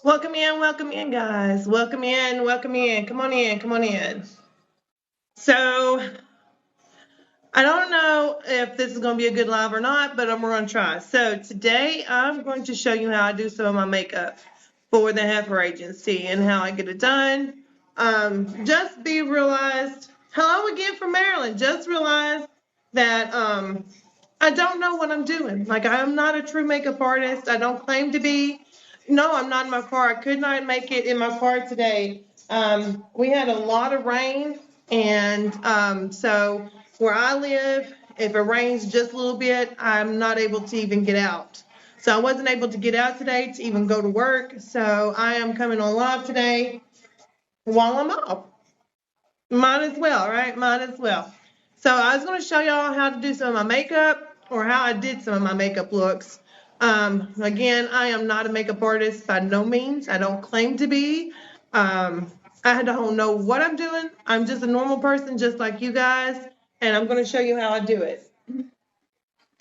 Welcome in, guys. Welcome in, welcome in. Come on in, come on in. So, I don't know if this is going to be a good live or not, but I'm going to try. So, today I'm going to show you how I do some of my makeup for the Heilfer Agency and how I get it done. Just be realized, hello again from Maryland. Just realized that I don't know what I'm doing. Like, I am not a true makeup artist. I don't claim to be. No, I'm not in my car. I could not make it in my car today. We had a lot of rain, and so where I live, if it rains just a little bit, I'm not able to even get out. So I wasn't able to get out today to even go to work. So I am coming on live today while I'm off. Might as well, right? Might as well. So I was going to show y'all how to do some of my makeup or how I did some of my makeup looks. Again, I am not a makeup artist by no means. I don't claim to be. I don't know what I'm doing. I'm just a normal person just like you guys, and I'm going to show you how I do it.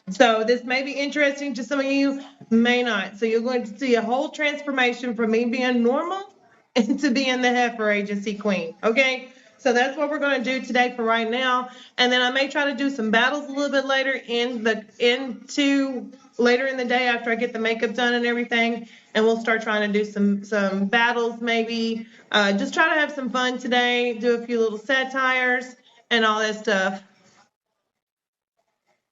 So this may be interesting to some of you, may not. So you're going to see a whole transformation from me being normal into being the Heilfer Agency queen, okay? So that's what we're going to do today for right now. And then I may try to do some battles a little bit later later in the day after I get the makeup done and everything. And we'll start trying to do some battles maybe. Just try to have some fun today, do a few little satires and all that stuff.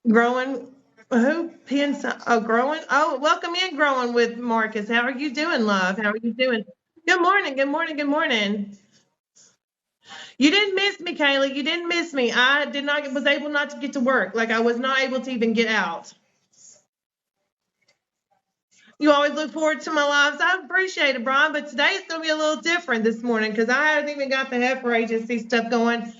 Growing, who? Pins, oh, growing. Oh, welcome in, growing with Marcus. How are you doing, love? How are you doing? Good morning, good morning, good morning. You didn't miss me, Kaylee. You didn't miss me. I did not was able not to get to work. Like I was not able to even get out. You always look forward to my lives. I appreciate it, Brian, but today it's going to be a little different this morning because I haven't even got the Heifer Agency stuff going.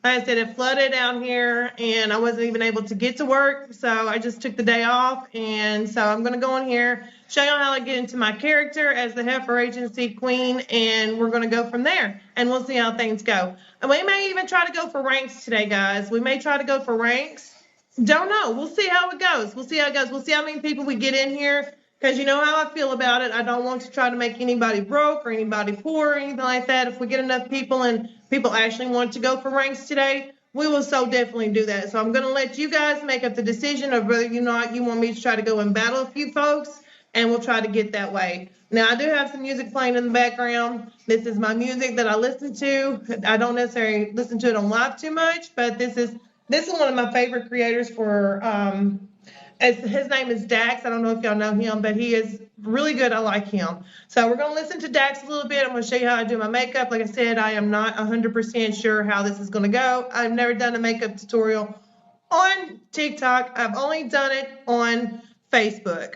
Like I said, it flooded out here and I wasn't even able to get to work, so I just took the day off. And so I'm going to go in here, show you how I get into my character as the Heifer Agency queen, and we're going to go from there, and we'll see how things go. And we may even try to go for ranks today, guys. We may try to go for ranks. Don't know. We'll see how it goes. We'll see how it goes. We'll see how many people we get in here because you know how I feel about it. I don't want to try to make anybody broke or anybody poor or anything like that. If we get enough people and people actually want to go for ranks today, we will so definitely do that. So I'm going to let you guys make up the decision of whether you want me to try to go and battle a few folks, and we'll try to get that way. Now, I do have some music playing in the background. This is my music that I listen to. I don't necessarily listen to it on live too much, but this is one of my favorite creators for, his name is Dax. I don't know if y'all know him, but he is really good. I like him. So we're going to listen to Dax a little bit. I'm going to show you how I do my makeup. Like I said, I am not 100% sure how this is going to go. I've never done a makeup tutorial on TikTok. I've only done it on Facebook.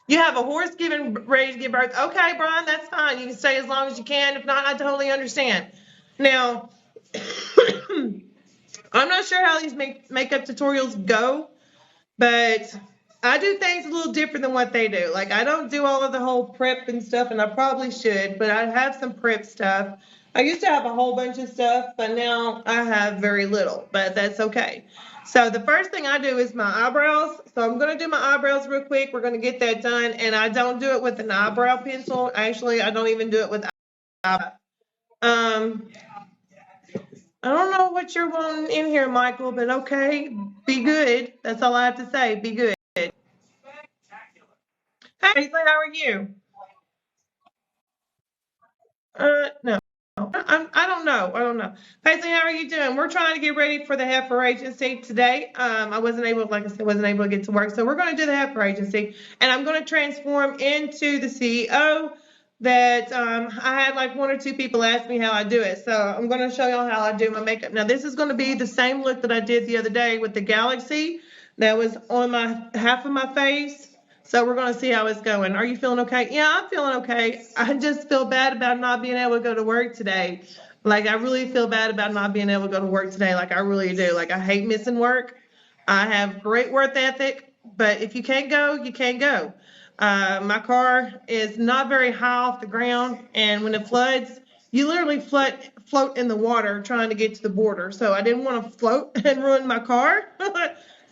You have a horse ready to give birth. Okay, Brian, that's fine. You can stay as long as you can. If not, I totally understand. Now, I'm not sure how these makeup tutorials go, but I do things a little different than what they do. Like I don't do all of the whole prep and stuff, and I probably should, but I have some prep stuff. I used to have a whole bunch of stuff, but now I have very little, but that's okay. So the first thing I do is my eyebrows. So I'm going to do my eyebrows real quick. We're going to get that done, and I don't do it with an eyebrow pencil. Actually, I don't even do it with eyebrow. Um, I don't know what you're wanting in here, Michael, but okay, be good. That's all I have to say. Be good. Hey, Paisley, how are you? No, I don't know. I don't know. Paisley, how are you doing? We're trying to get ready for the Heifer Agency today. I wasn't able, like I said, wasn't able to get to work, so we're going to do the Heifer Agency, and I'm going to transform into the CEO. That I had like one or two people ask me how I do it, so I'm going to show y'all how I do my makeup. Now, this is going to be the same look that I did the other day with the Galaxy. That was on my half of my face. So we're going to see how it's going. Are you feeling okay? Yeah, I'm feeling okay. I just feel bad about not being able to go to work today. Like, I really feel bad about not being able to go to work today. Like, I really do. Like, I hate missing work. I have great work ethic, but if you can't go, you can't go. My car is not very high off the ground, and when it floods, you literally float in the water trying to get to the border. So I didn't want to float and ruin my car. So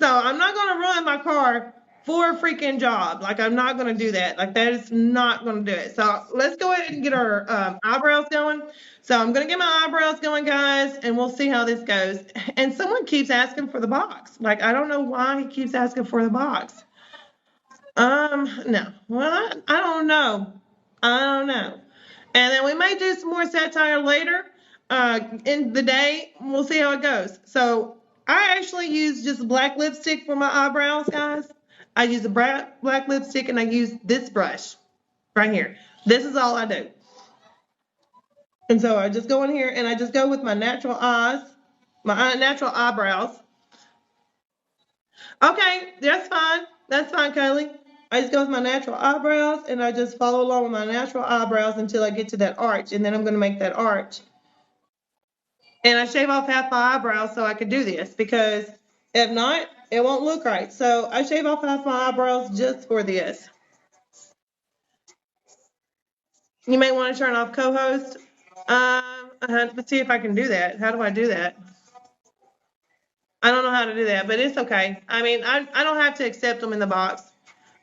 I'm not going to ruin my car for a freaking job. Like, I'm not going to do that. Like, that is not going to do it. So let's go ahead and get our eyebrows going. So I'm going to get my eyebrows going, guys, and we'll see how this goes. And someone keeps asking for the box. Like, I don't know why he keeps asking for the box. No. Well, I don't know. I don't know. And then we may do some more satire later in the day. We'll see how it goes. So I actually use just black lipstick for my eyebrows, guys. I use a black lipstick and I use this brush right here. This is all I do. And so I just go in here and I just go with my natural eyes, my natural eyebrows. Okay, that's fine. That's fine, Kylie. I just go with my natural eyebrows and I just follow along with my natural eyebrows until I get to that arch. And then I'm going to make that arch. And I shave off half my eyebrows so I can do this because if not, it won't look right. So I shave off half my eyebrows just for this. You may want to turn off co-host. Let's see if I can do that. How do I do that? I don't know how to do that, but it's okay. I mean, I don't have to accept them in the box.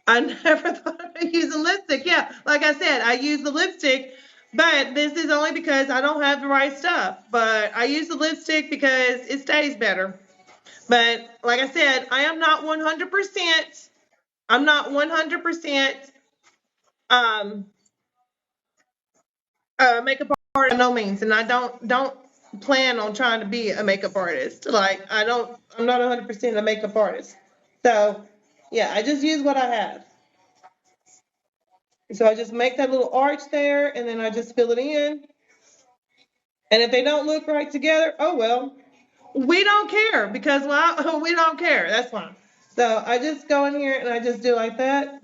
I never thought of using lipstick. Yeah, like I said, I use the lipstick, but this is only because I don't have the right stuff. But I use the lipstick because it stays better. But like I said, I am not 100%. I'm not 100% um makeup artist by no means, and I don't plan on trying to be a makeup artist. Like I'm not 100% a makeup artist. So yeah, I just use what I have. So I just make that little arch there, and then I just fill it in. And if they don't look right together, oh well, we don't care because well, we don't care. That's fine. So I just go in here and I just do like that.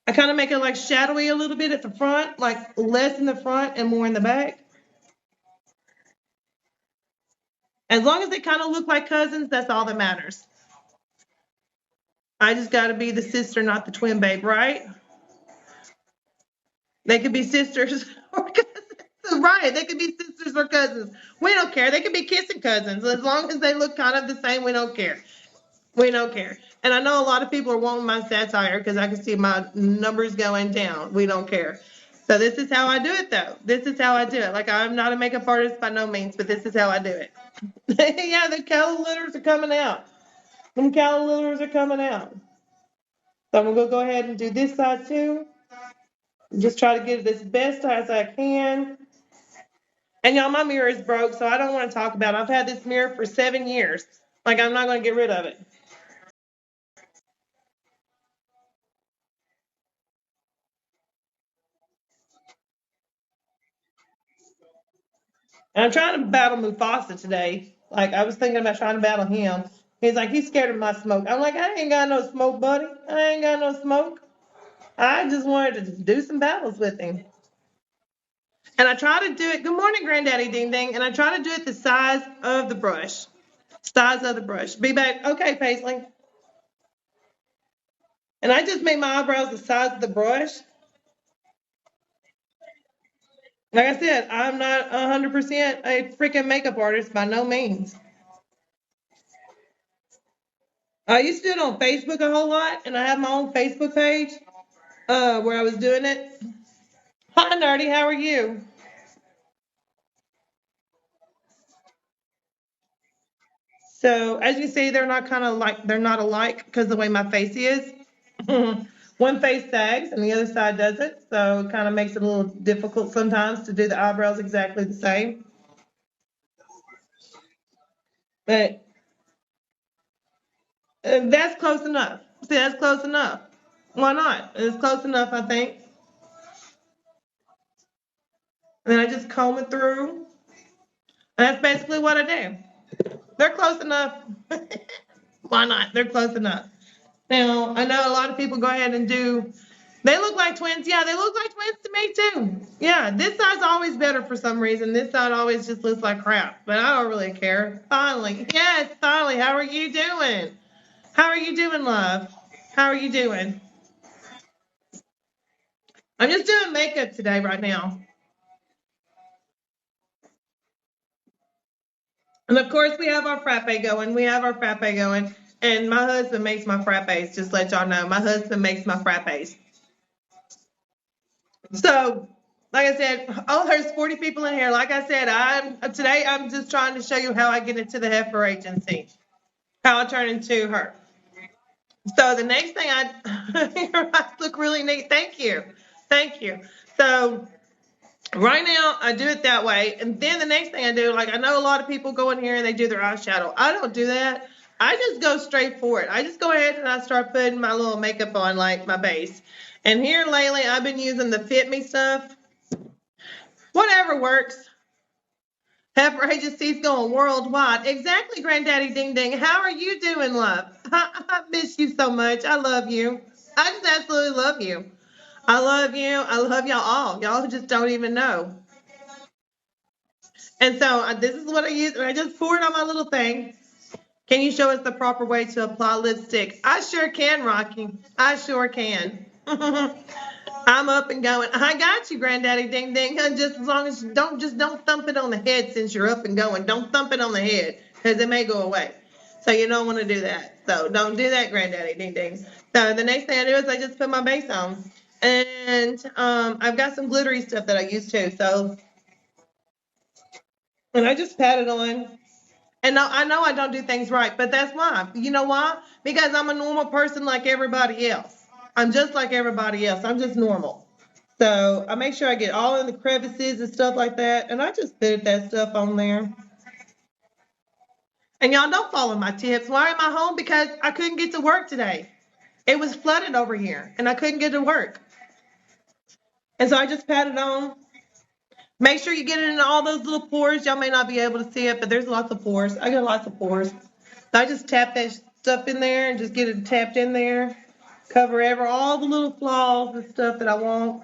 I kind of make it like shadowy a little bit at the front, like less in the front and more in the back. As long as they kind of look like cousins, that's all that matters. I just got to be the sister, not the twin babe, right? They could be sisters or cousins, right? They could be sisters or cousins. We don't care. They could be kissing cousins. As long as they look kind of the same, we don't care. We don't care. And I know a lot of people are wanting my satire because I can see my numbers going down. We don't care. So this is how I do it, though. This is how I do it. Like, I'm not a makeup artist by no means, but this is how I do it. Yeah, the calendars are coming out. Them calendars are coming out. So I'm going to go ahead and do this side, too. Just try to get it as best as I can. And y'all, my mirror is broke, so I don't want to talk about it. I've had this mirror for 7 years. Like, I'm not going to get rid of it. And I'm trying to battle Mufasa today. Like, I was thinking about trying to battle him. He's like, he's scared of my smoke. I'm like, I ain't got no smoke, buddy. I ain't got no smoke. I just wanted to do some battles with him. And I try to do it. Good morning, Granddaddy Ding Ding. And I try to do it the size of the brush. Size of the brush. Be back. Okay, Paisley. And I just make my eyebrows the size of the brush. Like I said, I'm not 100% a freaking makeup artist by no means. I used to do it on Facebook a whole lot, and I have my own Facebook page where I was doing it. Hi, Nerdy, how are you? So as you see, they're not kind of like they're not alike because the way my face is. One face sags and the other side doesn't, so it kind of makes it a little difficult sometimes to do the eyebrows exactly the same. But that's close enough. See, that's close enough. Why not? It's close enough, I think. And then I just comb it through. And that's basically what I do. They're close enough. Why not? They're close enough. Now, I know a lot of people go ahead and do, they look like twins. Yeah, they look like twins to me too. Yeah, this side's always better for some reason. This side always just looks like crap, but I don't really care. Finally. Yes, finally. How are you doing? How are you doing, love? How are you doing? I'm just doing makeup today right now. And of course, we have our frappe going. We have our frappe going. And my husband makes my frappes. Just let y'all know, my husband makes my frappes. So, like I said, oh, there's 40 people in here. Like I said, today I'm just trying to show you how I get into the Heilfer Agency, how I turn into her. So the next thing your eyes look really neat. Thank you. Thank you. So right now I do it that way. And then the next thing I do, like I know a lot of people go in here and they do their eyeshadow. I don't do that. I just go straight for it. I just go ahead and I start putting my little makeup on, like my base. And here lately I've been using the Fit Me stuff. Whatever works. Heilfer Agency's going worldwide. Exactly, Granddaddy Ding Ding. How are you doing, love? I miss you so much. I love you. I just absolutely love you. I love you. I love y'all all. Y'all just don't even know. And so this is what I use, and I just pour it on my little thing. Can you show us the proper way to apply lipstick? I sure can, Rocky. I sure can. I'm up and going. I got you, Granddaddy Ding Ding. Just as long as you don't thump it on the head since you're up and going. Don't thump it on the head because it may go away. So you don't want to do that. So don't do that, Granddaddy Ding Ding. So the next thing I do is I just put my base on. And I've got some glittery stuff that I use too. So, and I just pat it on. And I know I don't do things right, but that's why. You know why? Because I'm a normal person like everybody else. I'm just like everybody else. I'm just normal. So I make sure I get all in the crevices and stuff like that. And I just put that stuff on there. And y'all don't follow my tips. Why am I home? Because I couldn't get to work today. It was flooded over here and I couldn't get to work. And so I just pat it on. Make sure you get it in all those little pores. Y'all may not be able to see it, but there's lots of pores. I got lots of pores. So I just tap that stuff in there and just get it tapped in there. Cover all the little flaws and stuff that I want.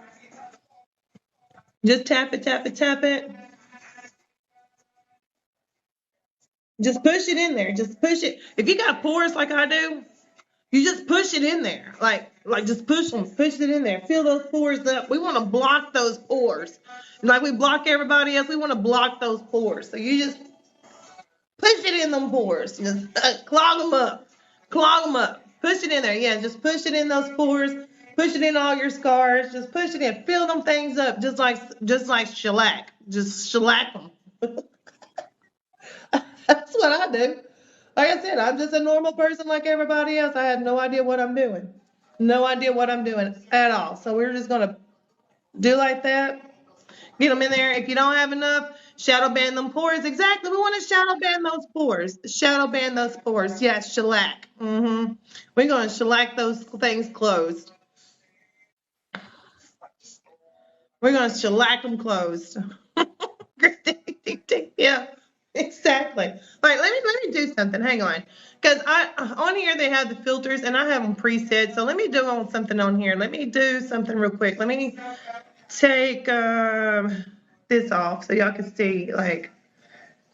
Just tap it, tap it, tap it. Just push it in there. Just push it. If you got pores like I do, you just push it in there. Like just push them. Push it in there. Fill those pores up. We want to block those pores. Like we block everybody else, we want to block those pores. So you just push it in them pores. Just clog them up. Clog them up. Push it in there. Yeah, just push it in those pores. Push it in all your scars. Just push it in. Fill them things up just like shellac. Just shellac them. That's what I do. Like I said, I'm just a normal person like everybody else. I have no idea what I'm doing. No idea what I'm doing at all. So we're just going to do like that. Get them in there. If you don't have enough, shadow band them pores. Exactly. We want to shadow band those pores. Shadow band those pores. Yes, shellac. We're going to shellac those things closed. We're going to shellac them closed. Yeah, exactly. Like, let me do something. Hang on. Because on here they have the filters and I have them preset. So let me do on something on here. Let me do something real quick. Let me take this off so y'all can see, like,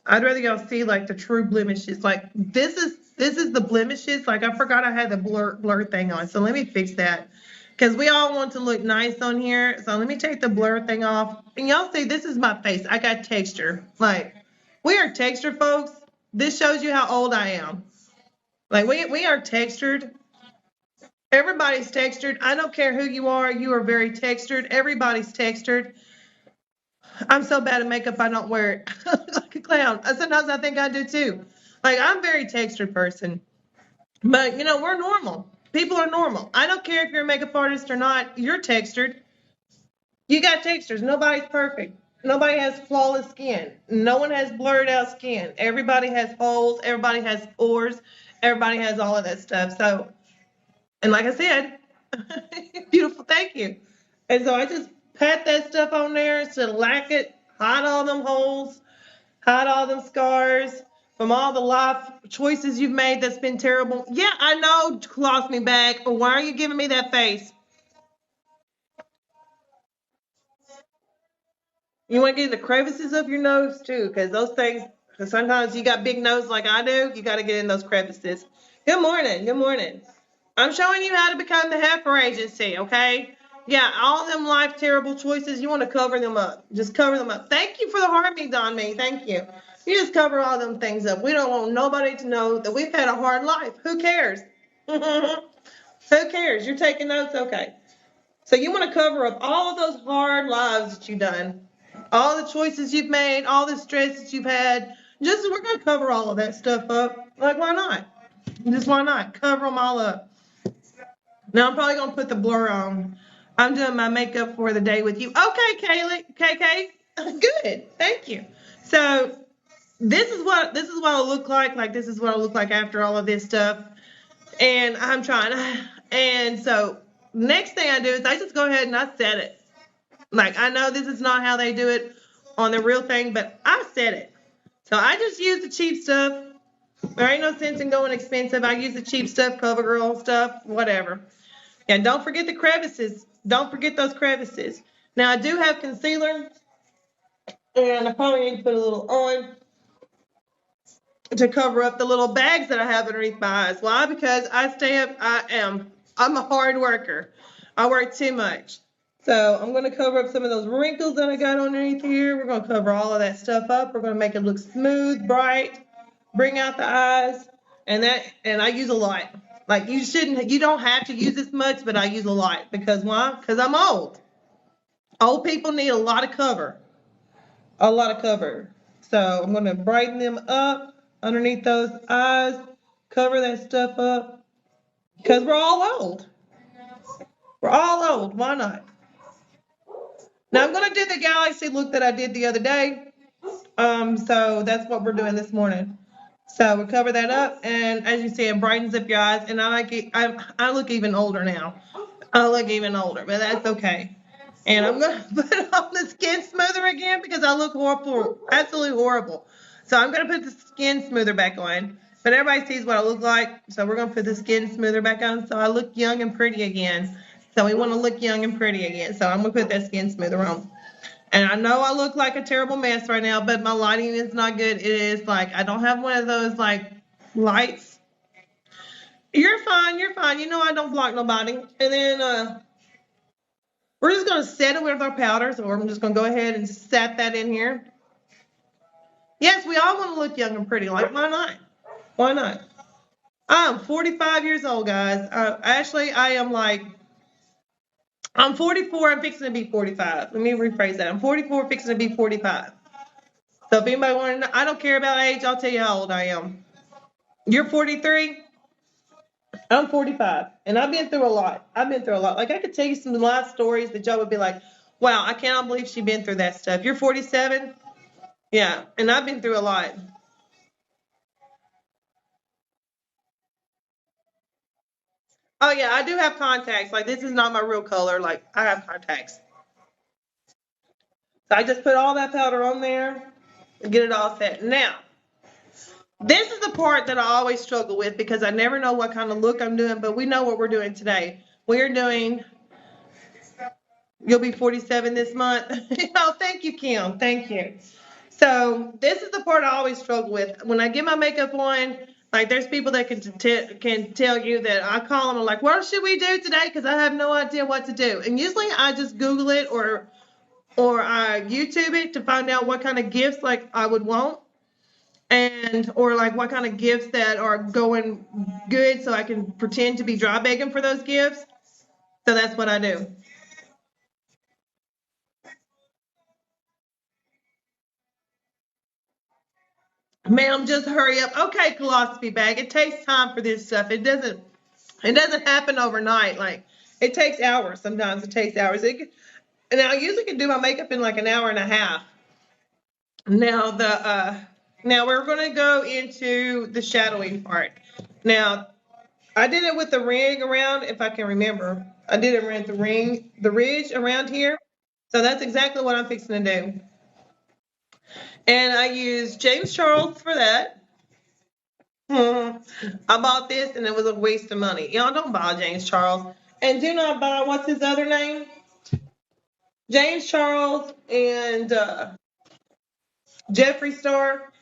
I'd rather y'all see like the true blemishes. Like this is the blemishes. Like I forgot I had the blur thing on. So let me fix that. Because we all want to look nice on here. So let me take the blur thing off. And y'all see this is my face. I got texture. Like we are textured, folks. This shows you how old I am. Like we are textured. Everybody's textured. I don't care who you are very textured. Everybody's textured. I'm so bad at makeup I don't wear it. Like a clown. Sometimes I think I do too. Like I'm a very textured person. But you know, we're normal. People are normal. I don't care if you're a makeup artist or not, you're textured. You got textures. Nobody's perfect. Nobody has flawless skin. No one has blurred out skin. Everybody has holes. Everybody has pores. Everybody has all of that stuff. So, and like I said, beautiful, thank you. And so I just pat that stuff on there, shellac it, hide all them holes, hide all them scars from all the life choices you've made that's been terrible. Yeah, I know, lost me back. Or why are you giving me that face? You want to get the crevices of your nose too, because those things, because sometimes you got big nose like I do, you got to get in those crevices. Good morning. Good morning. I'm showing you how to become the Heilfer Agency, okay? Yeah, all them life terrible choices, you want to cover them up. Just cover them up. Thank you for the heart beads on me. Thank you. You just cover all them things up. We don't want nobody to know that we've had a hard life. Who cares? Who cares? You're taking notes? Okay. So you want to cover up all of those hard lives that you've done, all the choices you've made, all the stress that you've had. Just we're going to cover all of that stuff up. Like, why not? Just why not? Cover them all up. Now I'm probably going to put the blur on. I'm doing my makeup for the day with you. Okay, Kaylee, KK. Good. Thank you. So this is what I look like. Like this is what I look like after all of this stuff. And I'm trying. And so next thing I do is I just go ahead and I set it. Like I know this is not how they do it on the real thing, but I set it. So I just use the cheap stuff. There ain't no sense in going expensive. I use the cheap stuff, CoverGirl stuff, whatever. And don't forget the crevices. Don't forget those crevices. Now I do have concealer, and I probably need to put a little on to cover up the little bags that I have underneath my eyes. Why? Because I'm a hard worker. I work too much. So I'm going to cover up some of those wrinkles that I got underneath here. We're going to cover all of that stuff up. We're going to make it look smooth, bright, bring out the eyes. And I use a lot. Like you don't have to use this much, but I use a lot. Because why? Because I'm old. Old people need a lot of cover. A lot of cover. So I'm going to brighten them up underneath those eyes, cover that stuff up, because we're all old. We're all old. Why not? Now I'm going to do the galaxy look that I did the other day. So that's what we're doing this morning. So we cover that up, and as you see, it brightens up your eyes, and I like it. I look even older now. I look even older, but that's okay. And I'm gonna put on the skin smoother again because I look horrible, absolutely horrible. So I'm gonna put the skin smoother back on. But everybody sees what I look like, so we're gonna put the skin smoother back on so I look young and pretty again. So we want to look young and pretty again. So I'm gonna put that skin smoother on. And I know I look like a terrible mess right now, but my lighting is not good. It is like I don't have one of those like lights. You're fine, you're fine. You know I don't block nobody. And then we're just gonna set it with our powder. So I'm just gonna go ahead and set that in here. Yes, we all want to look young and pretty. Like why not? Why not? I'm 45 years old, guys. Actually, I'm 44. I'm fixing to be 45. Let me rephrase that. I'm 44, fixing to be 45. So if anybody want to know, I don't care about age. I'll tell you how old I am. You're 43. I'm 45, and I've been through a lot. I've been through a lot. Like I could tell you some life stories that y'all would be like, "Wow, I cannot believe she's been through that stuff." You're 47. Yeah, and I've been through a lot. Oh yeah, I do have contacts. Like this is not my real color. Like I have contacts. So I just put all that powder on there and get it all set. Now, this is the part that I always struggle with because I never know what kind of look I'm doing, but we know what we're doing today. We're doing, you'll be 47 this month. Oh, thank you, Kim. Thank you. So this is the part I always struggle with. When I get my makeup on, like there's people that can tell you that I call them and like, what should we do today? Because I have no idea what to do. And usually I just Google it or I YouTube it to find out what kind of gifts like I would want and or like what kind of gifts that are going good so I can pretend to be dry begging for those gifts. So that's what I do. Ma'am, just hurry up. Okay, philosophy bag. It takes time for this stuff. It doesn't happen overnight. Like it takes hours. Sometimes it takes hours. And I usually can do my makeup in like an hour and a half. Now now we're gonna go into the shadowing part. Now I did it with the ring around, if I can remember. I did it around the ridge around here. So that's exactly what I'm fixing to do. And I used James Charles for that. I bought this and it was a waste of money. Y'all don't buy James Charles. And do not buy, what's his other name? James Charles and Jeffree Star.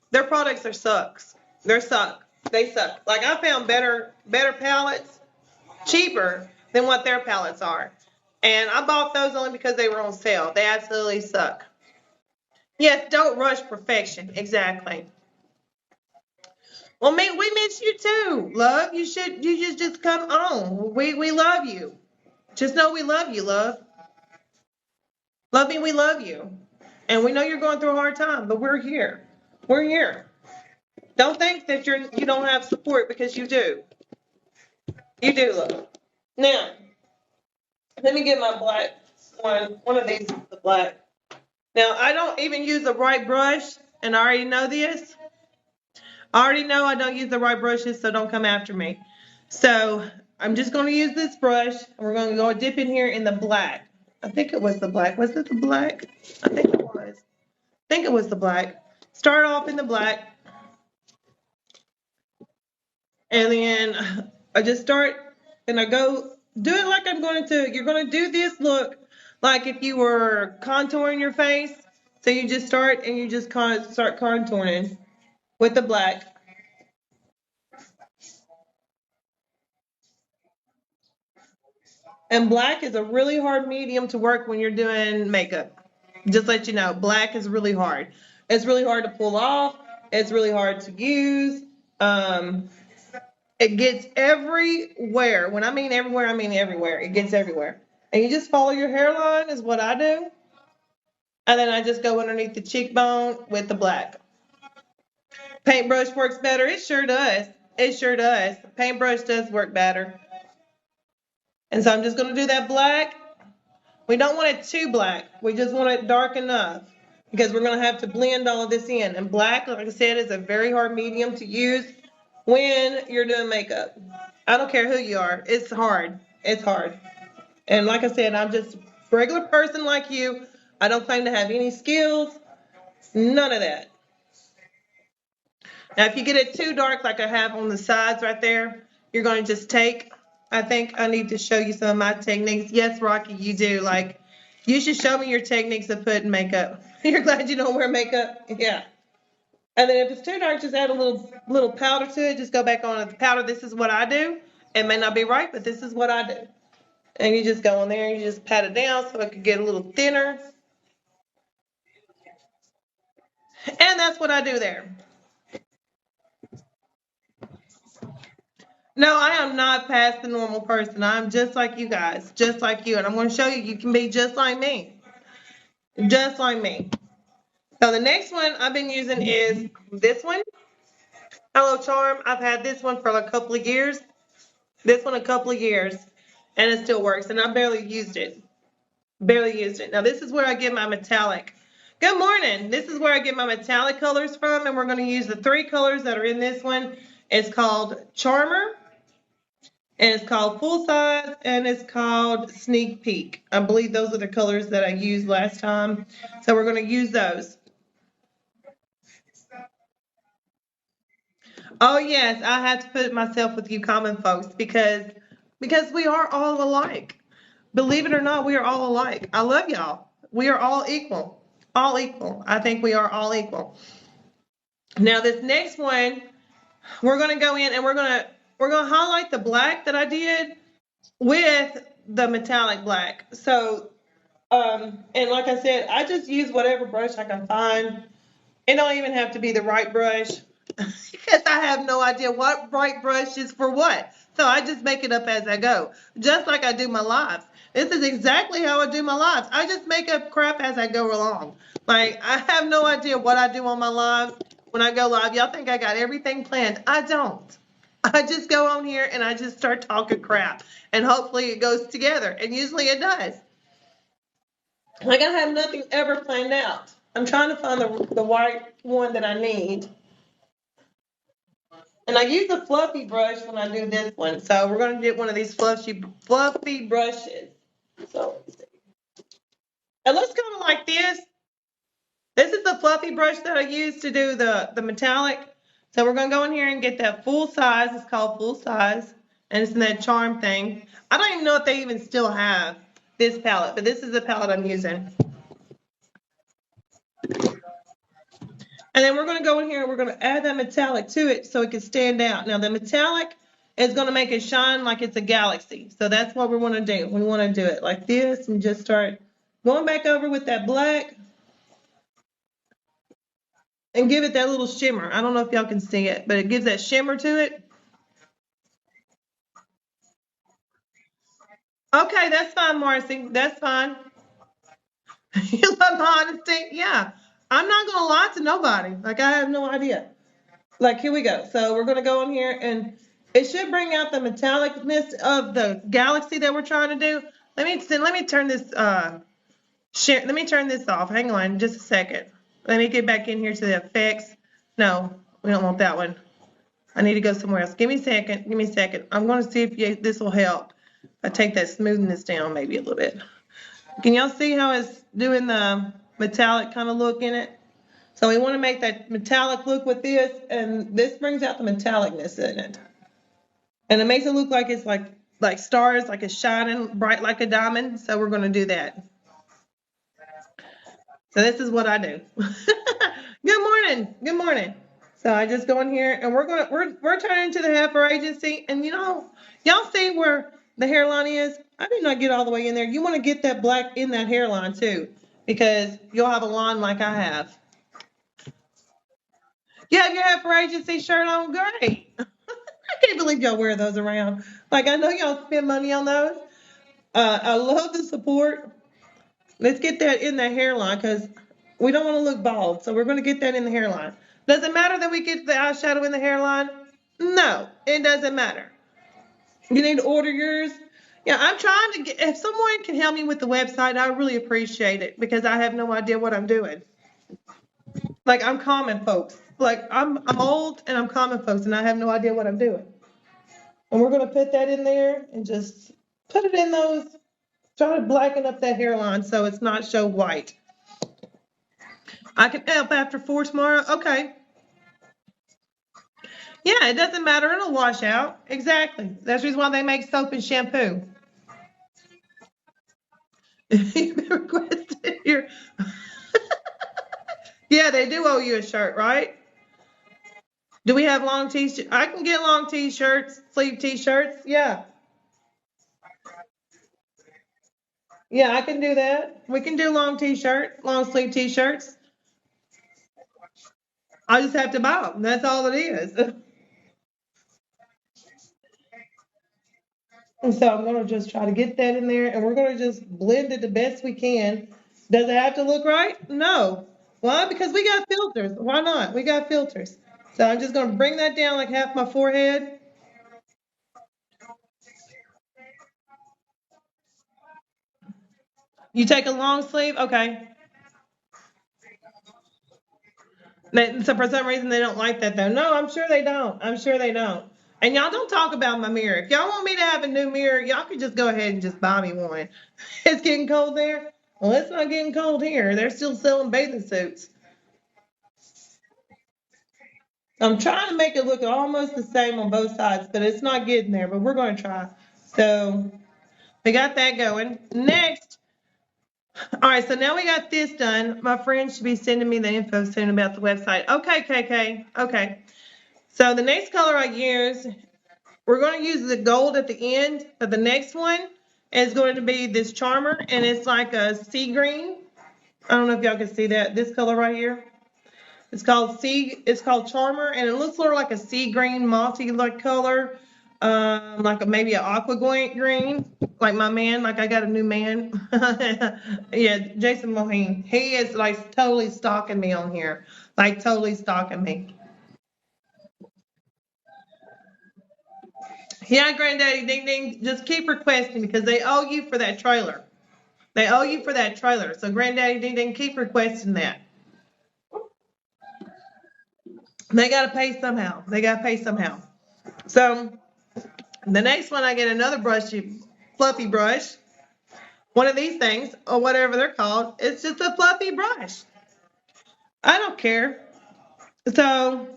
Their products are sucks. They're suck. They suck. Like I found better palettes cheaper than what their palettes are. And I bought those only because they were on sale. They absolutely suck. Yes, don't rush perfection. Exactly. Well, we miss you too, love. You just come on. We love you. Just know we love you, love. Love me, we love you. And we know you're going through a hard time, but we're here. We're here. Don't think that you don't have support because you do. You do, love. Now, let me get my black one. One of these is the black. Now, I don't even use a bright brush, and I already know this. I already know I don't use the right brushes, so don't come after me. So I'm just going to use this brush, and we're going to go dip in here in the black. I think it was the black. Was it the black? I think it was. I think it was the black. Start off in the black, and then I just start, and I go do it like I'm going to. You're going to do this look like if you were contouring your face. So you just start, and you just start contouring with the black. And black is a really hard medium to work when you're doing makeup. Just let you know, black is really hard. It's really hard to pull off. It's really hard to use. Um, it gets everywhere. When I mean everywhere, I mean everywhere. It gets everywhere. And you just follow your hairline is what I do. And then I just go underneath the cheekbone with the black. Paintbrush works better. It sure does. It sure does. Paintbrush does work better. And so I'm just going to do that black. We don't want it too black. We just want it dark enough because we're going to have to blend all of this in. And black, like I said, is a very hard medium to use when you're doing makeup. I don't care who you are. It's hard. It's hard. And like I said, I'm just a regular person like you. I don't claim to have any skills. None of that. Now, if you get it too dark, like I have on the sides right there, you're going to just take. I think I need to show you some of my techniques. Yes, Rocky, you do. Like, you should show me your techniques of putting makeup. You're glad you don't wear makeup? Yeah. And then if it's too dark, just add a little powder to it. Just go back on the powder. This is what I do. It may not be right, but this is what I do. And you just go in there and you just pat it down so it could get a little thinner. And that's what I do there. No, I am not past the normal person. I'm just like you guys, just like you. And I'm going to show you, you can be just like me. Just like me. So the next one I've been using is this one. Hello Charm. I've had this one for a couple of years. This one a couple of years. And it still works. And I barely used it. Barely used it. Now this is where I get my metallic. Good morning. This is where I get my metallic colors from. And we're going to use the three colors that are in this one. It's called Charmer. And it's called Full Size, and it's called Sneak Peek. I believe those are the colors that I used last time. So we're going to use those. Oh, yes, I have to put myself with you common folks because we are all alike. Believe it or not, we are all alike. I love y'all. We are all equal. All equal. I think we are all equal. Now this next one, we're going to go in and we're going to highlight the black that I did with the metallic black. So and like I said, I just use whatever brush I can find. It don't even have to be the right brush because I have no idea what right brush is for what. So I just make it up as I go, just like I do my lives. This is exactly how I do my lives. I just make up crap as I go along. Like, I have no idea what I do on my lives when I go live. Y'all think I got everything planned. I don't. I just go on here and I just start talking crap. And hopefully it goes together. And usually it does. Like I have nothing ever planned out. I'm trying to find the right one that I need. And I use a fluffy brush when I do this one. So we're going to get one of these fluffy brushes. So it looks kind of like this. This is the fluffy brush that I use to do the metallic. So we're going to go in here and get that full size. It's called full size. And it's in that charm thing. I don't even know if they even still have this palette, but this is the palette I'm using. And then we're going to go in here and we're going to add that metallic to it so it can stand out. Now the metallic is going to make it shine like it's a galaxy. So that's what we want to do. We want to do it like this and just start going back over with that black. and give it that little shimmer. I don't know if y'all can see it, but it gives that shimmer to it. Okay, that's fine, Marcy. That's fine. You love my honesty? Yeah. I'm not gonna lie to nobody. Like I have no idea. Like here we go. So we're gonna go in here and it should bring out the metallicness of the galaxy that we're trying to do. Let me turn this let me turn this off. Hang on just a second. Let me get back in here to the effects. No, we don't want that one. I need to go somewhere else. Give me a second. Give me a second. I'm going to see if this will help. I take that smoothness down maybe a little bit. Can y'all see how it's doing the metallic kind of look in it? So we want to make that metallic look with this, and this brings out the metallicness in it. And it makes it look like it's like stars, like it's shining bright like a diamond. So we're going to do that. So this is what I do. Good morning. Good morning. So I just go in here and we're turning to the Heilfer Agency, and y'all see where the hairline is? I did not get all the way in there. You want to get that black in that hairline too, because you'll have a line like I have. You have your Heilfer Agency shirt on, great. I can't believe y'all wear those around. Like I know y'all spend money on those. I love the support. Let's get that in the hairline because we don't want to look bald. So we're going to get that in the hairline. Does it matter that we get the eyeshadow in the hairline? No, it doesn't matter. You need to order yours. Yeah, I'm trying to get, if someone can help me with the website, I really appreciate it because I have no idea what I'm doing. Like I'm common folks. Like I'm old and I'm common folks and I have no idea what I'm doing. And we're going to put that in there and just put it in those, try to blacken up that hairline so it's not so white. I can help after 4 tomorrow. Okay. Yeah, it doesn't matter. It'll wash out. Exactly. That's the reason why they make soap and shampoo. You've been requested here. Yeah, they do owe you a shirt, right? Do we have long t-shirts? I can get long t-shirts, sleeve t-shirts. Yeah. Yeah, I can do that. We can do long t-shirt, long sleeve t-shirts. I just have to buy them. That's all it is. And so I'm going to just try to get that in there and we're going to just blend it the best we can. Does it have to look right? No. Why? Because we got filters. Why not? We got filters. So I'm just going to bring that down like half my forehead. You take a long sleeve? Okay. So for some reason they don't like that though. No, I'm sure they don't. I'm sure they don't. And y'all don't talk about my mirror. If y'all want me to have a new mirror, y'all could just go ahead and just buy me one. It's getting cold there. Well, it's not getting cold here. They're still selling bathing suits. I'm trying to make it look almost the same on both sides, but it's not getting there, but we're going to try. So we got that going. Next, all right, so now we got this done. My friend should be sending me the info soon about the website. Okay, KK. Okay. So the next color I use, we're going to use the gold at the end, but the next one is going to be this charmer, and it's like a sea green. I don't know if y'all can see that. This color right here. It's called Charmer, and it looks sort of like a sea green, mossy like color, maybe an aqua green, like my man, like I got a new man. Yeah, Jason Moheen. He is like totally stalking me on here, like totally stalking me. Yeah, Granddaddy Ding Ding, just keep requesting because they owe you for that trailer. They owe you for that trailer. So Granddaddy Ding Ding, keep requesting that. They got to pay somehow. They got to pay somehow. So the next one, I get another fluffy brush, one of these things, or whatever they're called. It's just a fluffy brush. I don't care. So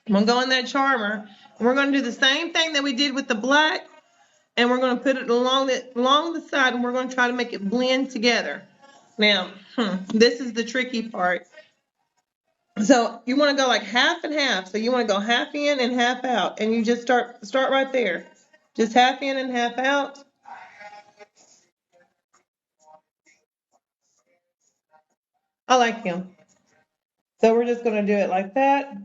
I'm going to go in that charmer, and we're going to do the same thing that we did with the black, and we're going to put it along the side, and we're going to try to make it blend together. Now, this is the tricky part. So you want to go like half and half. So you want to go half in and half out, and you just start right there. Just half in and half out. I like him. So we're just going to do it like that.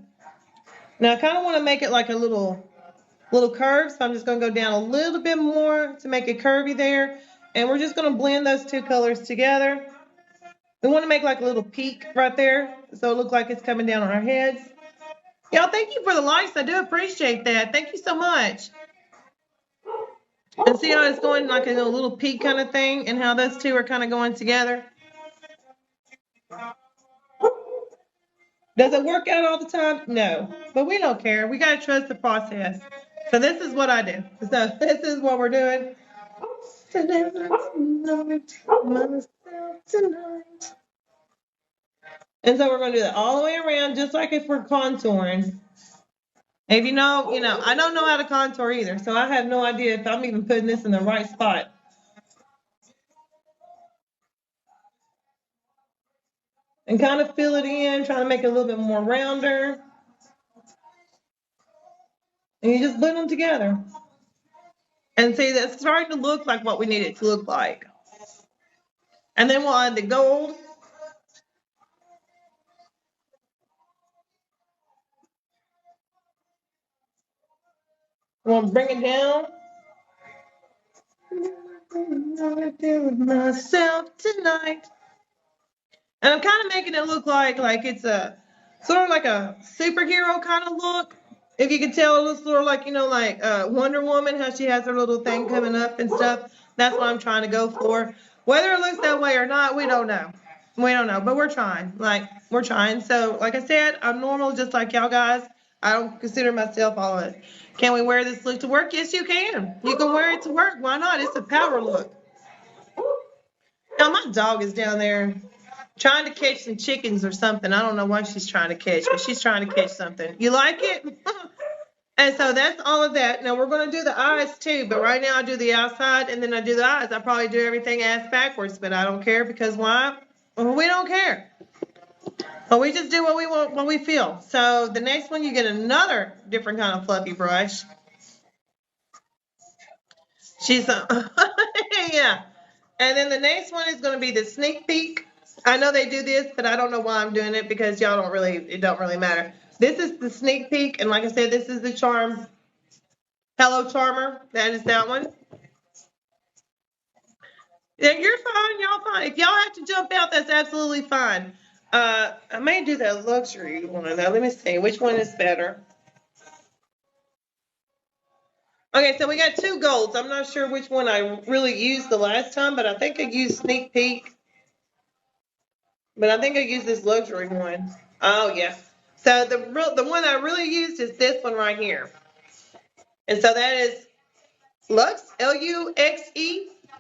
Now I kind of want to make it like a little curve, so I'm just going to go down a little bit more to make it curvy there. And we're just going to blend those two colors together. We want to make like a little peak right there, so it looks like it's coming down on our heads. Y'all, thank you for the likes. I do appreciate that. Thank you so much. And see how it's going like a little peak kind of thing, and how those two are kind of going together. Does it work out all the time? No, but we don't care. We got to trust the process. So this is what I do. So this is what we're doing. And so we're going to do that all the way around, just like if we're contouring. If you know, I don't know how to contour either, so I have no idea if I'm even putting this in the right spot. And kind of fill it in, trying to make it a little bit more rounder. And you just blend them together. And see, that's starting to look like what we need it to look like. And then we'll add the gold. We'll bring it down. Myself tonight. And I'm kind of making it look like it's a sort of like a superhero kind of look. If you can tell, it looks sort of like, like Wonder Woman, how she has her little thing coming up and stuff. That's what I'm trying to go for. Whether it looks that way or not, we don't know. We don't know, but we're trying. We're trying. So, like I said, I'm normal just like y'all guys. I don't consider myself all of it. Can we wear this look to work? Yes, you can. You can wear it to work. Why not? It's a power look. Now, my dog is down there trying to catch some chickens or something. I don't know what she's trying to catch, but she's trying to catch something. You like it? And so that's all of that. Now we're going to do the eyes too, but right now I do the outside and then I do the eyes. I probably do everything ass backwards, but I don't care because why? Well, we don't care. But we just do what we want, what we feel. So the next one, you get another different kind of fluffy brush. She's yeah. And then the next one is going to be the sneak peek. I know they do this, but I don't know why I'm doing it because y'all it don't really matter. This is the sneak peek, and like I said, this is the charm, Hello Charmer. That is that one. Yeah, you're fine, y'all fine. If y'all have to jump out, that's absolutely fine. I may do that luxury one though. Let me see, which one is better? Okay, so we got two golds. I'm not sure which one I really used the last time, but I think I used sneak peek. But I think I used this luxury one. Oh yeah. So the one I really used is this one right here. And so that is Lux, Luxe.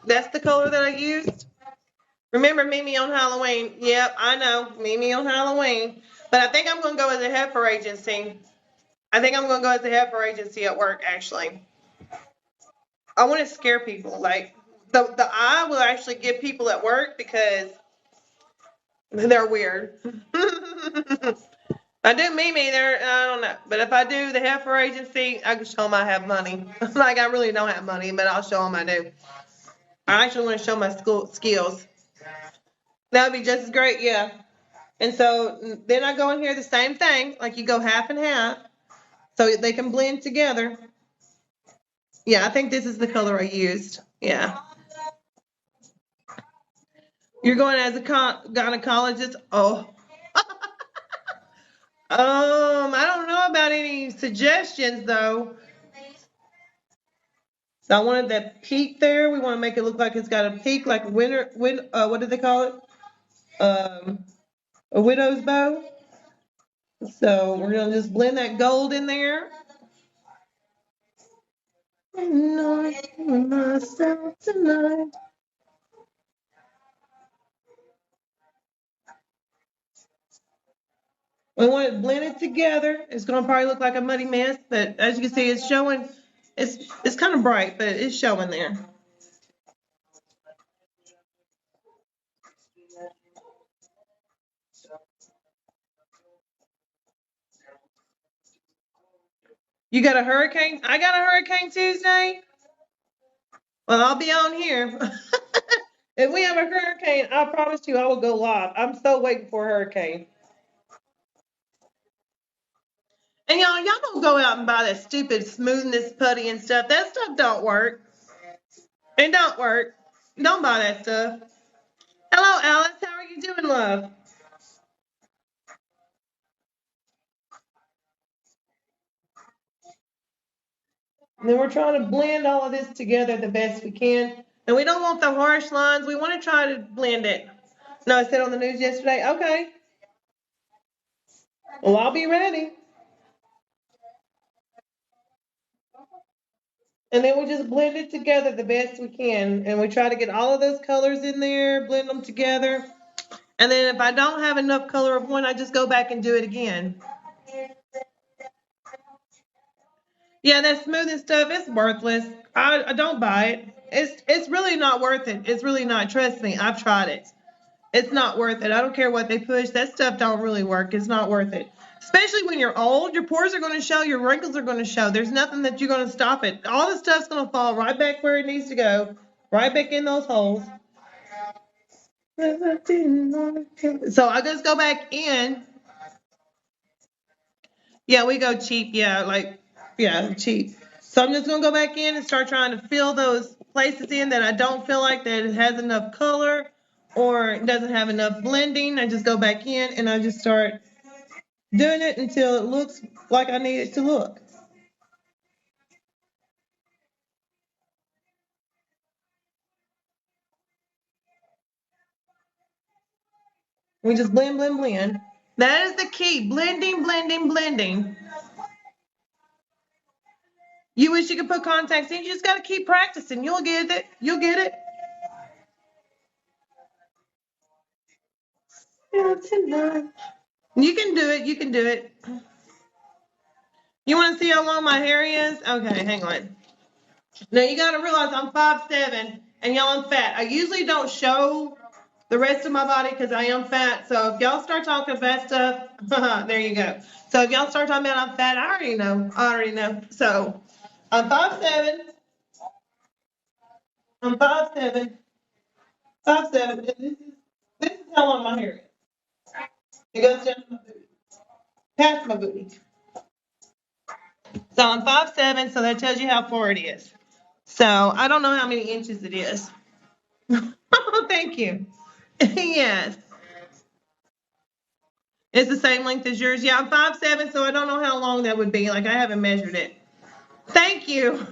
That's the color that I used. Remember Mimi on Halloween? Yep, I know. Mimi on Halloween. But I think I'm going to go as a Heilfer Agency. I think I'm going to go as a Heilfer Agency at work, actually. I want to scare people. Like, the eye will actually get people at work because they're weird. I do Mimi there, I don't know. But if I do the Heilfer Agency, I can show them I have money. Like, I really don't have money, but I'll show them I do. I actually want to show my school skills. That would be just as great, yeah. And so then I go in here the same thing, like you go half and half, so they can blend together. Yeah, I think this is the color I used. Yeah. You're going as a gynecologist? Oh. I don't know about any suggestions though. So I wanted that peak there. We want to make it look like it's got a peak, like what do they call it? A widow's bow. So we're gonna just blend that gold in there. Not myself tonight. We want it blended together. It's gonna probably look like a muddy mess, but as you can see, it's showing. It's kind of bright, but it's showing there. You got a hurricane? I got a hurricane Tuesday. Well, I'll be on here. If we have a hurricane, I promise you I will go live. I'm still waiting for a hurricane. And y'all don't go out and buy that stupid smoothness putty and stuff. That stuff don't work. It don't work. Don't buy that stuff. Hello, Alice. How are you doing, love? And then we're trying to blend all of this together the best we can. And we don't want the harsh lines. We want to try to blend it. No, I said on the news yesterday. Okay. Well, I'll be ready. And then we just blend it together the best we can. And we try to get all of those colors in there, blend them together. And then if I don't have enough color of one, I just go back and do it again. Yeah, that smoothing stuff, it's worthless. I don't buy it. It's really not worth it. It's really not. Trust me, I've tried it. It's not worth it. I don't care what they push. That stuff don't really work. It's not worth it. Especially when you're old, your pores are going to show, your wrinkles are going to show. There's nothing that you're going to stop it. All the stuff's going to fall right back where it needs to go, right back in those holes. So I just go back in. Yeah, we go cheap. Yeah, like, yeah, cheap. So I'm just gonna go back in and start trying to fill those places in that I don't feel like that it has enough color or doesn't have enough blending. I just go back in and I just start doing it until it looks like I need it to look. We just blend, blend, blend. That is the key. Blending, blending, blending. You wish you could put contacts in. You just got to keep practicing. You'll get it. You'll get it. You can do it. You can do it. You want to see how long my hair is? Okay, hang on. Now you got to realize I'm 5'7" and y'all I'm fat. I usually don't show the rest of my body because I am fat. So if y'all start talking fat stuff, there you go. So if y'all start talking about I'm fat, I already know. I already know. So I'm 5'7". I'm 5'7". 5'7". And this is how long my hair is. It goes down to my booty, past my booty. So I'm 5'7", so that tells you how far it is. So I don't know how many inches it is. Oh, thank you. Yes. It's the same length as yours. Yeah, I'm 5'7", so I don't know how long that would be. Like I haven't measured it. Thank you.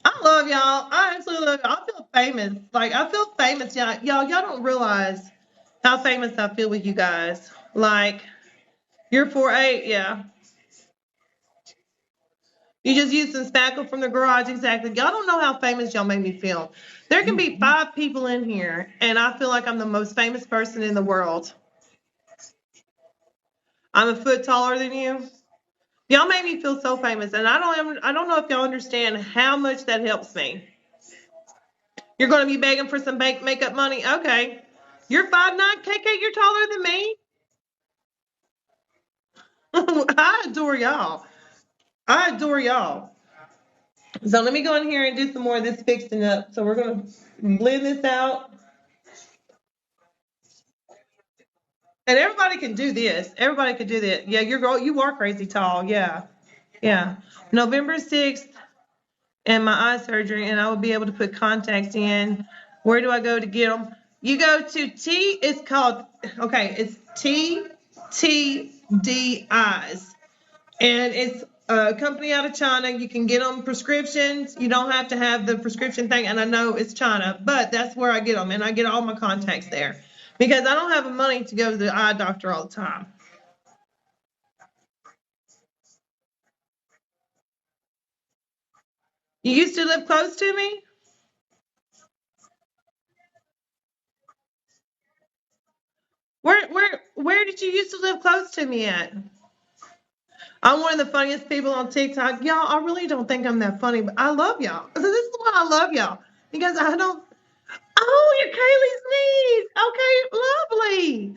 I love y'all. I absolutely love y'all. I feel famous. Like I feel famous, y'all don't realize how famous I feel with you guys. Like you're 4'8", yeah. You just used some spackle from the garage, exactly. Y'all don't know how famous y'all make me feel. There can be 5 people in here, and I feel like I'm the most famous person in the world. I'm a foot taller than you. Y'all make me feel so famous, and I don't know if y'all understand how much that helps me. You're going to be begging for some bank makeup money, okay? You're 5'9", KK. You're taller than me. I adore y'all. I adore y'all. So let me go in here and do some more of this fixing up. So we're going to blend this out. And everybody can do this. Everybody can do that. Yeah, you are crazy tall. Yeah. Yeah. November 6th and my eye surgery, and I will be able to put contacts in. Where do I go to get them? You go to it's called, okay, it's TTD Eyes. And it's a company out of China. You can get them prescriptions. You don't have to have the prescription thing. And I know it's China, but that's where I get them. And I get all my contacts there because I don't have the money to go to the eye doctor all the time. You used to live close to me? Where did you used to live close to me at? I'm one of the funniest people on TikTok. Y'all, I really don't think I'm that funny, but I love y'all. So this is why I love y'all. Because I don't. Oh, you're Kaylee's niece. Okay, lovely.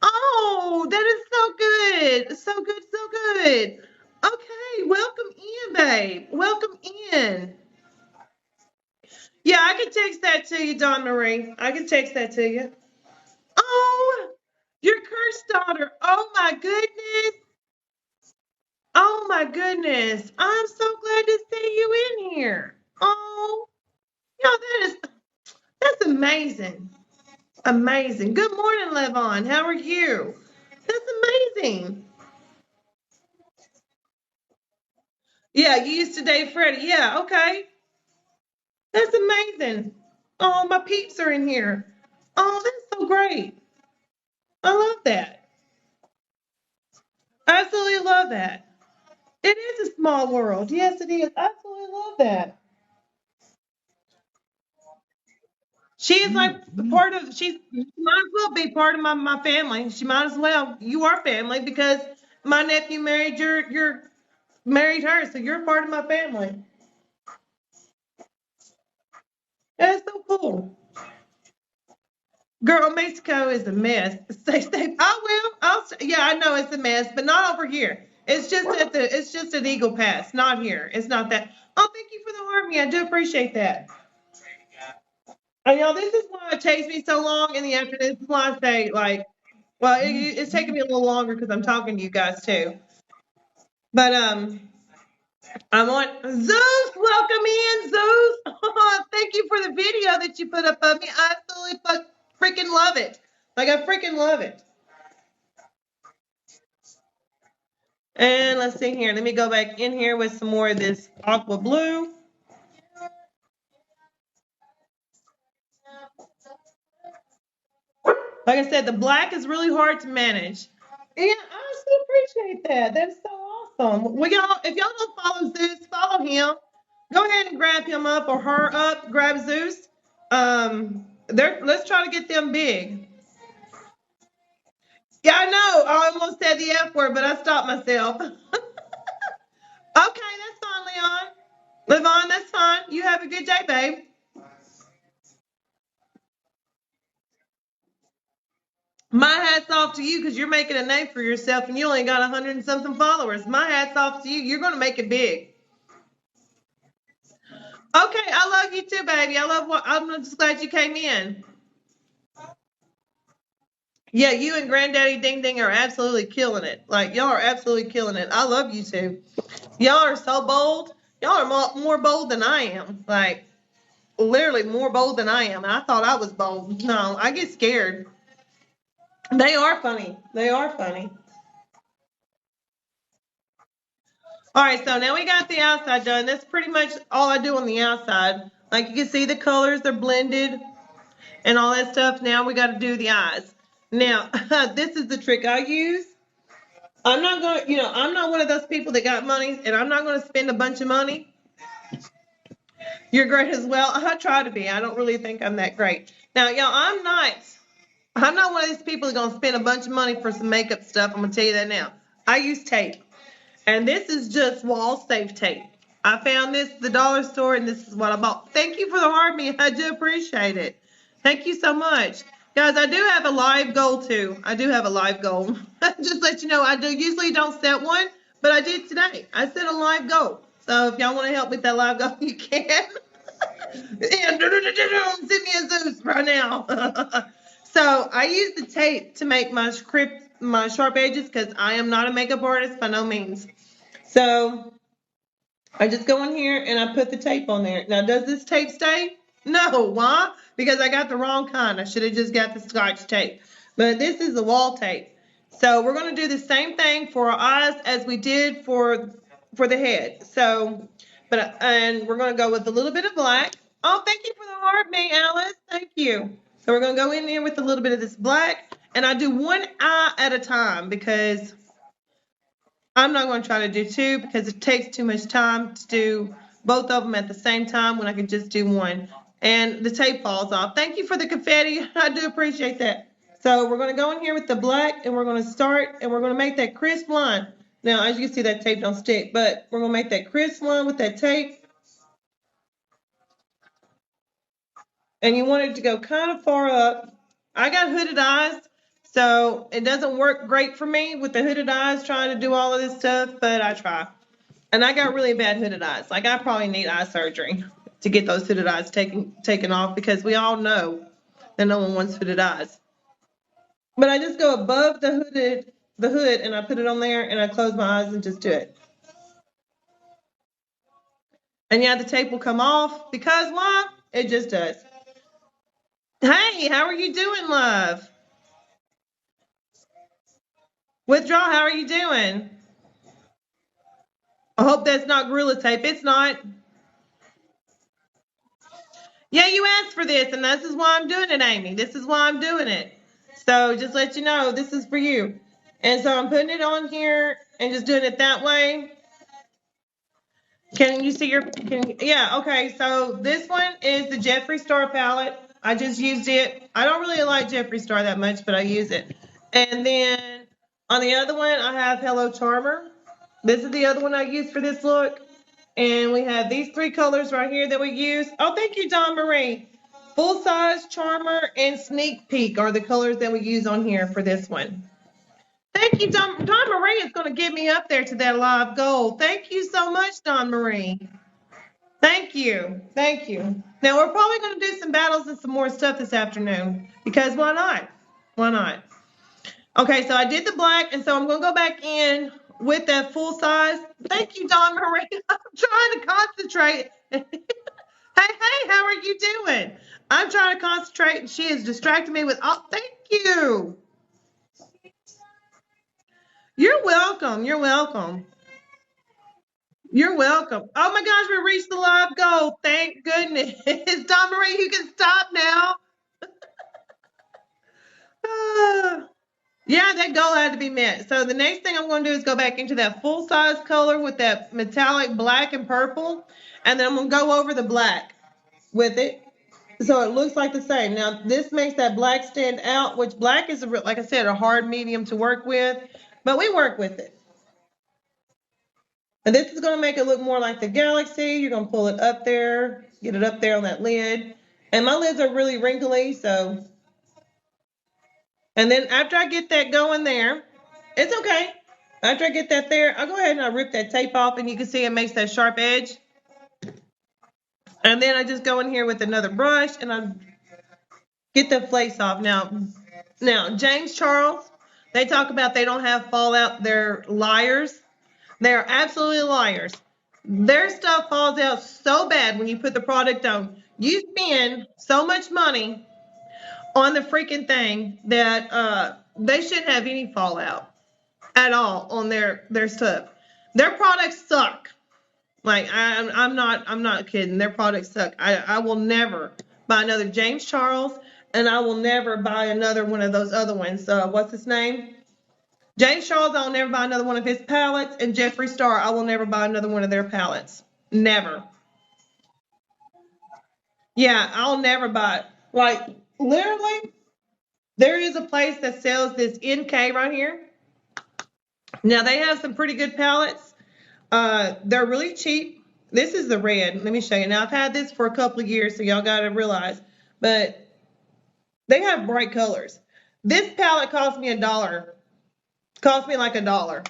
Oh, that is so good. So good, so good. Okay, welcome in, babe. Welcome in. Yeah, I can text that to you, Dawn Marie. I can text that to you. Oh, your cursed daughter. Oh my goodness. Oh my goodness. I'm so glad to see you in here. Oh, yeah, that's amazing. Amazing. Good morning, Levon. How are you? That's amazing. Yeah, you used to date Freddie. Yeah, okay. That's amazing. Oh, my peeps are in here. Oh, that's so great. I love that. Absolutely love that. It is a small world. Yes, it is. Absolutely love that. She is like part of, she might as well be part of my family. She might as well. You are family because my nephew married your married her, so you're part of my family. That's so cool. Girl, Mexico is a mess. Stay safe. I will. Yeah, I know it's a mess, but not over here. It's just at Eagle Pass, not here. It's not that. Oh, thank you for the harmony. I do appreciate that. And y'all, this is why it takes me so long in the afternoon. This is why I say like, well, it's taking me a little longer because I'm talking to you guys too. But I want Zeus. Welcome in, Zeus. Thank you for the video that you put up of me. I absolutely freaking love it. Like I freaking love it. And let's see here. Let me go back in here with some more of this aqua blue. Like I said, the black is really hard to manage. Yeah, I still appreciate that. That's so awesome. Well, y'all, if y'all don't follow Zeus, follow him. Go ahead and grab him up or her up. Grab Zeus. Let's try to get them big. Yeah, I know. I almost said the F word, but I stopped myself. Okay, that's fine, Leon. Levon, that's fine. You have a good day, babe. My hat's off to you because you're making a name for yourself and you only got 100 and something followers. My hat's off to you. You're going to make it big. Okay, I love you too, baby. I'm just glad you came in. Yeah, you and Granddaddy Ding Ding are absolutely killing it. Like, y'all are absolutely killing it. I love you too. Y'all are so bold. Y'all are more bold than I am. Like, literally more bold than I am. And I thought I was bold. No, I get scared. They are funny. They are funny. All right, so now we got the outside done. That's pretty much all I do on the outside. Like you can see the colors, they're blended and all that stuff. Now we got to do the eyes. Now, this is the trick I use. I'm not going to, I'm not one of those people that got money and I'm not going to spend a bunch of money. You're great as well. I try to be. I don't really think I'm that great. Now, y'all, I'm not one of these people that's going to spend a bunch of money for some makeup stuff. I'm going to tell you that now. I use tape. And this is just wall safe tape. I found this at the dollar store and this is what I bought. Thank you for the heartbeat. I do appreciate it. Thank you so much. Guys, I do have a live goal too. I do have a live goal. Just let you know, I do usually don't set one, but I did today. I set a live goal. So if y'all want to help with that live goal, you can. And send me a Zeus right now. So I use the tape to make my sharp edges because I am not a makeup artist by no means. So I just go in here and I put the tape on there. Now, does this tape stay? No. Why? Because I got the wrong kind. I should have just got the Scotch tape. But this is the wall tape. So we're going to do the same thing for our eyes as we did for the head. So, and we're going to go with a little bit of black. Oh, thank you for the heart, May Alice. Thank you. So we're going to go in there with a little bit of this black. And I do one eye at a time because I'm not going to try to do two because it takes too much time to do both of them at the same time when I can just do one. And the tape falls off. Thank you for the confetti. I do appreciate that. So we're going to go in here with the black and we're going to start and we're going to make that crisp line. Now, as you can see, that tape don't stick, but we're going to make that crisp line with that tape. And you want it to go kind of far up. I got hooded eyes, so it doesn't work great for me with the hooded eyes trying to do all of this stuff, but I try. And I got really bad hooded eyes. Like I probably need eye surgery to get those hooded eyes taken off because we all know that no one wants hooded eyes. But I just go above the hood and I put it on there and I close my eyes and just do it. And yeah, the tape will come off because why? It just does. Hey, how are you doing, love? Withdraw, how are you doing? I hope that's not Gorilla Tape. It's not. Yeah, you asked for this, and this is why I'm doing it, Amy. This is why I'm doing it. So just let you know, this is for you. And so I'm putting it on here and just doing it that way. Can you see yeah, okay. So this one is the Jeffree Star palette. I just used it. I don't really like Jeffree Star that much, but I use it. And then on the other one, I have Hello Charmer. This is the other one I use for this look. And we have these three colors right here that we use. Oh, thank you, Don Marie. Full size, Charmer, and Sneak Peek are the colors that we use on here for this one. Thank you, Don Marie is going to get me up there to that live goal. Thank you so much, Don Marie. Thank you. Thank you. Now, we're probably going to do some battles and some more stuff this afternoon because why not? Why not? Okay, so I did the black, and so I'm going to go back in with that full size. Thank you, Don Marie. I'm trying to concentrate. Hey, how are you doing? I'm trying to concentrate, and she is distracting me with, oh, thank you. You're welcome. You're welcome. You're welcome. Oh my gosh, we reached the live goal. Thank goodness. Don Marie, you can stop now. Yeah, that goal had to be met. So the next thing I'm going to do is go back into that full size color with that metallic black and purple. And then I'm going to go over the black with it. So it looks like the same. Now, this makes that black stand out, which black is, like I said, a hard medium to work with. But we work with it. And this is going to make it look more like the Galaxy. You're going to pull it up there, get it up there on that lid. And my lids are really wrinkly, so. And then after I get that going there, it's okay. After I get that there, I'll go ahead and I rip that tape off, and you can see it makes that sharp edge. And then I just go in here with another brush, and I get the flakes off. Now, James Charles, they talk about they don't have fallout. They're liars. They are absolutely liars. Their stuff falls out so bad when you put the product on. You spend so much money on the freaking thing that they shouldn't have any fallout at all on their stuff. Their products suck. Like I'm not kidding. Their products suck. I will never buy another James Charles, and I will never buy another one of those other ones. What's his name? James Charles, I'll never buy another one of his palettes, and Jeffree Star, I will never buy another one of their palettes. Never. Yeah, I'll never buy it. Like, literally, there is a place that sells this NK right here. Now, they have some pretty good palettes. They're really cheap. This is the red. Let me show you. Now, I've had this for a couple of years, so y'all got to realize. But they have bright colors. This palette cost me $1. Cost me like $1.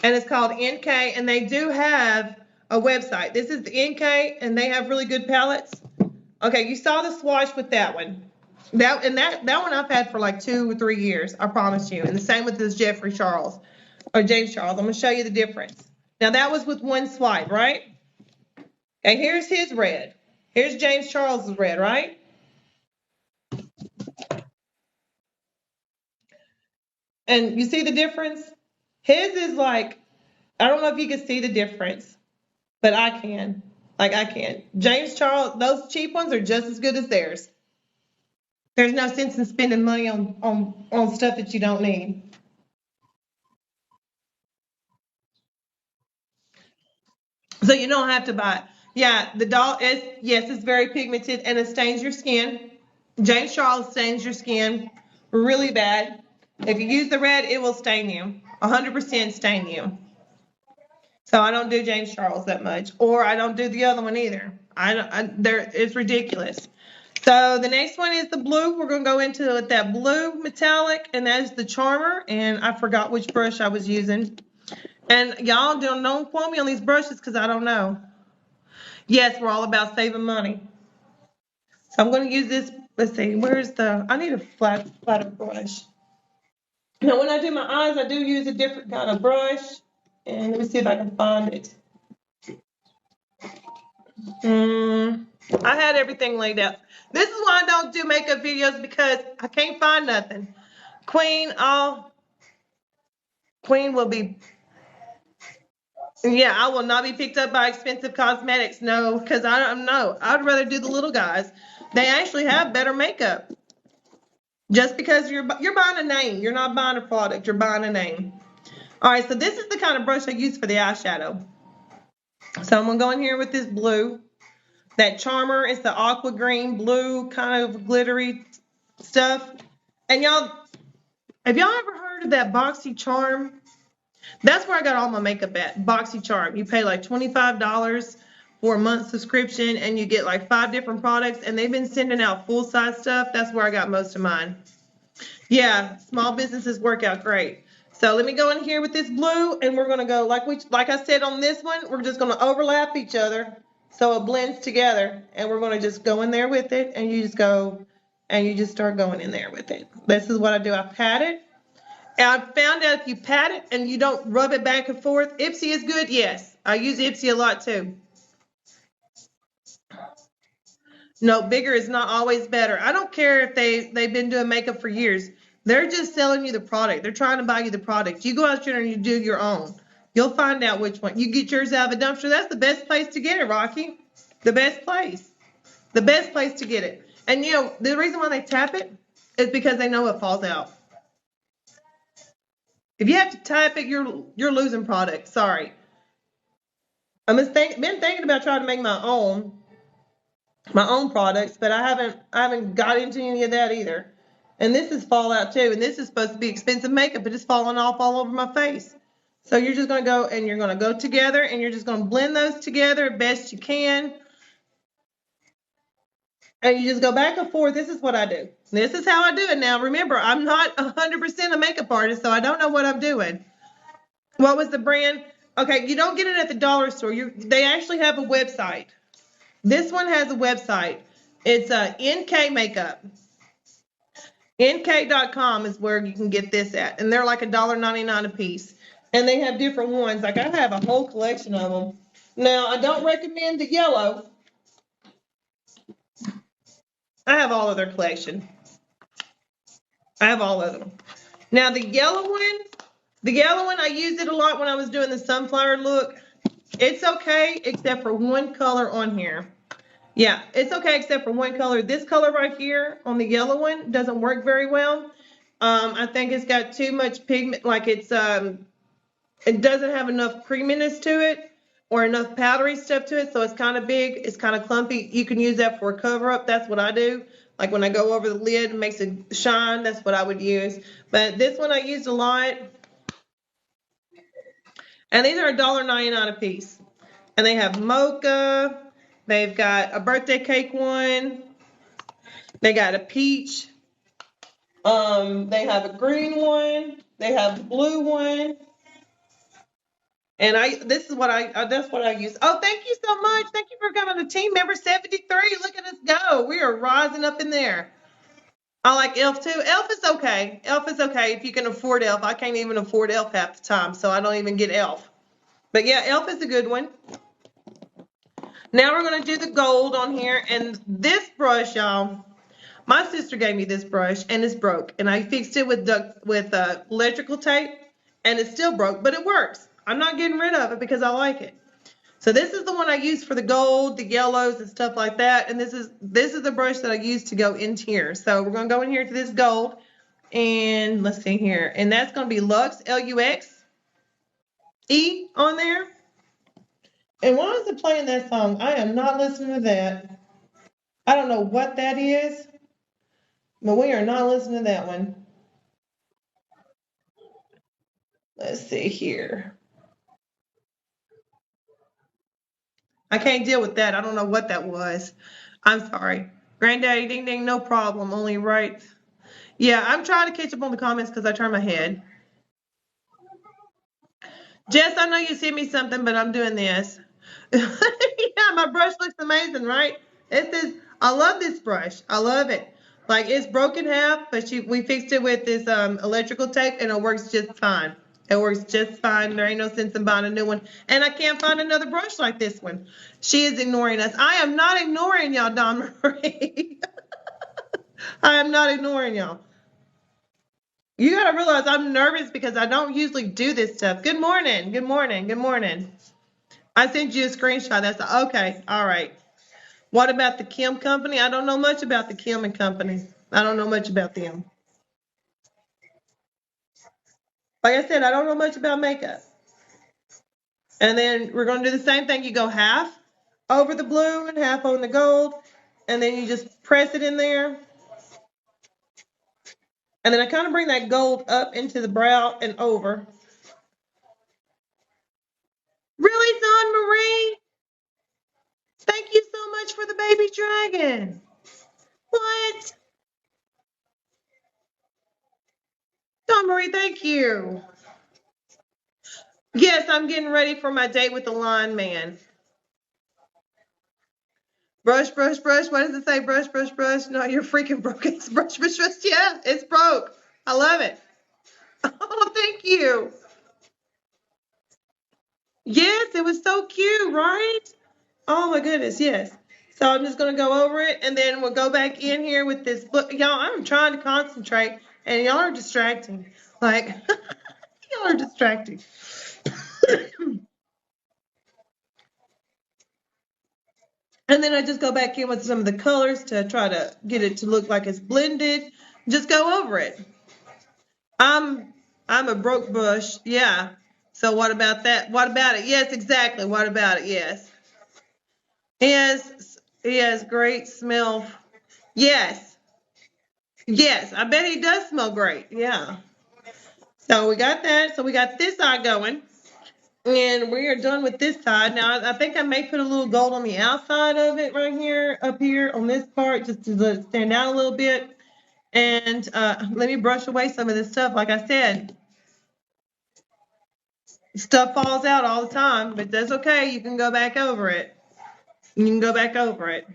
And it's called NK, and they do have a website. This is the NK, and they have really good palettes. Okay, you saw the swatch with that one. That one I've had for like 2 or 3 years, I promise you. And the same with this Jeffree Charles or James Charles. I'm gonna show you the difference. Now that was with one swipe, right? Okay, here's his red. Here's James Charles's red, right? And you see the difference? His is like, I don't know if you can see the difference, but I can. Like I can. James Charles, those cheap ones are just as good as theirs. There's no sense in spending money on stuff that you don't need. So you don't have to buy it. Yeah, the doll is, yes, it's very pigmented and it stains your skin. James Charles stains your skin really bad. If you use the red, it will stain you. 100% stain you. So I don't do James Charles that much, or I don't do the other one either. It's ridiculous. So the next one is the blue. We're going to go into that blue metallic, and that is the Charmer. And I forgot which brush I was using. And y'all don't quote me on these brushes because I don't know. Yes, we're all about saving money. So I'm going to use this. Let's see, I need a flatter brush. Now, when I do my eyes, I do use a different kind of brush. And let me see if I can find it. Mm, I had everything laid out. This is why I don't do makeup videos because I can't find nothing. Queen, Queen will be, yeah, I will not be picked up by expensive cosmetics. No, because I don't know. I'd rather do the little guys. They actually have better makeup. Just because you're buying a name, you're not buying a product. You're buying a name. All right, so this is the kind of brush I use for the eyeshadow. So I'm gonna go in here with this blue. That Charmer is the aqua green blue kind of glittery stuff. And y'all, have y'all ever heard of that Boxy Charm? That's where I got all my makeup at. Boxy Charm. You pay like $25 for a month subscription and you get like 5 different products, and they've been sending out full size stuff. That's where I got most of mine. Yeah, small businesses work out great. So let me go in here with this blue, and we're gonna go like I said on this one, we're just gonna overlap each other so it blends together, and we're gonna just go in there with it, and you just go and you just start going in there with it. This is what I do. I pat it. And I found out if you pat it and you don't rub it back and forth, Ipsy is good. Yes, I use Ipsy a lot too. No, bigger is not always better. I don't care if they've been doing makeup for years. They're just selling you the product. They're trying to buy you the product. You go out there and you do your own. You'll find out which one. You get yours out of a dumpster. That's the best place to get it, Rocky. The best place. The best place to get it. And you know, the reason why they tap it is because they know it falls out. If you have to tap it, you're losing product. Sorry. Been thinking about trying to make my own products, but I haven't got into any of that either. And this is fallout too, and this is supposed to be expensive makeup, but it's falling off all over my face. So you're just gonna go and you're gonna go together and you're just gonna blend those together best you can. And you just go back and forth. This is what I do. This is how I do it now. Remember, I'm not 100% a makeup artist, so I don't know what I'm doing. What was the brand? Okay, you don't get it at the dollar store. They actually have a website. This one has a website. It's NK Makeup. NK.com is where you can get this at. And they're like $1.99 a piece. And they have different ones. Like I have a whole collection of them. Now, I don't recommend the yellow. I have all of their collection. I have all of them. Now, the yellow one, I used it a lot when I was doing the sunflower look. It's okay, except for one color on here. Yeah, it's okay except for one color. This color right here on the yellow one doesn't work very well. I think it's got too much pigment, like it doesn't have enough creaminess to it or enough powdery stuff to it, so it's kind of big, it's kind of clumpy. You can use that for a cover up. That's what I do. Like when I go over the lid, it makes it shine. That's what I would use. But this one I used a lot, and these are $1.99 a piece. And they have mocha. They've got a birthday cake one. They got a peach. They have a green one. They have a blue one. And that's what I use. Oh, thank you so much. Thank you for coming to team member 73. Look at us go. We are rising up in there. I like Elf too. Elf is okay. Elf is okay if you can afford Elf. I can't even afford Elf half the time, so I don't even get Elf. But yeah, Elf is a good one. Now we're going to do the gold on here. And this brush, y'all, my sister gave me this brush and it's broke. And I fixed it with electrical tape and it's still broke, but it works. I'm not getting rid of it because I like it. So this is the one I use for the gold, the yellows and stuff like that. And this is the brush that I use to go into here. So we're going to go in here to this gold. And let's see here. And that's going to be Lux, L-U-X-E on there. And why is it playing that song? I am not listening to that. I don't know what that is, but we are not listening to that one. Let's see here. I can't deal with that. I don't know what that was. I'm sorry. Granddaddy Ding Ding, no problem. Only right. Yeah, I'm trying to catch up on the comments because I turned my head. Jess, I know you sent me something, but I'm doing this. Yeah, my brush looks amazing, right? I love this brush. I love it. Like it's broken half, but we fixed it with this electrical tape and it works just fine. It works just fine. There ain't no sense in buying a new one. And I can't find another brush like this one. She is ignoring us. I am not ignoring y'all, Don Marie. I am not ignoring y'all. You got to realize I'm nervous because I don't usually do this stuff. Good morning. Good morning. Good morning. I sent you a screenshot. That's okay. All right. What about the Kim Company? I don't know much about the Kim and Company. I don't know much about them. Like I said, I don't know much about makeup. And then we're going to do the same thing. You go half over the blue and half on the gold. And then you just press it in there. And then I kind of bring that gold up into the brow and over. Really, Dawn Marie? Thank you so much for the baby dragon. What? Dawn Marie, thank you. Yes, I'm getting ready for my date with the line man. Brush, brush, brush. What does it say? Brush, brush, brush. No, you're freaking broke. It's brush, brush, brush. Yeah, it's broke. I love it. Oh, thank you. Yes, it was so cute, right? Oh my goodness, yes. So I'm just gonna go over it and then we'll go back in here with this book. Y'all, I'm trying to concentrate and y'all are distracting. Like, y'all are distracting. And then I just go back in with some of the colors to try to get it to look like it's blended. Just go over it. I'm I'm a broke bush. Yeah. So what about that? What about it? Yes, exactly. What about it? Yes. He has great smell. Yes. Yes. I bet he does smell great. Yeah. So we got that. So we got this side going. And we are done with this side. Now, I think I may put a little gold on the outside of it right here, up here on this part, just to let it stand out a little bit. And let me brush away some of this stuff. Like I said, stuff falls out all the time, but that's okay. You can go back over it. You can go back over it.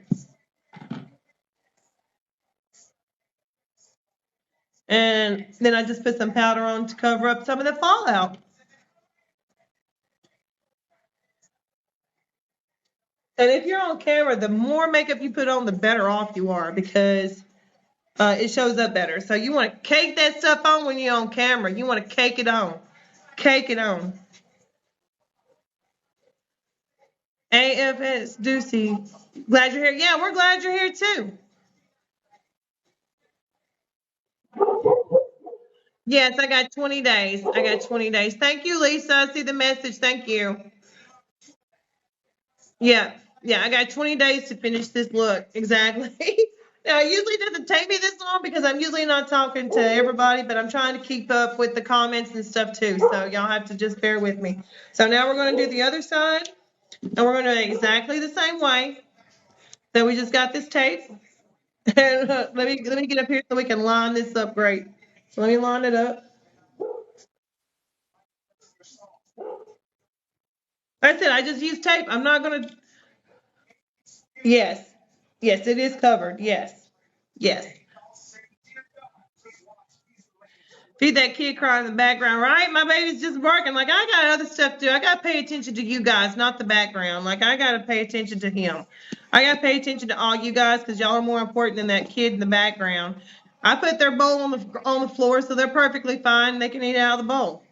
And then I just put some powder on to cover up some of the fallout. And if you're on camera, the more makeup you put on, the better off you are because it shows up better. So you want to cake that stuff on when you're on camera. You want to cake it on. Cake it on. AFS Doocy. Glad you're here. Yeah, we're glad you're here too. Yes, I got 20 days. I got 20 days. Thank you, Lisa. I see the message. Thank you. Yeah, yeah, I got 20 days to finish this look. Exactly. Now, it usually doesn't take me this long because I'm usually not talking to everybody, but I'm trying to keep up with the comments and stuff too. So y'all have to just bear with me. So now we're going to do the other side, and we're going to do it exactly the same way. So we just got this tape. And let me get up here so we can line this up great. So let me line it up. Like I said, I just use tape. I'm not going to. Yes. Yes, it is covered. Yes. Yes. Feed that kid crying in the background, right? My baby's just working. Like, I got other stuff to do. I got to pay attention to you guys, not the background. Like, I got to pay attention to him. I got to pay attention to all you guys because y'all are more important than that kid in the background. I put their bowl on the floor, so they're perfectly fine. They can eat out of the bowl.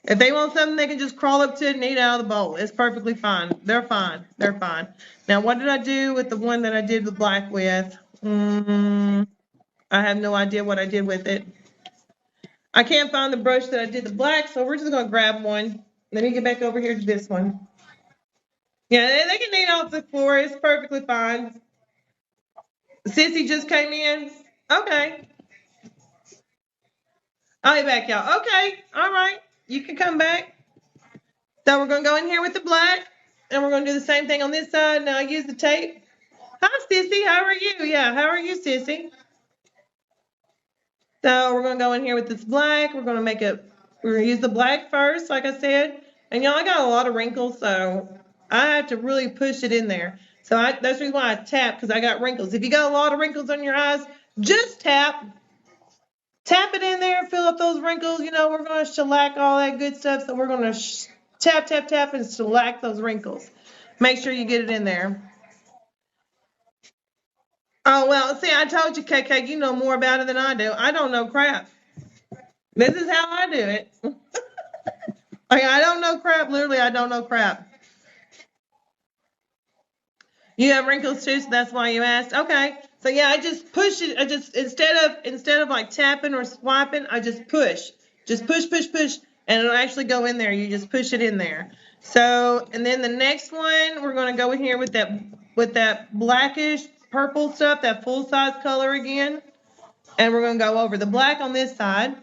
If they want something, they can just crawl up to it and eat out of the bowl. It's perfectly fine. They're fine. They're fine. Now, what did I do with the one that I did the black with? I have no idea what I did with it. I can't find the brush that I did the black, so we're just going to grab one. Let me get back over here to this one. Yeah, they can eat off the floor. It's perfectly fine. Sissy just came in. Okay. I'll be back, y'all. Okay. All right. You can come back. So we're going to go in here with the black, and we're going to do the same thing on this side. Now I use the tape. Hi, Sissy. How are you? Yeah, how are you, Sissy? So we're going to go in here with this black. We're going to use the black first, like I said. And y'all, I got a lot of wrinkles, so I have to really push it in there. So that's the reason why I tap, because I got wrinkles. If you got a lot of wrinkles on your eyes, just tap Tap it in there, fill up those wrinkles. You know, we're going to shellac all that good stuff. So we're going to tap, tap, tap and shellac those wrinkles. Make sure you get it in there. Oh, well, see, I told you, KK, you know more about it than I do. I don't know crap. This is how I do it. Like, I don't know crap. Literally, I don't know crap. You have wrinkles too, so that's why you asked. Okay. So yeah, I just push it. I just instead of like tapping or swiping, I just push. Just push, push, push, and it'll actually go in there. You just push it in there. So, and then the next one, we're gonna go in here with that blackish purple stuff, that full size color again. And we're gonna go over the black on this side.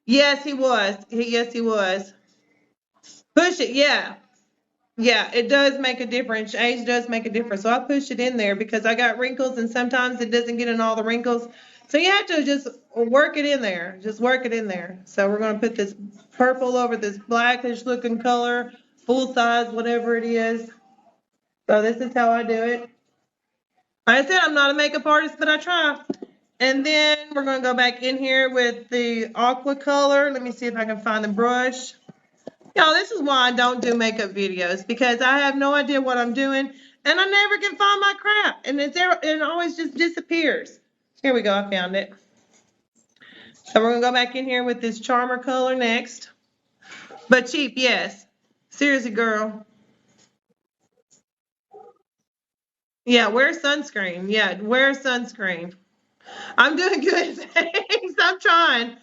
Yes, he was. Yes, he was. Push it, yeah. Yeah, it does make a difference. Age does make a difference. So I push it in there because I got wrinkles and sometimes it doesn't get in all the wrinkles. So you have to just work it in there. Just work it in there. So we're going to put this purple over this blackish looking color, full size, whatever it is. So this is how I do it. Like I said, I'm not a makeup artist, but I try. And then we're going to go back in here with the aqua color. Let me see if I can find the brush. Y'all, this is why I don't do makeup videos, because I have no idea what I'm doing and I never can find my crap, and it always just disappears. Here we go, I found it. So we're gonna go back in here with this Charmer color next. But cheap, yes. Seriously, girl. Yeah, wear sunscreen. Yeah, wear sunscreen. I'm doing good, thanks. I'm trying.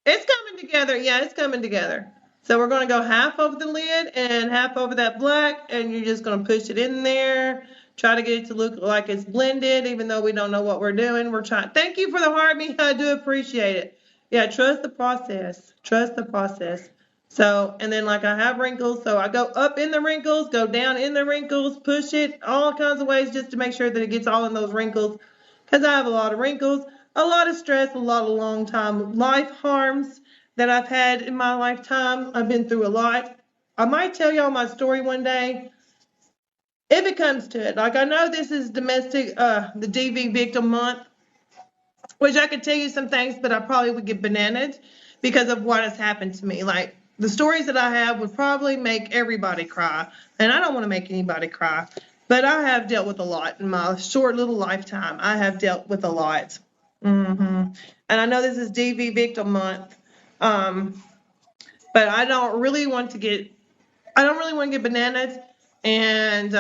It's coming together. Yeah, it's coming together. So we're going to go half over the lid and half over that black, and you're just going to push it in there. Try to get it to look like it's blended, even though we don't know what we're doing. We're trying. Thank you for the heart, me. I do appreciate it. Yeah, trust the process. Trust the process. So, and then like I have wrinkles, so I go up in the wrinkles, go down in the wrinkles, push it all kinds of ways just to make sure that it gets all in those wrinkles. Because I have a lot of wrinkles, a lot of stress, a lot of long time life harms that I've had in my lifetime. I've been through a lot. I might tell y'all my story one day if it comes to it. Like, I know this is the DV victim month, which I could tell you some things, but I probably would get bananas because of what has happened to me. Like, the stories that I have would probably make everybody cry, and I don't want to make anybody cry, but I have dealt with a lot in my short little lifetime. I have dealt with a lot. And I know this is DV victim month, um, but I don't really want to get bananas, and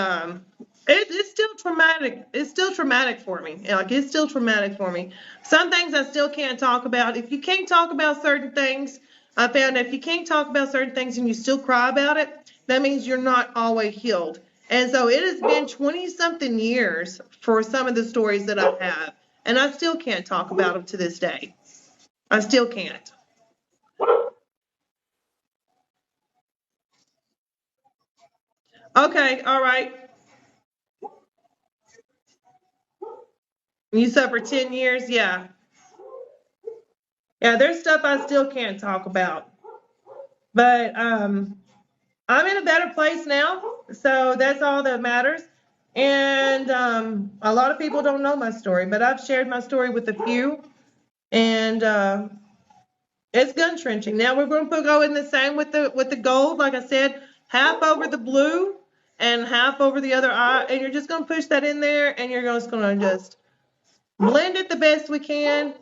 it's still traumatic. It's still traumatic for me. Like, it's still traumatic for me. Some things I still can't talk about. If you can't talk about certain things, I found if you can't talk about certain things and you still cry about it, that means you're not always healed. And so it has been 20 something years for some of the stories that I have, and I still can't talk about them to this day. I still can't. Okay, all right. You suffered 10 years? Yeah. Yeah, there's stuff I still can't talk about. But I'm in a better place now, so that's all that matters. And a lot of people don't know my story, but I've shared my story with a few, and it's gun trenching. Now we're going to go in the same with the gold, like I said, half over the blue and half over the other eye, and you're just going to push that in there, and you're just going to just blend it the best we can,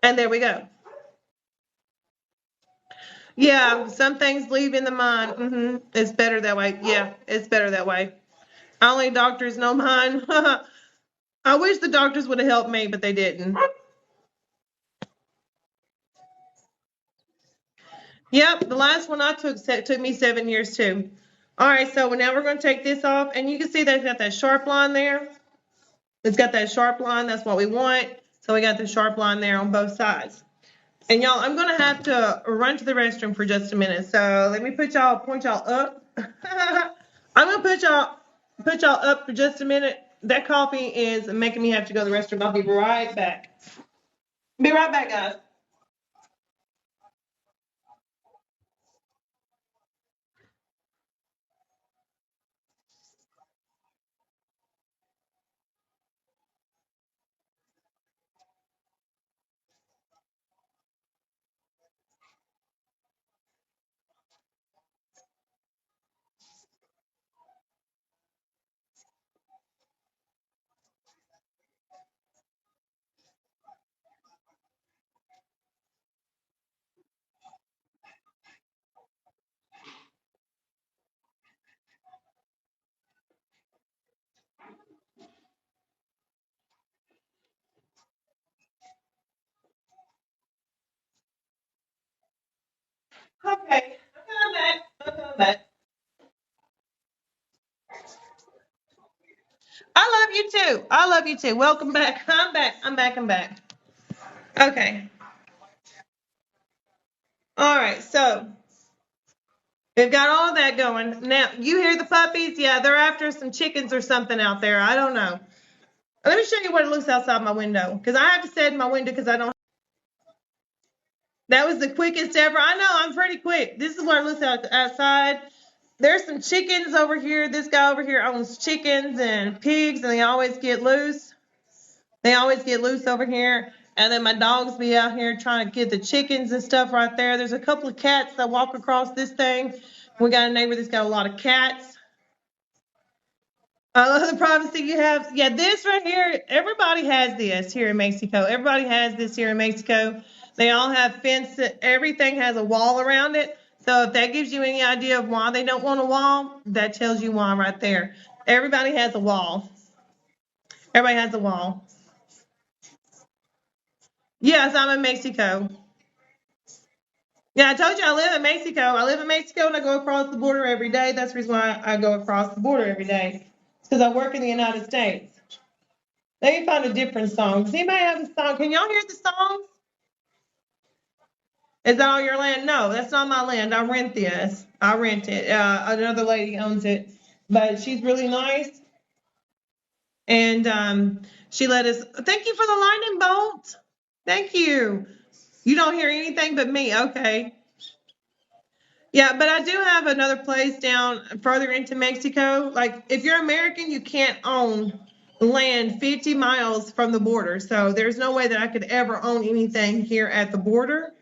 and there we go. Yeah, some things leave in the mind. It's better that way. Yeah, it's better that way. Only doctors know mine. I wish the doctors would have helped me, but they didn't. Yep, the last one I took me 7 years too. All right, so now we're going to take this off, and you can see that it's got that sharp line there. It's got that sharp line. That's what we want. So we got the sharp line there on both sides. And y'all, I'm going to have to run to the restroom for just a minute. So let me point y'all up. I'm going to put y'all up for just a minute. That coffee is making me have to go to the restroom. I'll be right back. Be right back, guys. Okay, I'm coming back. I'm coming back. I love you too. I love you too. Welcome back. I'm back. I'm back. I'm back. Okay. All right. So we've got all that going. Now, you hear the puppies? Yeah, they're after some chickens or something out there. I don't know. Let me show you what it looks outside my window because I have to set in my window because I don't. That was the quickest ever. I know, I'm pretty quick. This is what it looks outside. There's some chickens over here. This guy over here owns chickens and pigs, and they always get loose. They always get loose over here. And then my dogs be out here trying to get the chickens and stuff right there. There's a couple of cats that walk across this thing. We got a neighbor that's got a lot of cats. I love the privacy you have. Yeah, this right here, everybody has this here in Mexico. Everybody has this here in Mexico. They all have fence. Everything has a wall around it. So if that gives you any idea of why they don't want a wall, that tells you why right there. Everybody has a wall. Everybody has a wall. Yes, I'm in Mexico. Yeah, I told you I live in Mexico. I live in Mexico and I go across the border every day. That's the reason why I go across the border every day. Because I work in the United States. Let me find a different song. Does anybody have a song? Can y'all hear the songs? Is that all your land? No, that's not my land. I rent this. I rent it. Another lady owns it, but she's really nice, and she let us. Thank you for the lightning bolt. Thank you. You don't hear anything but me. Okay. Yeah, but I do have another place down further into Mexico. Like, if you're American, you can't own land 50 miles from the border. So there's no way that I could ever own anything here at the border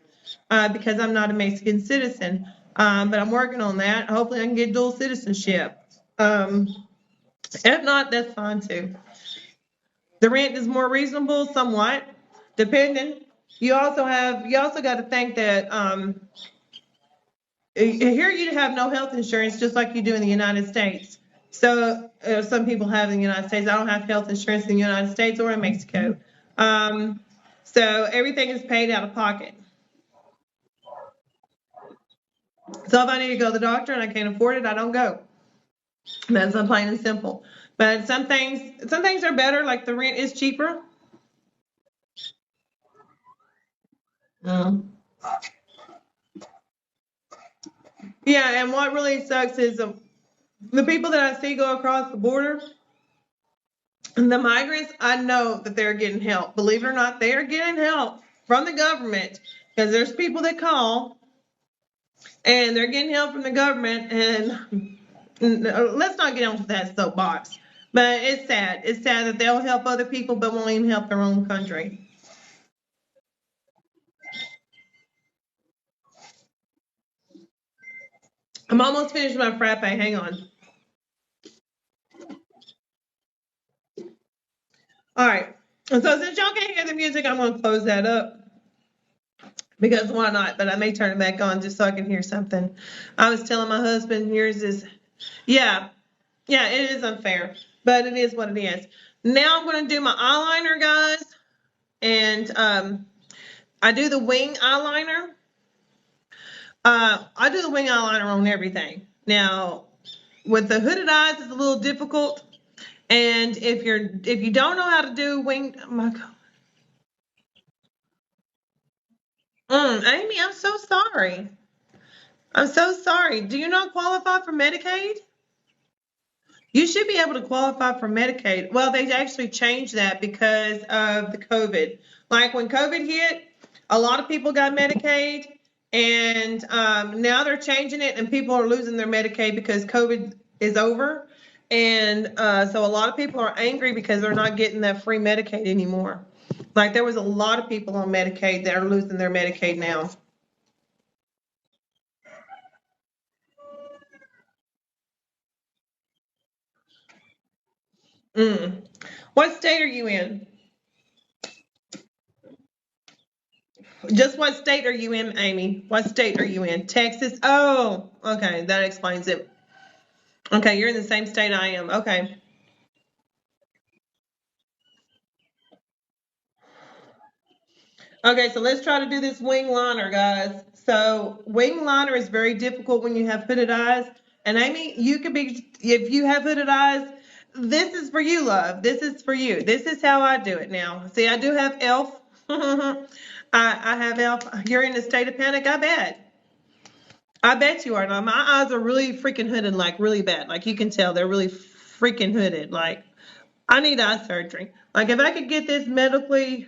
because I'm not a Mexican citizen. But I'm working on that. Hopefully, I can get dual citizenship. Um, if not, that's fine too. The rent is more reasonable, somewhat, depending. You also got to think that here you have no health insurance just like you do in the United States. So some people have in the United States. I don't have health insurance in the United States or in Mexico. Um, so everything is paid out of pocket. So if I need to go to the doctor and I can't afford it, I don't go. That's plain and simple. But some things are better, like the rent is cheaper. Um, yeah, and what really sucks is the people that I see go across the border, the migrants, I know that they're getting help. Believe it or not, they are getting help from the government because there's people that call and they're getting help from the government. And let's not get onto that soapbox. But it's sad. It's sad that they'll help other people but won't even help their own country. I'm almost finished my frappe. Hang on. All right. And so since y'all can't hear the music, I'm going to close that up because why not? But I may turn it back on just so I can hear something. I was telling my husband, yours is, yeah, yeah, it is unfair, but it is what it is. Now I'm going to do my eyeliner, guys. And I do the wing eyeliner. I do the wing eyeliner on everything. Now, with the hooded eyes, it's a little difficult. And if you don't know how to do wing, oh my God. Amy, I'm so sorry. I'm so sorry. Do you not qualify for Medicaid? You should be able to qualify for Medicaid. Well, they actually changed that because of the COVID. Like when COVID hit, a lot of people got Medicaid, and now they're changing it, and people are losing their Medicaid because COVID is over. And so a lot of people are angry because they're not getting that free Medicaid anymore. Like there was a lot of people on Medicaid that are losing their Medicaid now. Mm. What state are you in? Just what state are you in, Amy? What state are you in? Texas? Oh, okay, that explains it. Okay, you're in the same state I am. Okay. Okay, so let's try to do this wing liner, guys. So wing liner is very difficult when you have hooded eyes. And Amy, you could be, if you have hooded eyes, this is for you, love. This is for you. This is how I do it now. See, I do have elf. I have elf. You're in a state of panic, I bet. I bet you are. Now, my eyes are really freaking hooded, like really bad. Like you can tell they're really freaking hooded. Like I need eye surgery. Like if I could get this medically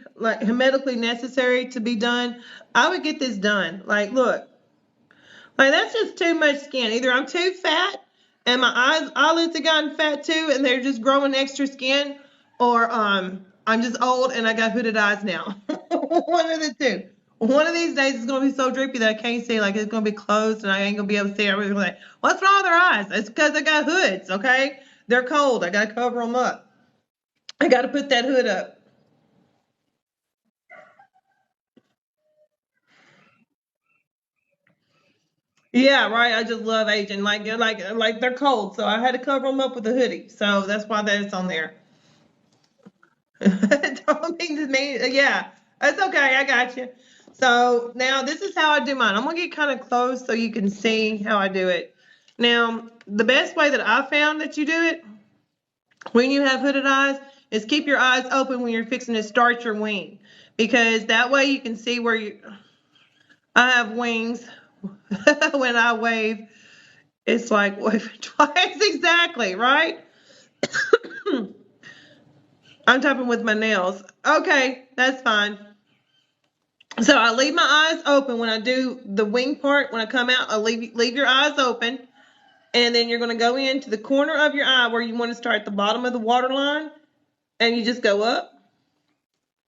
necessary to be done, I would get this done. Like look, like that's just too much skin. Either I'm too fat and my eyelids have gotten fat too and they're just growing extra skin, or I'm just old and I got hooded eyes now. One of the two. One of these days it's gonna be so droopy that I can't see. Like it's gonna be closed and I ain't gonna be able to see. Everybody's like, "What's wrong with their eyes?" It's because I got hoods. Okay, they're cold. I gotta cover them up. I gotta put that hood up. Yeah, right. I just love aging. Like they're cold, so I had to cover them up with a hoodie. So that's why that's on there. Don't mean to me. Yeah, that's okay. I got you. So now this is how I do mine. I'm gonna get kind of close so you can see how I do it. Now, the best way that I found that you do it when you have hooded eyes is keep your eyes open when you're fixing to start your wing, because that way you can see where you. I have wings when I wave. It's like waving twice exactly, right? I'm typing with my nails. Okay, that's fine. So I leave my eyes open when I do the wing part. When I come out, I leave your eyes open, and then you're going to go into the corner of your eye where you want to start at the bottom of the water line, and you just go up,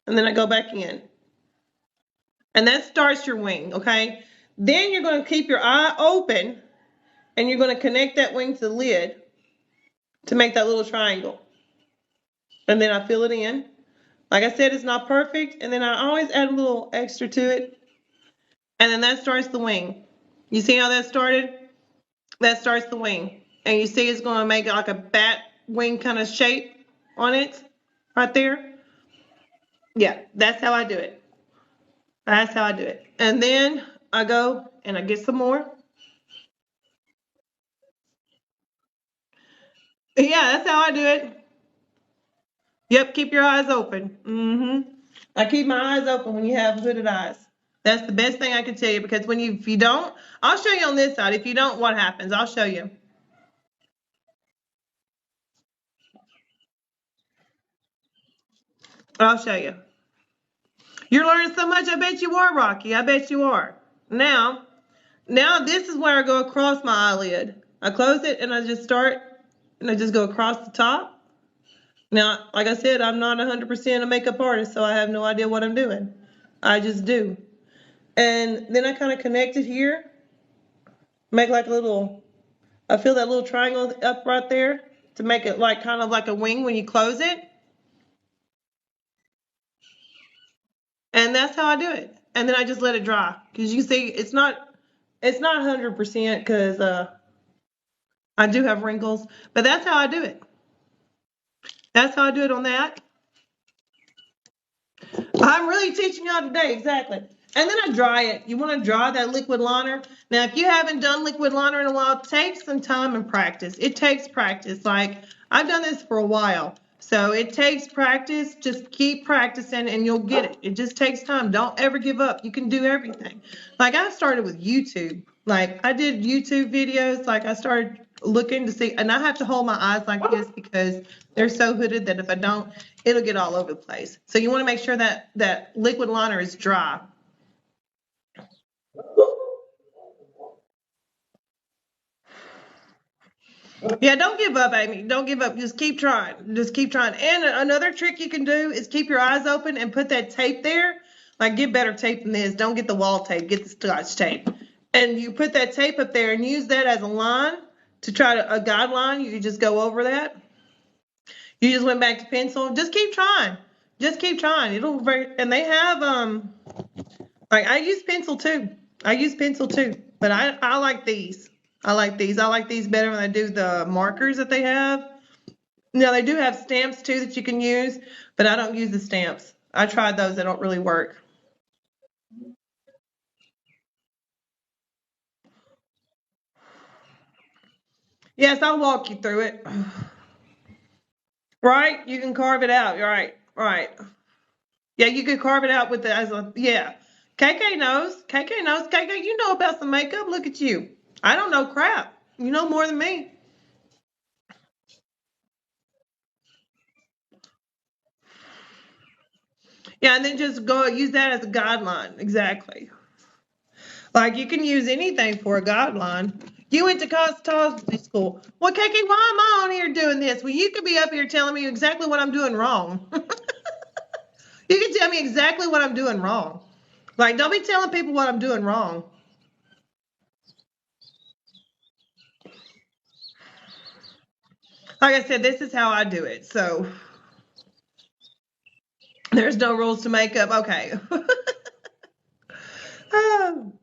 and then I go back in, and that starts your wing. Okay. Then you're going to keep your eye open, and you're going to connect that wing to the lid to make that little triangle, and then I fill it in. Like I said, it's not perfect, and then I always add a little extra to it, and then that starts the wing. You see how that started? That starts the wing. And you see it's going to make like a bat wing kind of shape on it right there. Yeah, that's how I do it. That's how I do it. And then I go and I get some more. Yeah, that's how I do it. Yep, keep your eyes open. I keep my eyes open when you have hooded eyes. That's the best thing I can tell you, because if you don't, I'll show you on this side. If you don't, what happens? I'll show you. I'll show you. You're learning so much. I bet you are, Rocky. I bet you are. Now, now this is where I go across my eyelid. I close it and I just start and I just go across the top. Now, like I said, I'm not 100% a makeup artist, so I have no idea what I'm doing. I just do. And then I kind of connect it here, make like a little, I feel that little triangle up right there to make it like kind of like a wing when you close it. And that's how I do it. And then I just let it dry. Because you see, it's not 100% because I do have wrinkles, but that's how I do it. That's how I do it on that. I'm really teaching y'all today, exactly. And then I dry it. You want to dry that liquid liner. Now, if you haven't done liquid liner in a while, take some time and practice. It takes practice. Like, I've done this for a while. So it takes practice. Just keep practicing and you'll get it. It just takes time. Don't ever give up. You can do everything. Like, I started with YouTube. Like, I did YouTube videos. Like, I started looking to see, and I have to hold my eyes like this because they're so hooded that if I don't, it'll get all over the place. So you want to make sure that that liquid liner is dry. Yeah, don't give up, Amy. Don't give up. Just keep trying. Just keep trying. And another trick you can do is keep your eyes open and put that tape there. Like, get better tape than this. Don't get the wall tape. Get the Scotch tape. And you put that tape up there and use that as a line to try to, a guideline. You can just go over that. You just went back to pencil. Just keep trying. Just keep trying. It'll very, and they have like I use pencil too. I use pencil too, but I like these. I like these. I like these better when I do the markers that they have. Now they do have stamps too that you can use, but I don't use the stamps. I tried those. They don't really work. Yes, I'll walk you through it. Right? You can carve it out. Right. Right. Yeah, you could carve it out with the as a yeah. KK knows. KK knows. KK, you know about some makeup. Look at you. I don't know crap. You know more than me. Yeah, and then just go use that as a guideline. Exactly. Like you can use anything for a guideline. You went to cosmetology school. Well, KK, why am I on here doing this? Well, you could be up here telling me exactly what I'm doing wrong. You can tell me exactly what I'm doing wrong. Like, don't be telling people what I'm doing wrong. Like I said, this is how I do it. So there's no rules to makeup. Okay. Um,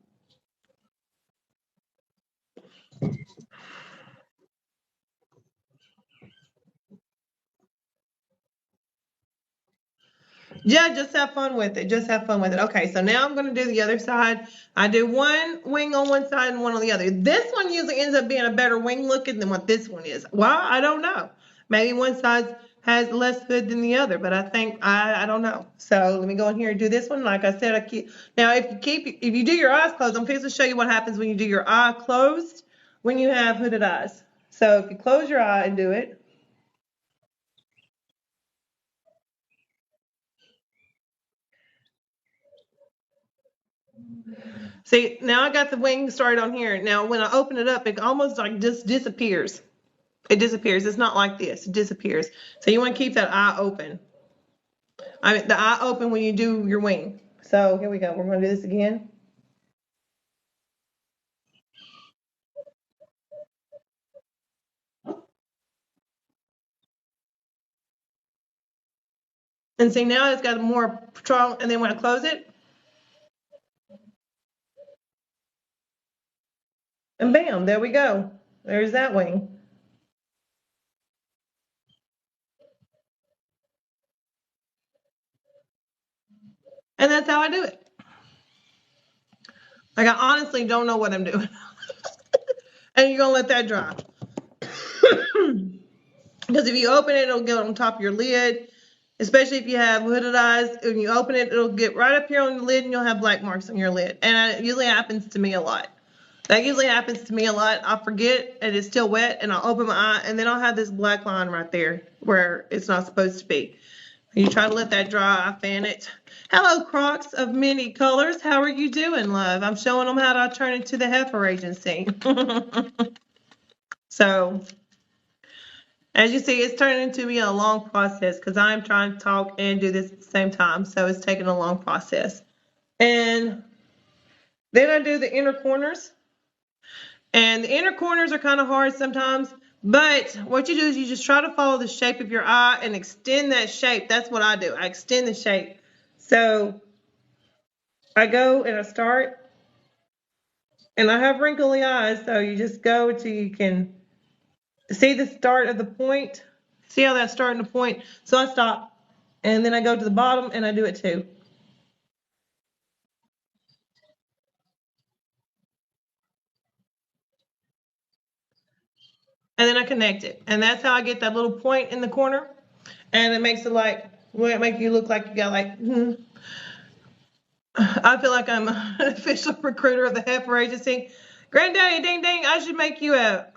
yeah, just have fun with it. Just have fun with it. Okay, so now I'm going to do the other side. I do one wing on one side and one on the other. This one usually ends up being a better wing looking than what this one is. Well, I don't know. Maybe one side has less hood than the other, but I think I don't know. So let me go in here and do this one. Like I said, I keep now if you do your eyes closed, I'm supposed to show you what happens when you do your eye closed when you have hooded eyes. So if you close your eye and do it. See, now I got the wing started on here. Now when I open it up, it almost like just disappears. It disappears. It's not like this. It disappears. So you want to keep that eye open. I mean, the eye open when you do your wing. So here we go. We're going to do this again. And see, now it's got more strong. And then when I close it, and bam, there we go. There's that wing. And that's how I do it. Like I honestly don't know what I'm doing. And you're going to let that dry. Because if you open it, it'll get on top of your lid, especially if you have hooded eyes. When you open it, it'll get right up here on the lid and you'll have black marks on your lid. And it usually happens to me a lot. That usually happens to me a lot. I forget and it's still wet and I'll open my eye and then I'll have this black line right there where it's not supposed to be. You try to let that dry, I fan it. Hello, Crocs of many colors. How are you doing, love? I'm showing them how to turn into the Heilfer Agency. So as you see, it's turning into me a long process because I'm trying to talk and do this at the same time. So it's taking a long process. And then I do the inner corners. And the inner corners are kind of hard sometimes. But what you do is you just try to follow the shape of your eye and extend that shape. That's what I do. I extend the shape. So I go and I start. And I have wrinkly eyes. So you just go till you can see the start of the point. See how that's starting to point? So I stop. And then I go to the bottom and I do it too. And then I connect it. And that's how I get that little point in the corner. And it makes it like, well, it make you look like you got like, I feel like I'm an official recruiter of the Heilfer Agency. Granddaddy, ding ding, I should make you a,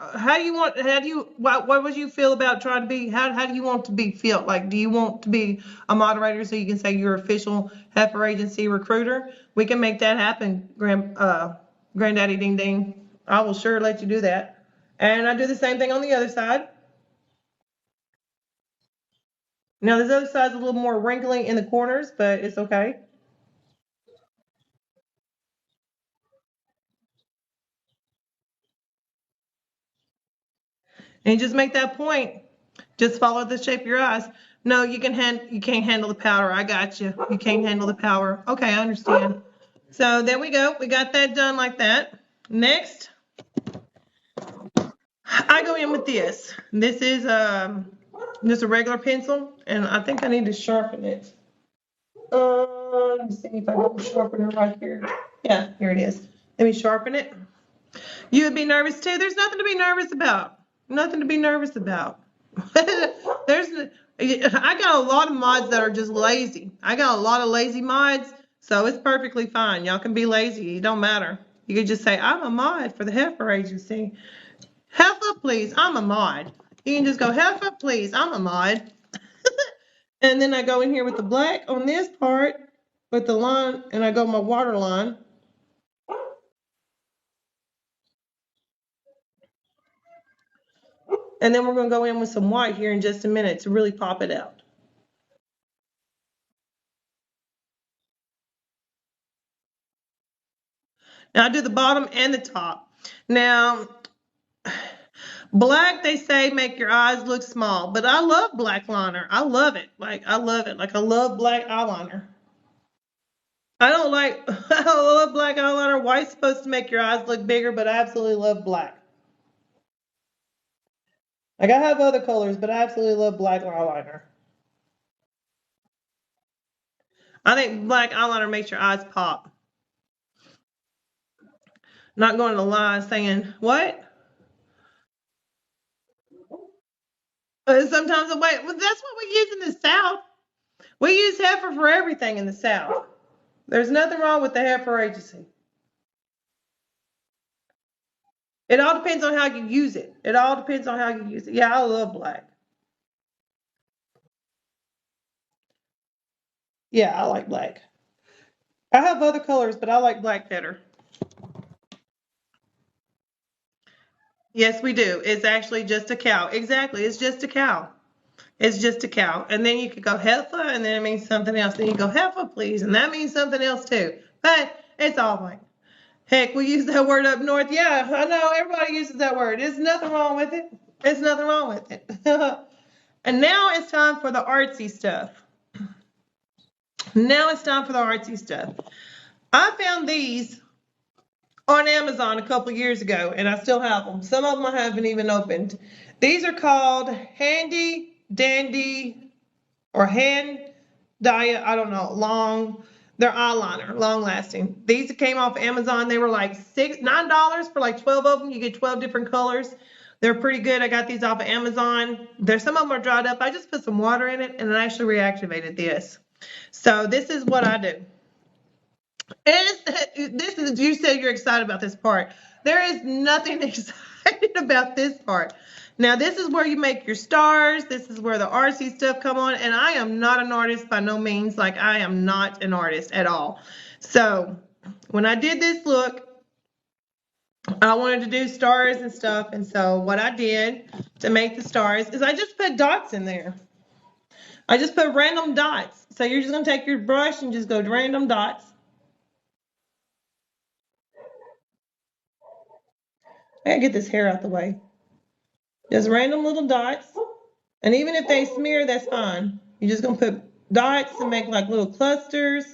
what would you feel about trying to be, how do you want to be feel? Like, do you want to be a moderator so you can say you're official Heilfer Agency recruiter? We can make that happen, Granddaddy, ding ding. I will sure let you do that. And I do the same thing on the other side. Now this other side's a little more wrinkly in the corners, but it's okay. And just make that point. Just follow the shape of your eyes. No, you can't handle the powder. I got you. You can't handle the power. Okay, I understand. So there we go. We got that done like that. Next, I go in with this. This is just a regular pencil, and I think I need to sharpen it. Let me see if I got the sharpener right here. Yeah, here it is. Let me sharpen it. You would be nervous too. There's nothing to be nervous about. Nothing to be nervous about. There's, I got a lot of mods that are just lazy. I got a lot of lazy mods, so it's perfectly fine. Y'all can be lazy. It don't matter. You can just say, I'm a mod for the Heilfer Agency. Heilfer, please, I'm a mod. You can just go, Heilfer, please, I'm a mod. And then I go in here with the black on this part with the line, and I go my water line. And then we're going to go in with some white here in just a minute to really pop it out. Now I do the bottom and the top. Now, black, they say, make your eyes look small, but I love black liner. I love it. I love it. I love black eyeliner. I don't like, I love black eyeliner. White's supposed to make your eyes look bigger, but I absolutely love black. I have other colors, but I absolutely love black eyeliner. I think black eyeliner makes your eyes pop. Not going to lie saying, what? Sometimes I'm like, well, that's what we use in the South. We use heifer for everything in the South. There's nothing wrong with the Heilfer Agency. It all depends on how you use it. It all depends on how you use it. Yeah, I love black. Yeah, I like black. I have other colors, but I like black better. Yes, we do. It's actually just a cow. Exactly. It's just a cow. It's just a cow. And then you could go heifer, and then it means something else. Then you go heifer, please, and that means something else too. But it's all like, heck, we use that word up north. Yeah, I know. Everybody uses that word. There's nothing wrong with it. There's nothing wrong with it. And now it's time for the artsy stuff. Now it's time for the artsy stuff. I found these on Amazon a couple years ago, and I still have them. Some of them I haven't even opened. These are called Handy Dandy or Hand Diet, I don't know, long. They're eyeliner, long lasting. These came off Amazon. They were like $9 for like 12 of them. You get 12 different colors. They're pretty good. I got these off of Amazon. There's some of them are dried up. I just put some water in it and it actually reactivated this. So this is what I do. This is, you said you're excited about this part. There is nothing excited about this part. Now, this is where you make your stars. This is where the artsy stuff come on. And I am not an artist by no means. Like, I am not an artist at all. So when I did this look, I wanted to do stars and stuff. And so what I did to make the stars is I just put dots in there. I just put random dots. So you're just going to take your brush and just go random dots. I gotta get this hair out the way. Just random little dots. And even if they smear, that's fine. You're just gonna put dots and make like little clusters.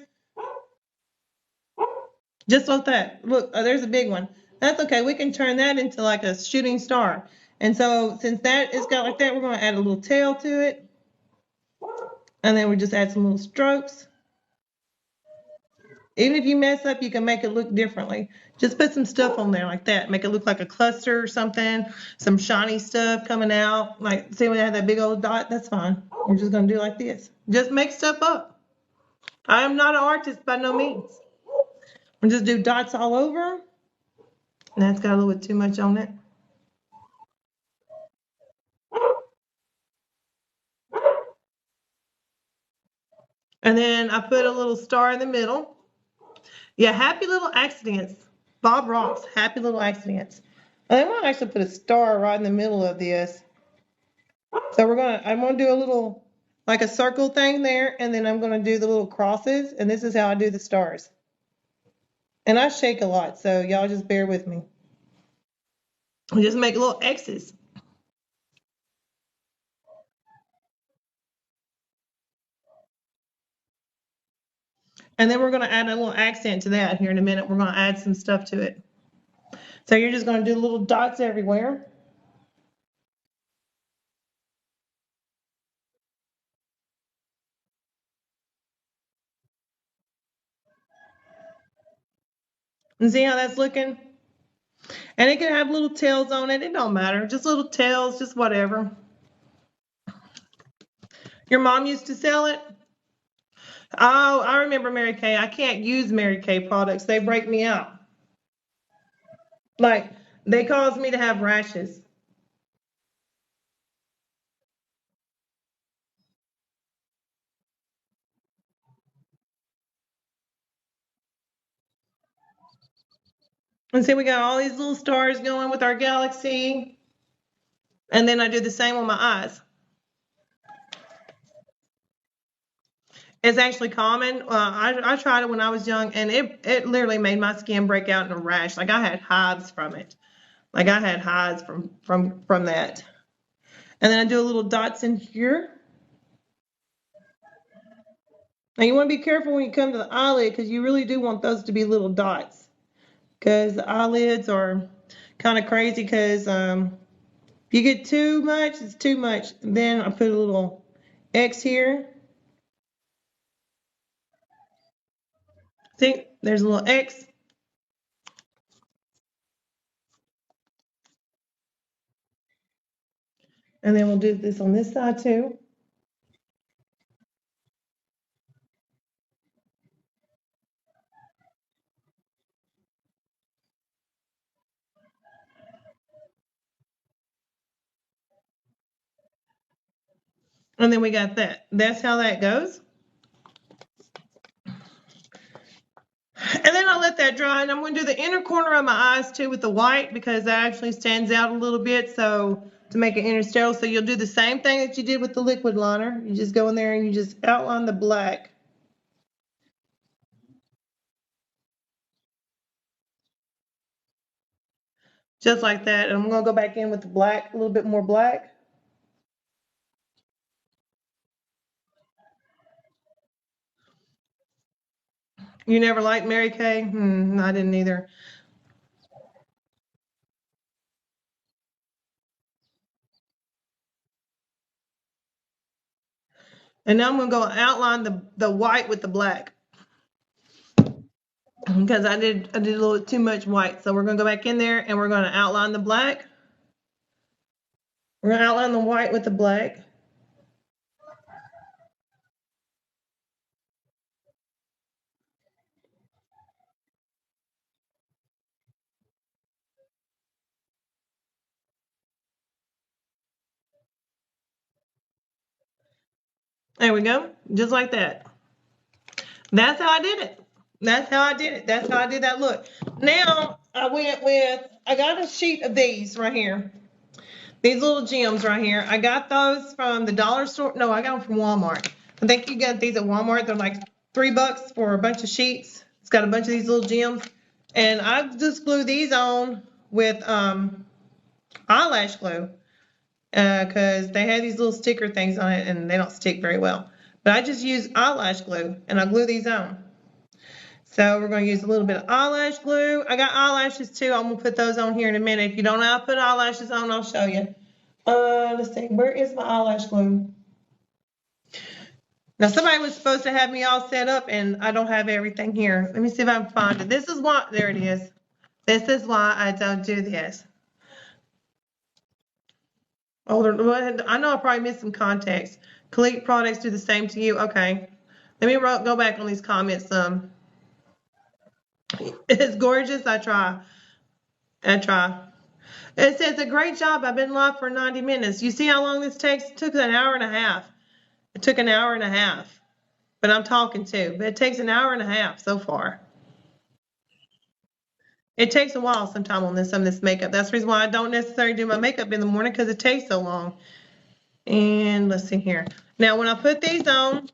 Just like that. Look, oh, there's a big one. That's okay. We can turn that into like a shooting star. And so since that is got like that, we're gonna add a little tail to it. And then we just add some little strokes. Even if you mess up, you can make it look differently. Just put some stuff on there like that. Make it look like a cluster or something. Some shiny stuff coming out. Like, see when I have that big old dot? That's fine. We're just going to do like this. Just make stuff up. I am not an artist by no means. We'll just do dots all over. And that's got a little bit too much on it. And then I put a little star in the middle. Yeah, happy little accidents. Bob Ross, happy little accidents. And I'm going to actually put a star right in the middle of this. So I'm gonna do a little, like a circle thing there, and then I'm gonna do the little crosses, and this is how I do the stars. And I shake a lot, so y'all just bear with me. I just make little X's. And then we're gonna add a little accent to that here in a minute. We're gonna add some stuff to it. So you're just gonna do little dots everywhere. And see how that's looking? And it can have little tails on it. It don't matter. Just little tails, just whatever. Your mom used to sell it? Oh, I remember Mary Kay. I can't use Mary Kay products. They break me out. Like, they cause me to have rashes. And see, we got all these little stars going with our galaxy. And then I do the same on my eyes. It's actually common. I tried it when I was young, and it literally made my skin break out in a rash. Like I had hives from it. Like I had hives from that. And then I do a little dots in here. Now you want to be careful when you come to the eyelid because you really do want those to be little dots. Because the eyelids are kind of crazy because if you get too much, it's too much. Then I put a little X here. See, there's a little X. And then we'll do this on this side too. And then we got that. That's how that goes. And then I'll let that dry. And I'm going to do the inner corner of my eyes too with the white because that actually stands out a little bit. So to make it interstitial. So you'll do the same thing that you did with the liquid liner. You just go in there and you just outline the black. Just like that. And I'm going to go back in with the black, a little bit more black. You never liked Mary Kay? I didn't either. And now I'm going to go outline the white with the black because I did a little too much white. So we're going to go back in there and we're going to outline the black. We're going to outline the white with the black. There we go. Just like that. That's how I did it. That's how I did it. That's how I did that look. Now I got a sheet of these right here. These little gems right here. I got those from the dollar store. No, I got them from Walmart. I think you got these at Walmart. They're like $3 for a bunch of sheets. It's got a bunch of these little gems. And I just glue these on with eyelash glue because they have these little sticker things on it and they don't stick very well. But I just use eyelash glue and I glue these on. So we're going to use a little bit of eyelash glue. I got eyelashes too. I'm going to put those on here in a minute. If you don't know how to put eyelashes on, I'll show you. Let's see. Where is my eyelash glue? Now somebody was supposed to have me all set up and I don't have everything here. Let me see if I can find it. This is why, there it is. This is why I don't do this. Oh, I know I probably missed some context. Collect products do the same to you. Okay. Let me go back on these comments. It's gorgeous. I try. I try. It says a great job. I've been live for 90 minutes. You see how long this takes? It took an hour and a half. It took an hour and a half. But I'm talking too. But it takes an hour and a half so far. It takes a while sometime on some of this makeup. That's the reason why I don't necessarily do my makeup in the morning because it takes so long. And let's see here. Now when I put these on,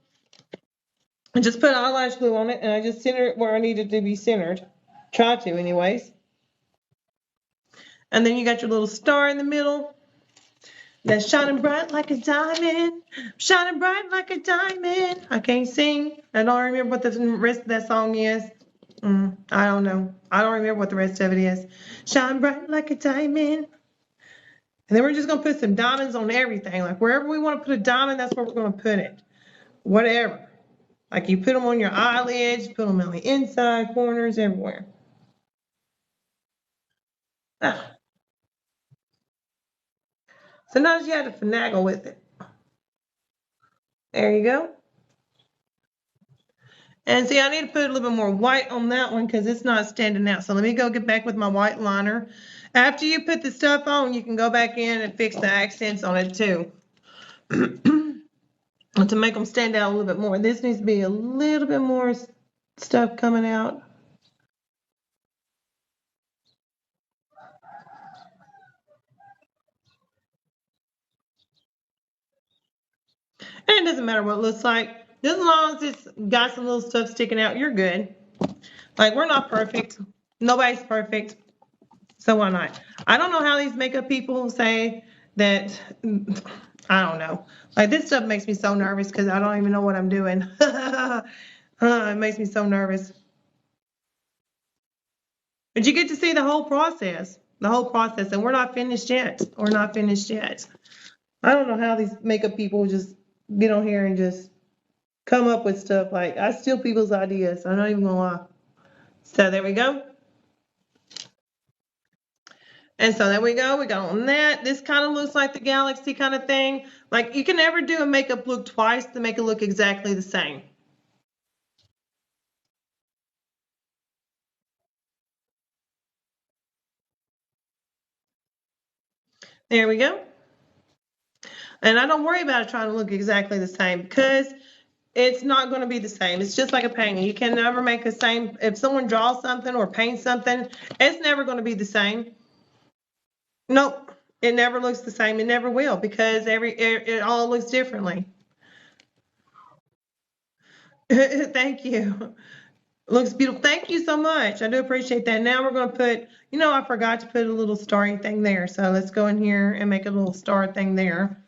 I just put eyelash glue on it and I just center it where I need it to be centered. Try to anyways. And then you got your little star in the middle. That's shining bright like a diamond. Shining bright like a diamond. I can't sing. I don't remember what the rest of that song is. I don't know. I don't remember what the rest of it is. Shine bright like a diamond. And then we're just going to put some diamonds on everything. Like wherever we want to put a diamond, that's where we're going to put it. Whatever. Like you put them on your eyelids, you put them on the inside corners, everywhere. Sometimes you have to finagle with it. There you go. And see, I need to put a little bit more white on that one because it's not standing out. So let me go get back with my white liner. After you put the stuff on, you can go back in and fix the accents on it too. To make them stand out a little bit more. This needs to be a little bit more stuff coming out. And it doesn't matter what it looks like. Just as long as it's got some little stuff sticking out, you're good. Like, we're not perfect. Nobody's perfect. So why not? I don't know how these makeup people say that. I don't know. Like, this stuff makes me so nervous because I don't even know what I'm doing. It makes me so nervous. But you get to see the whole process. The whole process. And we're not finished yet. We're not finished yet. I don't know how these makeup people just get on here and just come up with stuff. Like, I steal people's ideas. I'm not even gonna lie. So there we go. And so there we go. We got on that. This kind of looks like the galaxy kind of thing. Like, you can never do a makeup look twice to make it look exactly the same. There we go. And I don't worry about it trying to look exactly the same because it's not going to be the same. It's just like a painting. You can never make the same. If someone draws something or paints something, it's never going to be the same. Nope. It never looks the same. It never will because it all looks differently. Thank you. Looks beautiful. Thank you so much. I do appreciate that. Now we're going to put, I forgot to put a little starry thing there. So let's go in here and make a little star thing there.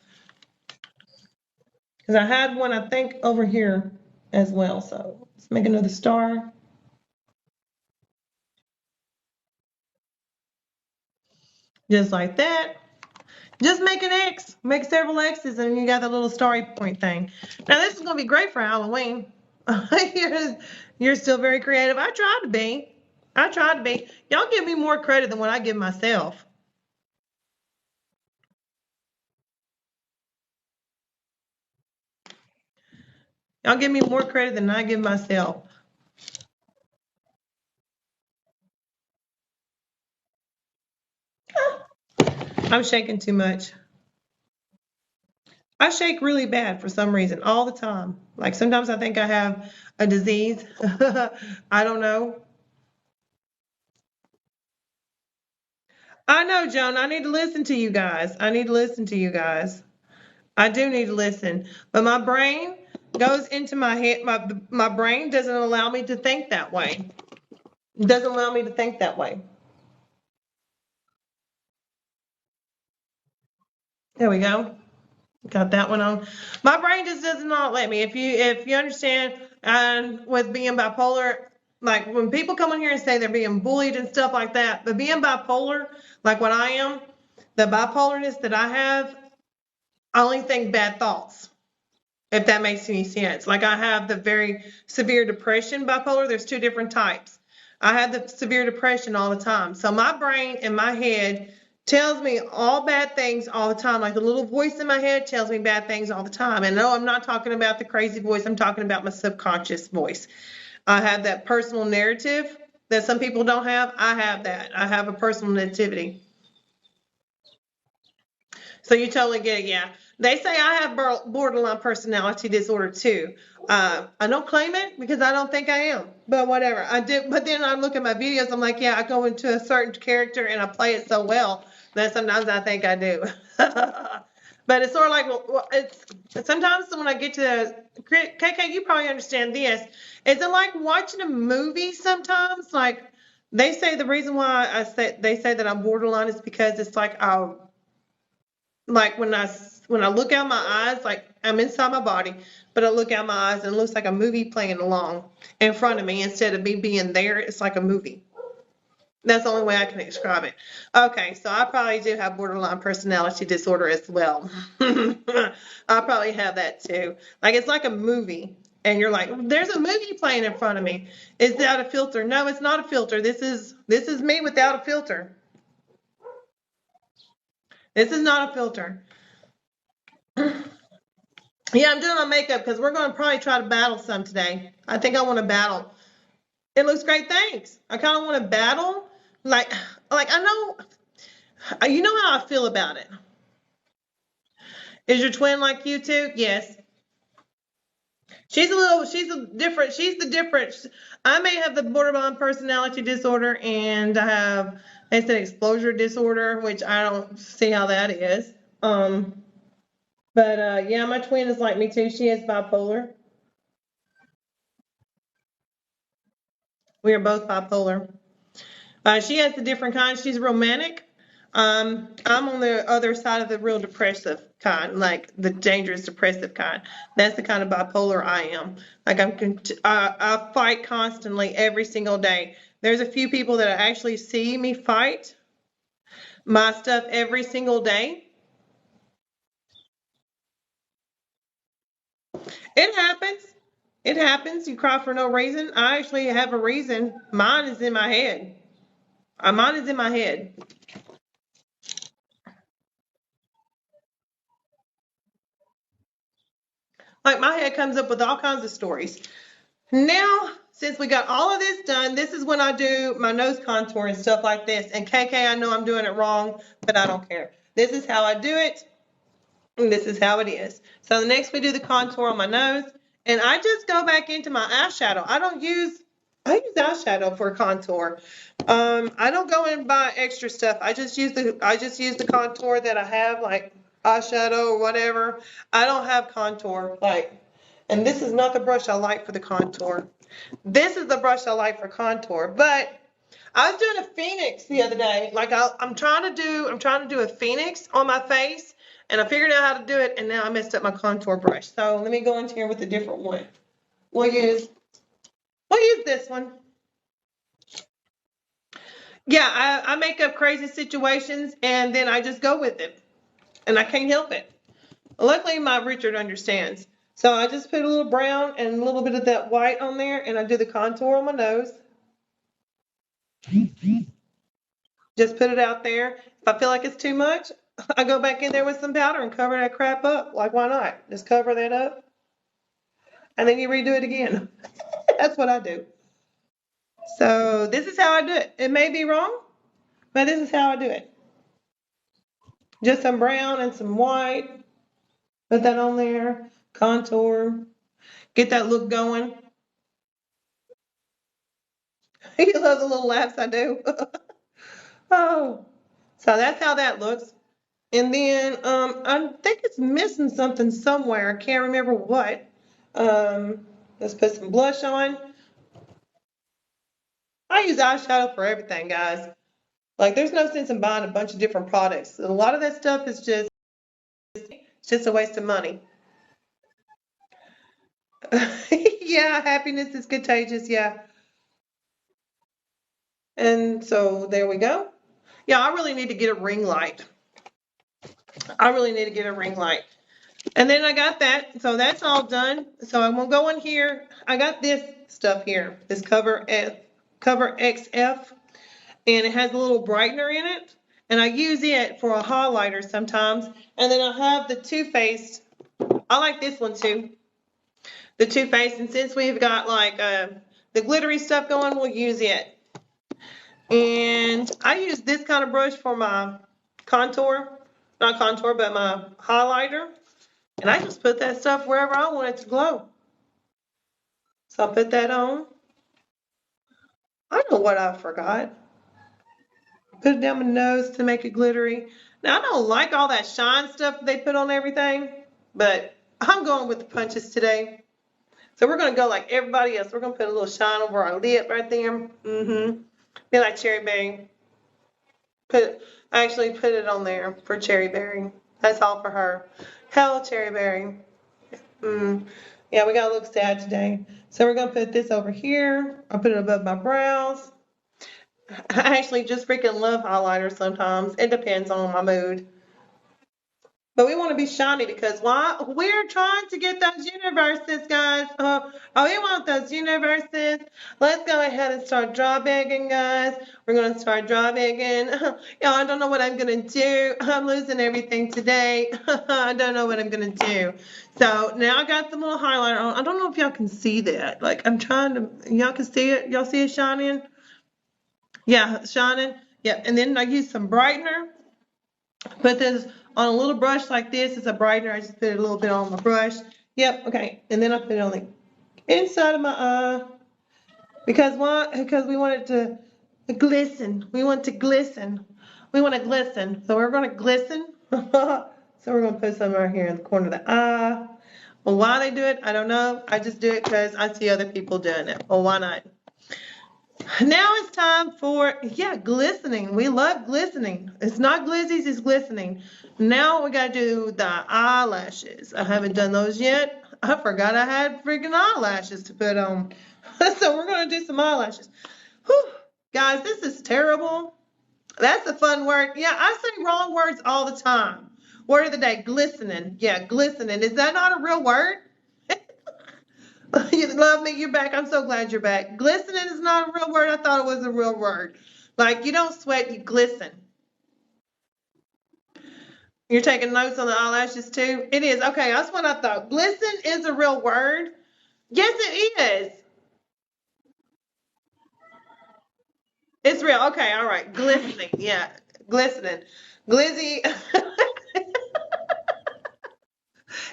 Because I had one, I think, over here as well. So let's make another star. Just like that. Just make an X. Make several X's and you got the little starry point thing. Now this is going to be great for Halloween. You're still very creative. I tried to be. I tried to be. Y'all give me more credit than what I give myself. Y'all give me more credit than I give myself. I'm shaking too much. I shake really bad for some reason all the time. Like sometimes I think I have a disease. I don't know. I know, Joan. I need to listen to you guys. I need to listen to you guys. I do need to listen. But my brain goes into my head. My brain doesn't allow me to think that way. It doesn't allow me to think that way. There we go. Got that one on. My brain just does not let me. If you understand, and with being bipolar, like when people come in here and say they're being bullied and stuff like that, but being bipolar, like what I am, the bipolarness that I have, I only think bad thoughts. If that makes any sense. Like I have the very severe depression bipolar. There's two different types. I have the severe depression all the time. So my brain and my head tells me all bad things all the time. Like the little voice in my head tells me bad things all the time. And no, I'm not talking about the crazy voice. I'm talking about my subconscious voice. I have that personal narrative that some people don't have. I have that. I have a personal nativity. So you totally get it, yeah. They say I have borderline personality disorder too. I don't claim it because I don't think I am, but whatever. I do, but then I look at my videos. I'm like, yeah, I go into a certain character and I play it so well that sometimes I think I do. But it's sort of like, well, it's sometimes when I get to KK, you probably understand this. Is it like watching a movie sometimes? Like they say the reason why they say that I'm borderline is because it's like when I look out my eyes, like I'm inside my body, but I look out my eyes and it looks like a movie playing along in front of me instead of me being there. It's like a movie. That's the only way I can describe it. Okay, so I probably do have borderline personality disorder as well. I probably have that too. Like it's like a movie, and you're like, "There's a movie playing in front of me. Is that a filter? No, it's not a filter. This is me without a filter." This is not a filter. Yeah, I'm doing my makeup because we're going to probably try to battle some today. I think I want to battle. It looks great, thanks. I kind of want to battle. Like I know, you know how I feel about it. Is your twin like you too? Yes. She's the difference. I may have the borderline personality disorder and I have, they said exposure disorder, which I don't see how that is. But yeah, my twin is like me too. She is bipolar. We are both bipolar. She has the different kind. She's romantic. I'm on the other side of the real depressive kind, like the dangerous depressive kind. That's the kind of bipolar I am. Like I fight constantly every single day. There's a few people that actually see me fight my stuff every single day. It happens. It happens. You cry for no reason. I actually have a reason. Mine is in my head. Mine is in my head. Like my head comes up with all kinds of stories. Now, since we got all of this done, this is when I do my nose contour and stuff like this. And KK, I know I'm doing it wrong, but I don't care. This is how I do it, and this is how it is. So the next we do the contour on my nose, and I just go back into my eyeshadow. I use eyeshadow for contour. I don't go and buy extra stuff. I just use the contour that I have, like eyeshadow or whatever. I don't have contour like, and this is not the brush I like for the contour. This is the brush I like for contour. But I was doing a phoenix the other day. Like I'm trying to do a phoenix on my face, and I figured out how to do it, and now I messed up my contour brush. So let me go into here with a different one. We'll use we'll use this one. Yeah, I make up crazy situations and then I just go with it, and I can't help it. Luckily, my Richard understands. So I just put a little brown and a little bit of that white on there, and I do the contour on my nose. Just put it out there. If I feel like it's too much, I go back in there with some powder and cover that crap up. Like, why not? Just cover that up, and then you redo it again. That's what I do. So this is how I do it. It may be wrong, but this is how I do it. Just some brown and some white. Put that on there. Contour. Get that look going. You love the little laughs I do. Oh, so that's how that looks. And then I think it's missing something somewhere. I can't remember what. Let's put some blush on. I use eyeshadow for everything, guys. Like, there's no sense in buying a bunch of different products. A lot of that stuff is just it's just a waste of money. Yeah, happiness is contagious. Yeah. And so there we go. Yeah, I really need to get a ring light. I really need to get a ring light. And then I got that, so that's all done. So I'm gonna go in here. I got this stuff here, this Cover XF, and it has a little brightener in it. And I use it for a highlighter sometimes. And then I have the Too Faced. I like this one too, the Too Faced. And since we've got like the glittery stuff going, we'll use it. And I use this kind of brush for my contour, not contour, but my highlighter. And I just put that stuff wherever I want it to glow. So I put that on. I know what I forgot. Put it down my nose to make it glittery. Now I don't like all that shine stuff they put on everything, but I'm going with the punches today. So we're gonna go like everybody else. We're gonna put a little shine over our lip right there. Be like cherry berry. I actually put it on there for cherry berry. That's all for her. Hello, cherry berry. Yeah, we gotta look sad today. So we're gonna put this over here. I'll put it above my brows. I actually just freaking love highlighters sometimes. It depends on my mood. But we want to be shiny because why? We're trying to get those universes, guys. We want those universes. Let's go ahead and start draw bagging, guys. We're going to start draw bagging. I don't know what I'm going to do. I'm losing everything today. I don't know what I'm going to do. So now I got the little highlighter on. I don't know if y'all can see that. Like I'm trying to, y'all can see it. Y'all see it shining? Yeah, shining. Yep. And then I use some brightener. Put this on a little brush like this. It's a brightener. I just put it a little bit on my brush. Yep, okay. And then I put it on the inside of my eye. Because why? Because we want it to glisten. We want to glisten. We want to glisten. So we're going to glisten. So we're going to put some right here in the corner of the eye. Well, why they do it, I don't know. I just do it because I see other people doing it. Well, why not? Now it's time for, yeah, glistening. We love glistening. It's not glizzies, it's glistening. Now we got to do the eyelashes. I haven't done those yet. I forgot I had freaking eyelashes to put on. So we're going to do some eyelashes. Whew. Guys, this is terrible. That's a fun word. Yeah, I say wrong words all the time. Word of the day, glistening. Yeah, glistening. Is that not a real word? You love me, you're back. I'm so glad you're back. Glistening is not a real word. I thought it was a real word. Like you don't sweat, you glisten. You're taking notes on the eyelashes too? It is. Okay, that's what I thought. Glisten is a real word. Yes, it is. It's real. Okay, all right. Glistening. Yeah. Glistening. Glizzy.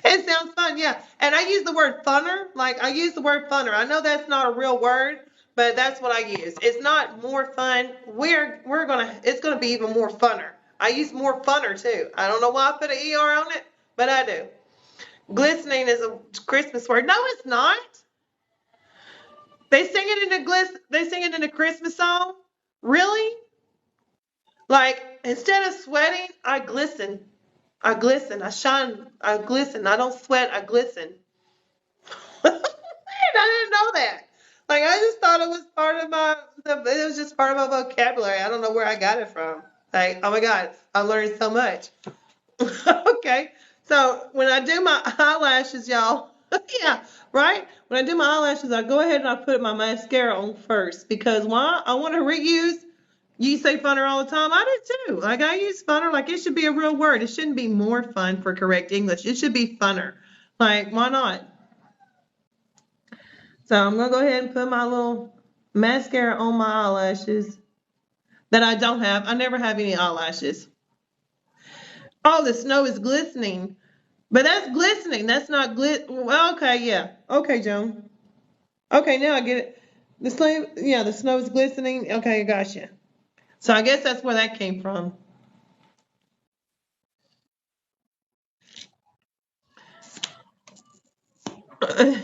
It sounds fun, yeah. And I use the word funner. Like I use the word funner. I know that's not a real word, but that's what I use. It's not more fun. We're gonna it's gonna be even more funner. I use more funner too. I don't know why I put an ER on it, but I do. Glistening is a Christmas word. No, it's not. They sing it in a Christmas song. Really? Like instead of sweating, I glisten. I glisten. I shine. I glisten. I don't sweat. I glisten. I didn't know that. Like I just thought it was part of it was just part of my vocabulary. I don't know where I got it from. Like, oh my God, I learned so much. Okay. So when I do my eyelashes, y'all, yeah, right? When I do my eyelashes, I go ahead and I put my mascara on first because why? I want to reuse. You say funner all the time. I do too. Like I use funner. Like it should be a real word. It shouldn't be more fun for correct English. It should be funner. Like why not? So I'm gonna go ahead and put my little mascara on my eyelashes that I don't have. I never have any eyelashes. Oh, the snow is glistening. But that's glistening. That's not well, okay, yeah. Okay, Joan. Okay, now I get it. The snow is glistening. Okay, I gotcha. So I guess that's where that came from. Yeah,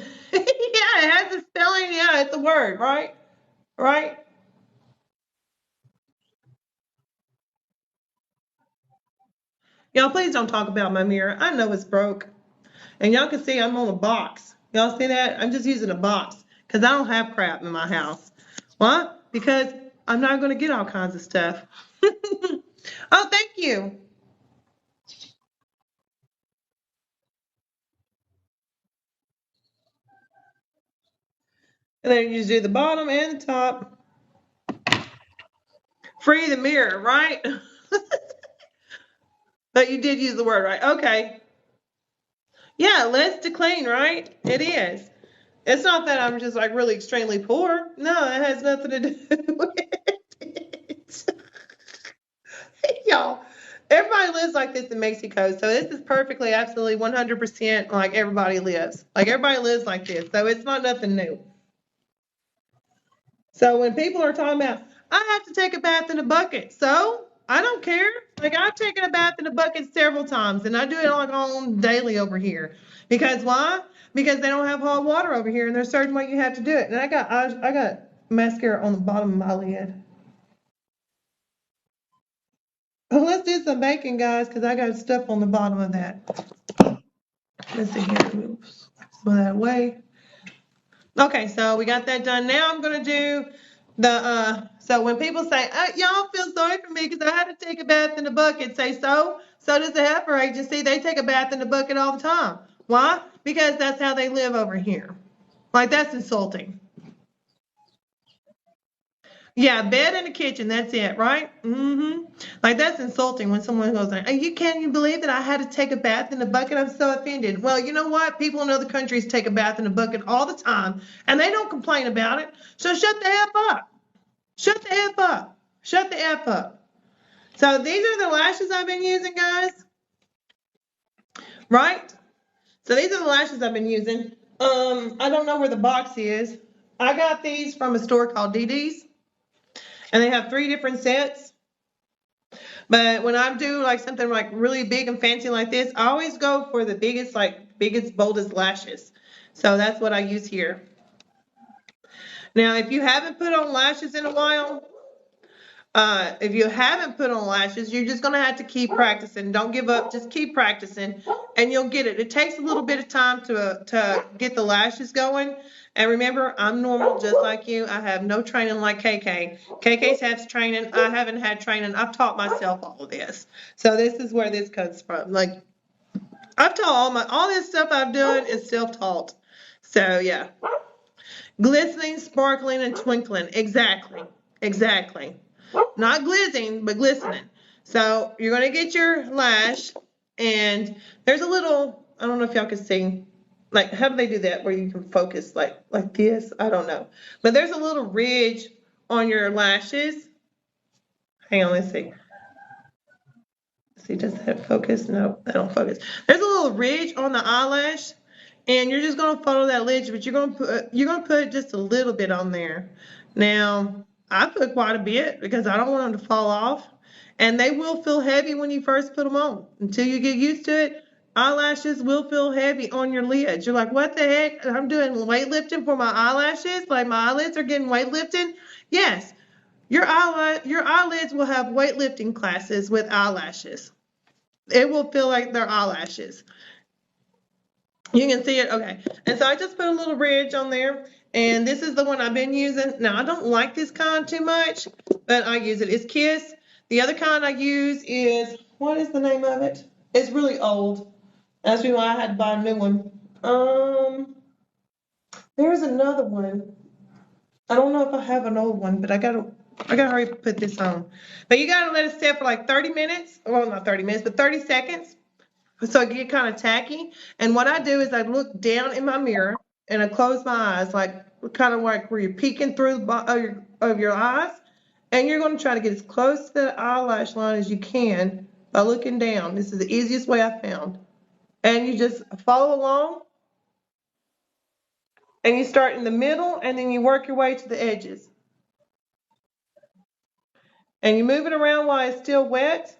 it has a spelling. Yeah, it's a word, right? Right? Y'all, please don't talk about my mirror. I know it's broke. And y'all can see I'm on a box. Y'all see that? I'm just using a box because I don't have crap in my house. Why? Because I'm not going to get all kinds of stuff. Oh, thank you. And then you do the bottom and the top. Free the mirror, right? But you did use the word, right? Okay. Yeah, less to clean, right? It is. It's not that I'm just like really extremely poor. No, it has nothing to do with it. Y'all, everybody lives like this in Mexico. So this is perfectly, absolutely 100% like everybody lives. Like everybody lives like this. So it's not nothing new. So when people are talking about, I have to take a bath in a bucket. So I don't care. Like I've taken a bath in a bucket several times and I do it like on daily over here. Because why? Because they don't have hot water over here and there's a certain way you have to do it. And I got mascara on the bottom of my lid. Well, let's do some baking, guys, because I got stuff on the bottom of that. Let's see here. Move that away. Okay, so we got that done. Now I'm gonna do so when people say, y'all feel sorry for me because I had to take a bath in a bucket, say so So does the Heilfer Agency. They take a bath in the bucket all the time. Why? Because that's how they live over here. Like, that's insulting. Yeah, bed in the kitchen, that's it, right? Like, that's insulting when someone goes, you can't you believe that I had to take a bath in the bucket? I'm so offended. Well, you know what? People in other countries take a bath in the bucket all the time, and they don't complain about it. So shut the F up. Shut the F up. Shut the F up. So these are the lashes I've been using, guys, right? So these are the lashes I've been using. I don't know where the box is. I got these from a store called DD's, and they have 3 different sets. But when I do like something like really big and fancy like this, I always go for the biggest, boldest lashes. So that's what I use here. Now, if you haven't put on lashes in a while, if you haven't put on lashes, you're just going to have to keep practicing. Don't give up. Just keep practicing, and you'll get it. It takes a little bit of time to get the lashes going. And remember, I'm normal just like you. I have no training like KK. KK's has training. I haven't had training. I've taught myself all of this. So this is where this comes from. Like, I've taught all this stuff I've done is self-taught. So yeah. Glistening, sparkling, and twinkling. Exactly. Exactly. Not glizzing, but glistening. So you're going to get your lash, and there's a little, I don't know if y'all can see, like, how do they do that where you can focus like this? I don't know. But there's a little ridge on your lashes. Hang on, let's see. See, does that focus? No, that don't focus. There's a little ridge on the eyelash, and you're just gonna follow that ridge, but you're gonna put just a little bit on there. Now, I put quite a bit because I don't want them to fall off, and they will feel heavy when you first put them on. Until you get used to it, eyelashes will feel heavy on your lids. You're like, what the heck? I'm doing weightlifting for my eyelashes? Like my eyelids are getting weightlifted? Yes. Your eyelids will have weightlifting classes with eyelashes. It will feel like they're eyelashes. You can see it, okay. And so I just put a little ridge on there, and this is the one I've been using. Now, I don't like this kind too much, but I use it. It's Kiss. The other kind I use is, what is the name of it? It's really old. That's why I had to buy a new one. There's another one. I don't know if I have an old one, but I gotta hurry up and put this on. But you gotta let it sit for like 30 minutes. Well, not 30 minutes, but 30 seconds. So it get kind of tacky. And what I do is I look down in my mirror and I close my eyes, like kind of like where you're peeking through of your eyes. And you're going to try to get as close to the eyelash line as you can by looking down. This is the easiest way I found. And you just follow along, and you start in the middle, and then you work your way to the edges. And you move it around while it's still wet.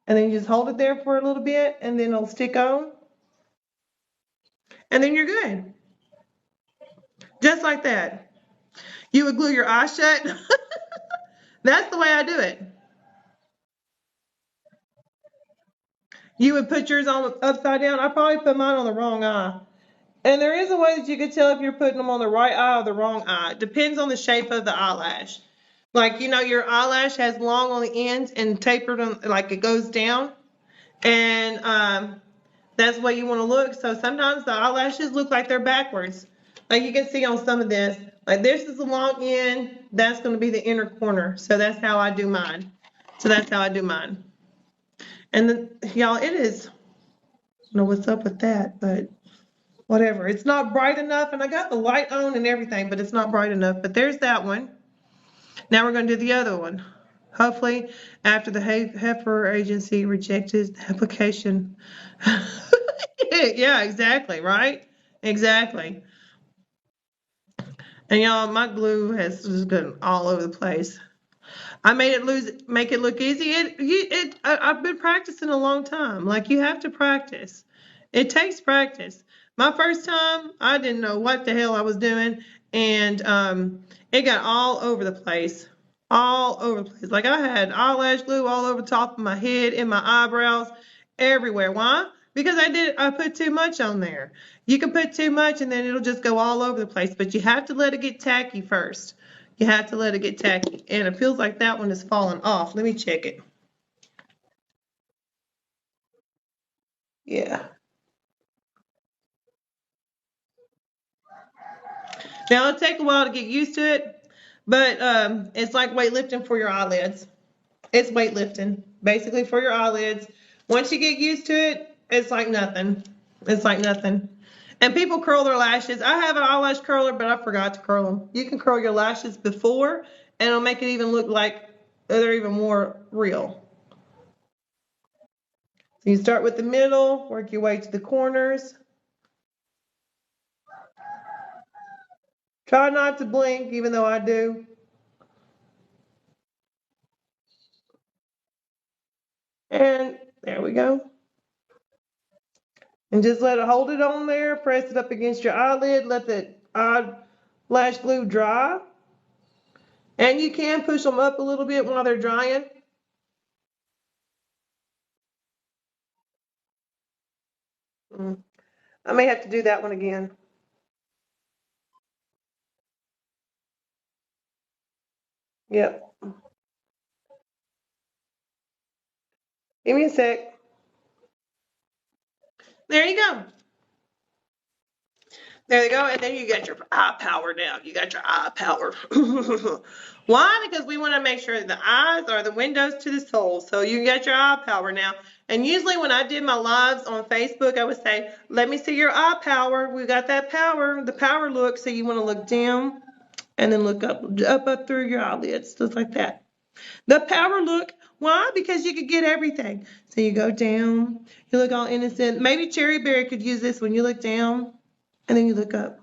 And then you just hold it there for a little bit, and then it'll stick on. And then you're good. Just like that. You would glue your eyes shut. That's the way I do it. You would put yours on upside down. I probably put mine on the wrong eye. And there is a way that you could tell if you're putting them on the right eye or the wrong eye. It depends on the shape of the eyelash. Like, your eyelash has long on the ends and tapered on, like it goes down. And that's the way you want to look. So sometimes the eyelashes look like they're backwards. Like you can see on some of this. Like this is the long end. That's going to be the inner corner. So that's how I do mine. And then, y'all, it is, I don't know what's up with that, but whatever. It's not bright enough. And I got the light on and everything, but it's not bright enough. But there's that one. Now we're going to do the other one. Hopefully, after the Heilfer Agency rejected the application. Yeah, exactly, right? Exactly. And y'all, my glue has just been all over the place. I made it make it look easy. I've been practicing a long time. Like, you have to practice. It takes practice. My first time, I didn't know what the hell I was doing, and it got all over the place. All over the place. Like, I had eyelash glue all over the top of my head, in my eyebrows, everywhere. Why? Because I put too much on there. You can put too much and then it'll just go all over the place, but you have to let it get tacky first. You have to let it get tacky. And it feels like that one is falling off. Let me check it. Yeah. Now it'll take a while to get used to it, but it's like weightlifting for your eyelids. It's weightlifting, basically for your eyelids. Once you get used to it, it's like nothing. It's like nothing. And people curl their lashes. I have an eyelash curler, but I forgot to curl them. You can curl your lashes before, and it'll make it even look like they're even more real. So you start with the middle, work your way to the corners. Try not to blink, even though I do. And there we go. And just hold it on there, press it up against your eyelid, let the eyelash glue dry. And you can push them up a little bit while they're drying. I may have to do that one again. Yep. Give me a sec. There you go. There you go. And then you got your eye power now. You got your eye power. Why? Because we want to make sure the eyes are the windows to the soul. So you got your eye power now. And usually when I did my lives on Facebook, I would say, let me see your eye power. We got that power, the power look. So you want to look down and then look up through your eyelids, just like that. The power look. Why? Because you could get everything. So you go down, you look all innocent. Maybe Cherry Berry could use this when you look down and then you look up.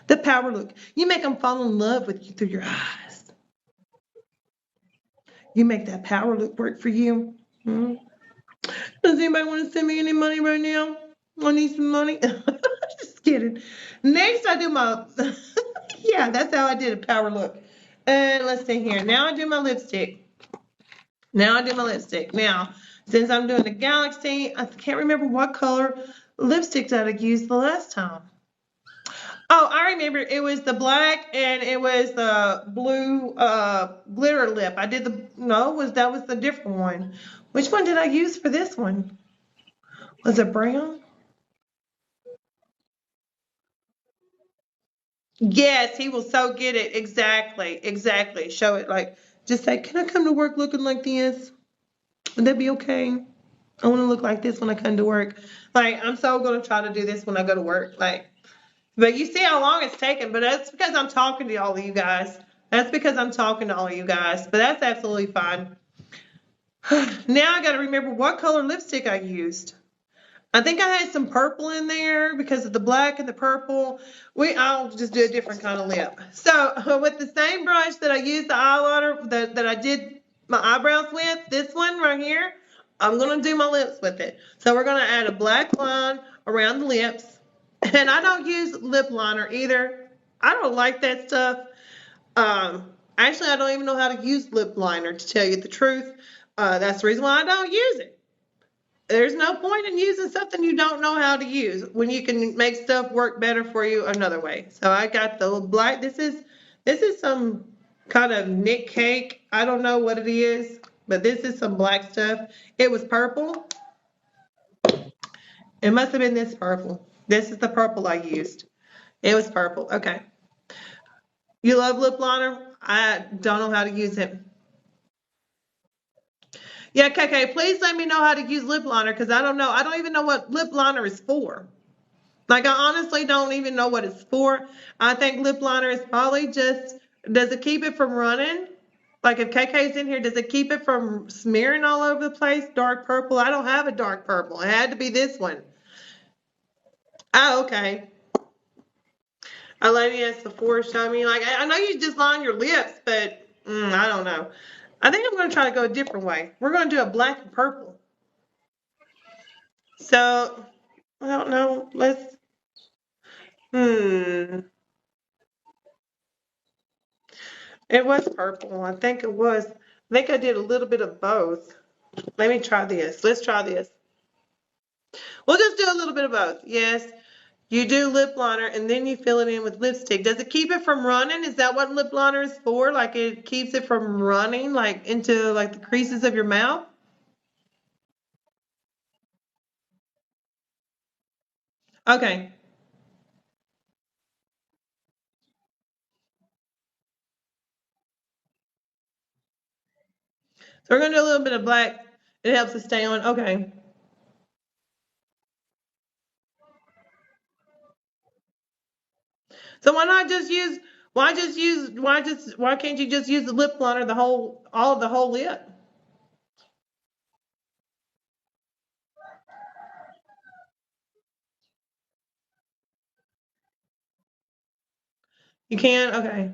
The power look. You make them fall in love with you through your eyes. You make that power look work for you. Hmm? Does anybody want to send me any money right now? I need some money. Just kidding. Next, I do my, yeah, that's how I did a power look. And let's see here. Now I do my lipstick. Now, since I'm doing the Galaxy, I can't remember what color lipstick that I used the last time. Oh, I remember it was the black and it was the blue glitter lip. I did the no, was that was the different one. Which one did I use for this one? Was it brown? Yes, he will so get it. Exactly, exactly. Show it like just say, can I come to work looking like this? Would that be okay? I want to look like this when I come to work. Like I'm so gonna try to do this when I go to work. Like, but you see how long it's taken. But that's because I'm talking to all of you guys. That's because I'm talking to all of you guys. But that's absolutely fine. Now I got to remember what color lipstick I used. I think I had some purple in there because of the black and the purple. I'll just do a different kind of lip. So with the same brush that I used the eyeliner that I did my eyebrows with, this one right here, I'm going to do my lips with it. So we're going to add a black line around the lips. And I don't use lip liner either. I don't like that stuff. Actually, I don't even know how to use lip liner to tell you the truth. That's the reason why I don't use it. There's no point in using something you don't know how to use when you can make stuff work better for you another way. So I got the black. This is some kind of knit cake. I don't know what it is, but this is some black stuff. It was purple. It must have been this purple. This is the purple I used. It was purple. Okay. You love lip liner? I don't know how to use it. Yeah, KK, please let me know how to use lip liner because I don't know. I don't even know what lip liner is for. Like, I honestly don't even know what it's for. I think lip liner is probably just, does it keep it from running? Like, if KK's in here, does it keep it from smearing all over the place? Dark purple? I don't have a dark purple. It had to be this one. Oh, okay. A lady at Sephora showed me, like, I know you just line your lips, but I don't know. I think I'm going to try to go a different way. We're going to do a black and purple. So, I don't know. Hmm. It was purple. I think it was. I think I did a little bit of both. Let me try this. Let's try this. We'll just do a little bit of both. Yes. You do lip liner and then you fill it in with lipstick. Does it keep it from running? Is that what lip liner is for? Like it keeps it from running like into like the creases of your mouth? Okay. So we're gonna do a little bit of black. It helps it stay on. Okay. So why can't you just use the lip liner the whole all of the whole lip? You can? Okay.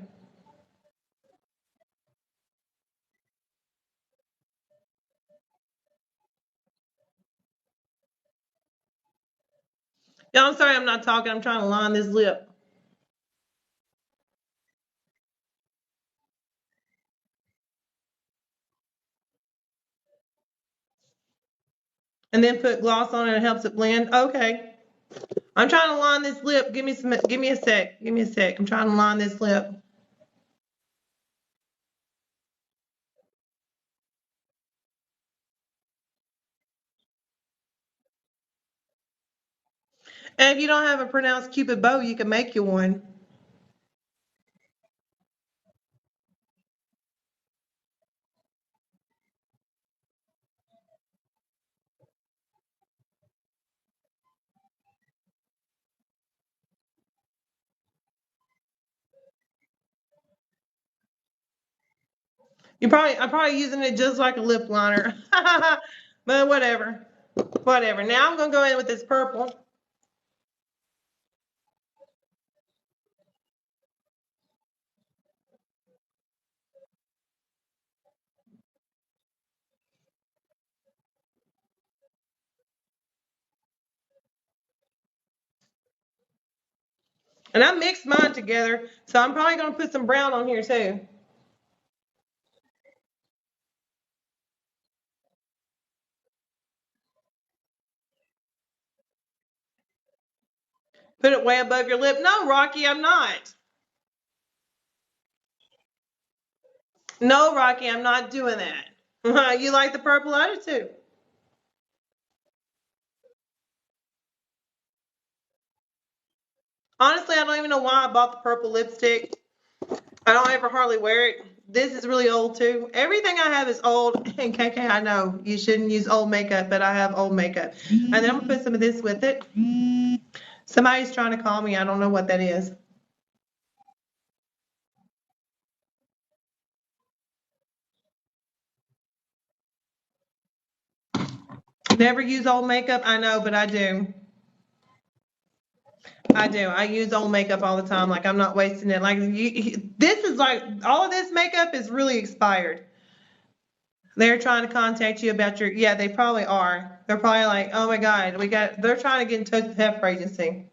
Yeah, I'm sorry I'm not talking. I'm trying to line this lip. And then put gloss on it and it helps it blend. Okay. I'm trying to line this lip. Give me a sec. Give me a sec. I'm trying to line this lip. And if you don't have a pronounced cupid bow, you can make you one. I'm probably using it just like a lip liner. But whatever. Whatever. Now I'm gonna go in with this purple. And I mixed mine together, so I'm probably gonna put some brown on here too. Put it way above your lip. No, Rocky, I'm not. No, Rocky, I'm not doing that. You like the purple? I do too. Honestly, I don't even know why I bought the purple lipstick. I don't ever hardly wear it. This is really old too. Everything I have is old. And KK, I know you shouldn't use old makeup, but I have old makeup. And then I'm gonna put some of this with it. Somebody's trying to call me. I don't know what that is. Never use old makeup. I know, but I do. I do. I use old makeup all the time. Like I'm not wasting it. Like this is like all of this makeup is really expired. They're trying to contact you about your. Yeah, they probably are. They're probably like, oh my God, we got. They're trying to get in touch with Health Agency.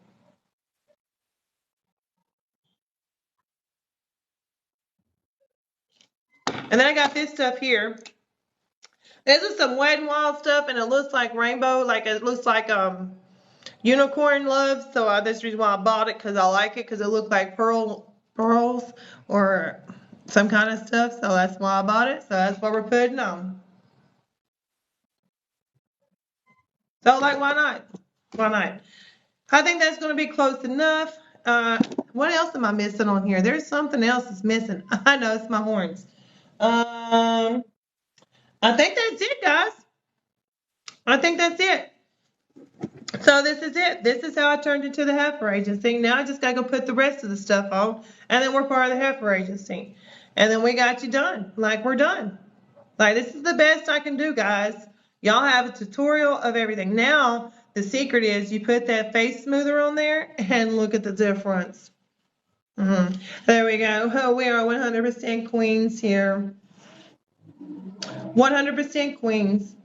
And then I got this stuff here. This is some Wet n Wild stuff, and it looks like rainbow. Like it looks like unicorn love. So that's the reason why I bought it because I like it because it looked like pearls or some kind of stuff. So that's why I bought it. So that's what we're putting on. So like, why not? Why not? I think that's going to be close enough. What else am I missing on here? There's something else that's missing. I know it's my horns. Um, I think that's it, guys. I think that's it. So this is it. This is how I turned into the Heifer Agency. Now I just gotta go put the rest of the stuff on, and then we're part of the Heifer Agency. And then we got you done. Like we're done. Like this is the best I can do, guys. Y'all have a tutorial of everything. Now the secret is you put that face smoother on there and look at the difference. There we go. Oh, we are 100% queens here. 100% queens.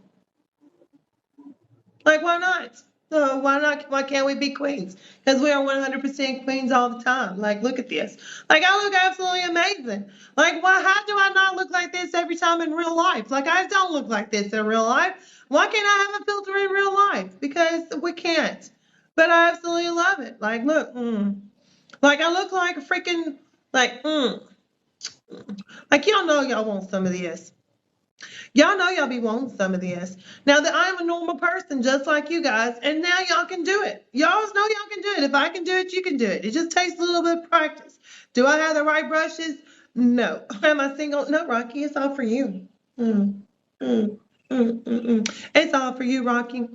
Like, why not? So why not? Why can't we be queens? Because we are 100% queens all the time. Like, look at this. Like, I look absolutely amazing. Like, why? How do I not look like this every time in real life? Like, I don't look like this in real life. Why can't I have a filter in real life? Because we can't. but I absolutely love it. Like, look, like I look like a freaking, like, like y'all know y'all want some of this. Y'all know y'all be wanting some of this. Now that I'm a normal person just like you guys, and now y'all can do it. Y'all know y'all can do it. If I can do it, you can do it. It just takes a little bit of practice. Do I have the right brushes? No. Am I single? No, Rocky, it's all for you. Mm, mm, It's all for you, Rocky.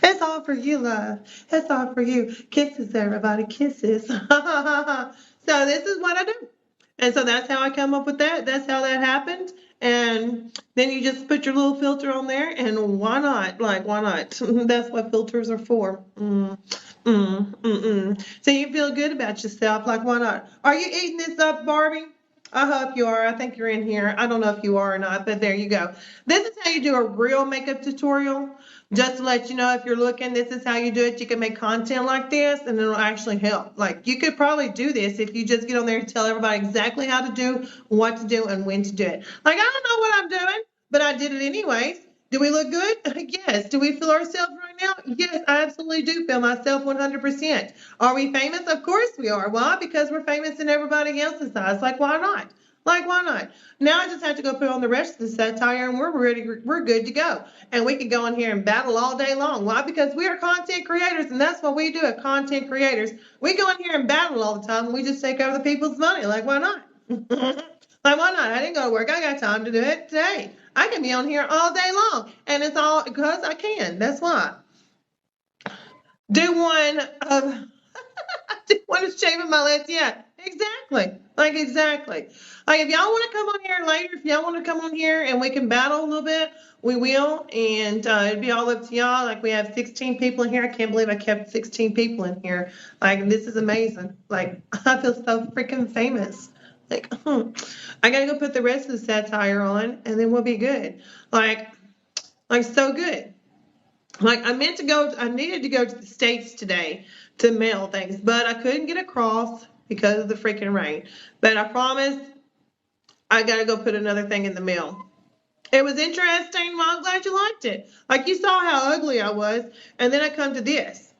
It's all for you, love. It's all for you. Kisses, everybody. Kisses. So this is what I do. And so that's how I come up with that. That's how that happened. And then you just put your little filter on there, and why not? Like, why not? That's what filters are for. So you feel good about yourself. Like, why not? Are you eating this up, Barbie? I hope you are. I think you're in here. I don't know if you are or not, but there you go. This is how you do a real makeup tutorial. Just to let you know, if you're looking, this is how you do it. You can make content like this, and it'll actually help. Like, you could probably do this if you just get on there and tell everybody exactly how to do, what to do, and when to do it. Like, I don't know what I'm doing, but I did it anyways. Do we look good? Yes. Do we feel ourselves right now? Yes, I absolutely do feel myself 100%. Are we famous? Of course we are. Why? Because we're famous in everybody else's eyes. Like, why not? Like, why not? Now I just have to go put on the rest of the satire, and we're ready. We're good to go. And we can go in here and battle all day long. Why? Because we are content creators, and that's what we do as content creators. We go in here and battle all the time, and we just take over the people's money. Like, why not? Like, why not? I didn't go to work. I got time to do it today. I can be on here all day long, and it's all because I can. That's why. Do one of do one of shaving my legs. Yeah, exactly. Like, exactly. Like, if y'all want to come on here later, if y'all want to come on here and we can battle a little bit, we will. And it'd be all up to y'all. Like, we have 16 people in here. I can't believe I kept 16 people in here. Like, this is amazing. Like, I feel so freaking famous. Like, I gotta go put the rest of the satire on, and then we'll be good. Like, so good. Like, I needed to go to the States today to mail things, but I couldn't get across because of the freaking rain. But I promise I gotta go put another thing in the mail. It was interesting. Well, I'm glad you liked it. Like, you saw how ugly I was, and then I come to this.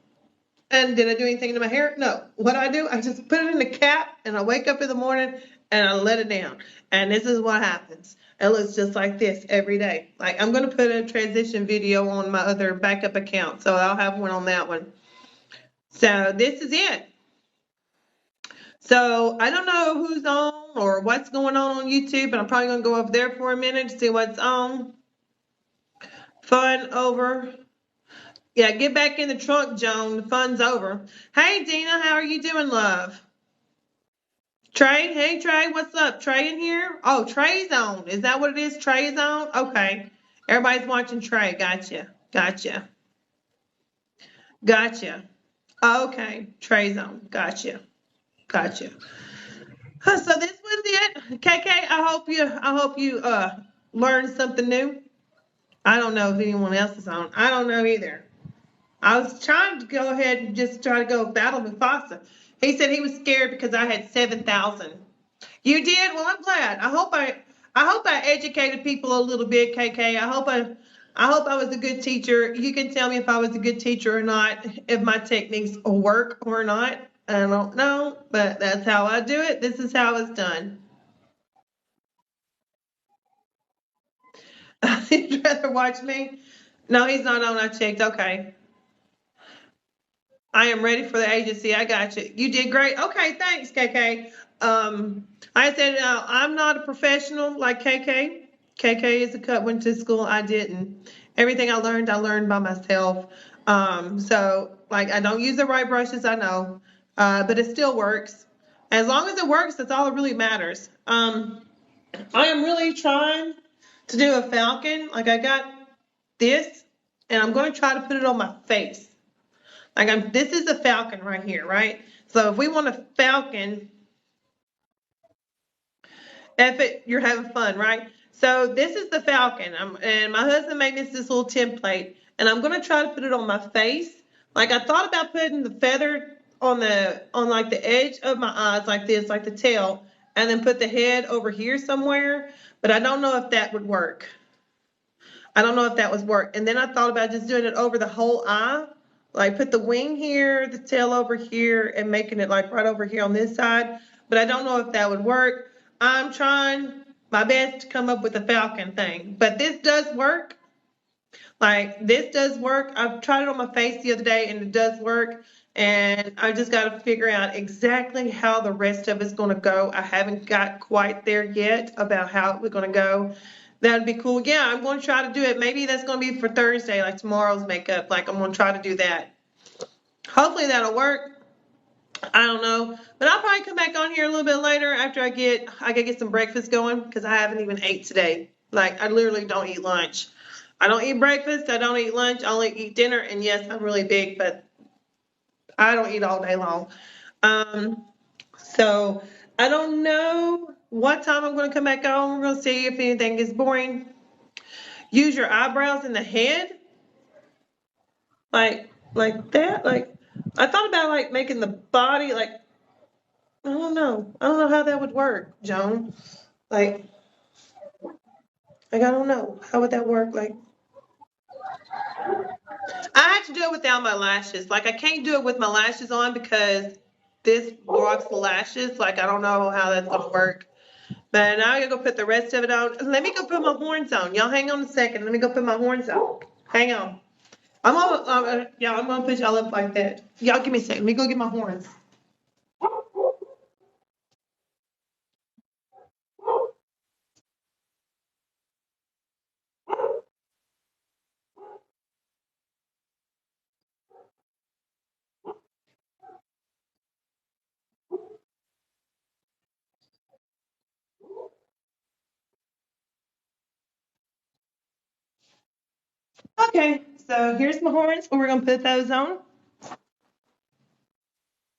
And did I do anything to my hair? No. What I do, I just put it in a cap, and I wake up in the morning and I let it down. And this is what happens. It looks just like this every day. Like, I'm going to put a transition video on my other backup account, so I'll have one on that one. So this is it. So I don't know who's on or what's going on YouTube, but I'm probably going to go over there for a minute to see what's on. Fun over. Yeah, get back in the trunk, Joan. The fun's over. Hey, Dina, how are you doing, love? Trey, hey Trey, what's up? Trey in here? Oh, Trey's on. Is that what it is? Trey's on? Okay. Everybody's watching Trey. Gotcha. Gotcha. Gotcha. Okay. Trey's on. Gotcha. Gotcha. So this was it. KK, I hope you learned something new. I don't know if anyone else is on. I don't know either. I was trying to go ahead and just try to go battle Mufasa. He said he was scared because I had 7,000. You did? Well, I'm glad. I hope I educated people a little bit, KK. I hope I was a good teacher. You can tell me if I was a good teacher or not, if my techniques work or not. I don't know, but that's how I do it. This is how it's done. You'd rather watch me? No, he's not on. I checked. Okay. I am ready for the agency. I got you. You did great. Okay, thanks, KK. I said I'm not a professional like KK. KK is a cut went to school. I didn't. Everything I learned by myself. So like I don't use the right brushes. I know, but it still works. As long as it works, that's all that really matters. I am really trying to do a falcon. Like I got this, and I'm going to try to put it on my face. Like this is a falcon right here, right? So if we want a falcon, you're having fun, right? So this is the falcon. And my husband made this little template, and I'm gonna try to put it on my face. Like I thought about putting the feather on like the edge of my eyes, like this, like the tail, and then put the head over here somewhere. But I don't know if that would work. I don't know if that was work. And then I thought about just doing it over the whole eye, like put the wing here, the tail over here, and making it like right over here on this side. But I don't know if that would work. I'm trying my best to come up with a falcon thing, but this does work. Like this does work. I've tried it on my face the other day and it does work. And I just got to figure out exactly how the rest of it's going to go. I haven't got quite there yet about how it's going to go. That'd be cool. Yeah, I'm going to try to do it. Maybe that's going to be for Thursday, like tomorrow's makeup. Like I'm going to try to do that. Hopefully that'll work. I don't know, but I'll probably come back on here a little bit later after I gotta get some breakfast going because I haven't even ate today. Like I literally don't eat lunch. I don't eat breakfast. I don't eat lunch. I only eat dinner. And yes, I'm really big, but I don't eat all day long. Um, so I don't know what time I'm going to come back on. We're going to see if anything is boring. Use your eyebrows in the head, like that. Like I thought about like making the body like I don't know. I don't know how that would work, Joan. Like I don't know how would that work. Like I have to do it without my lashes. Like I can't do it with my lashes on because this blocks the lashes. Like I don't know how that's gonna work. But now I gotta go put the rest of it on. Let me go put my horns on. Y'all hang on a second. Let me go put my horns on. Hang on. I'm gonna put y'all up like that. Y'all give me a second. Let me go get my horns. Okay, so here's my horns. We're gonna put those on.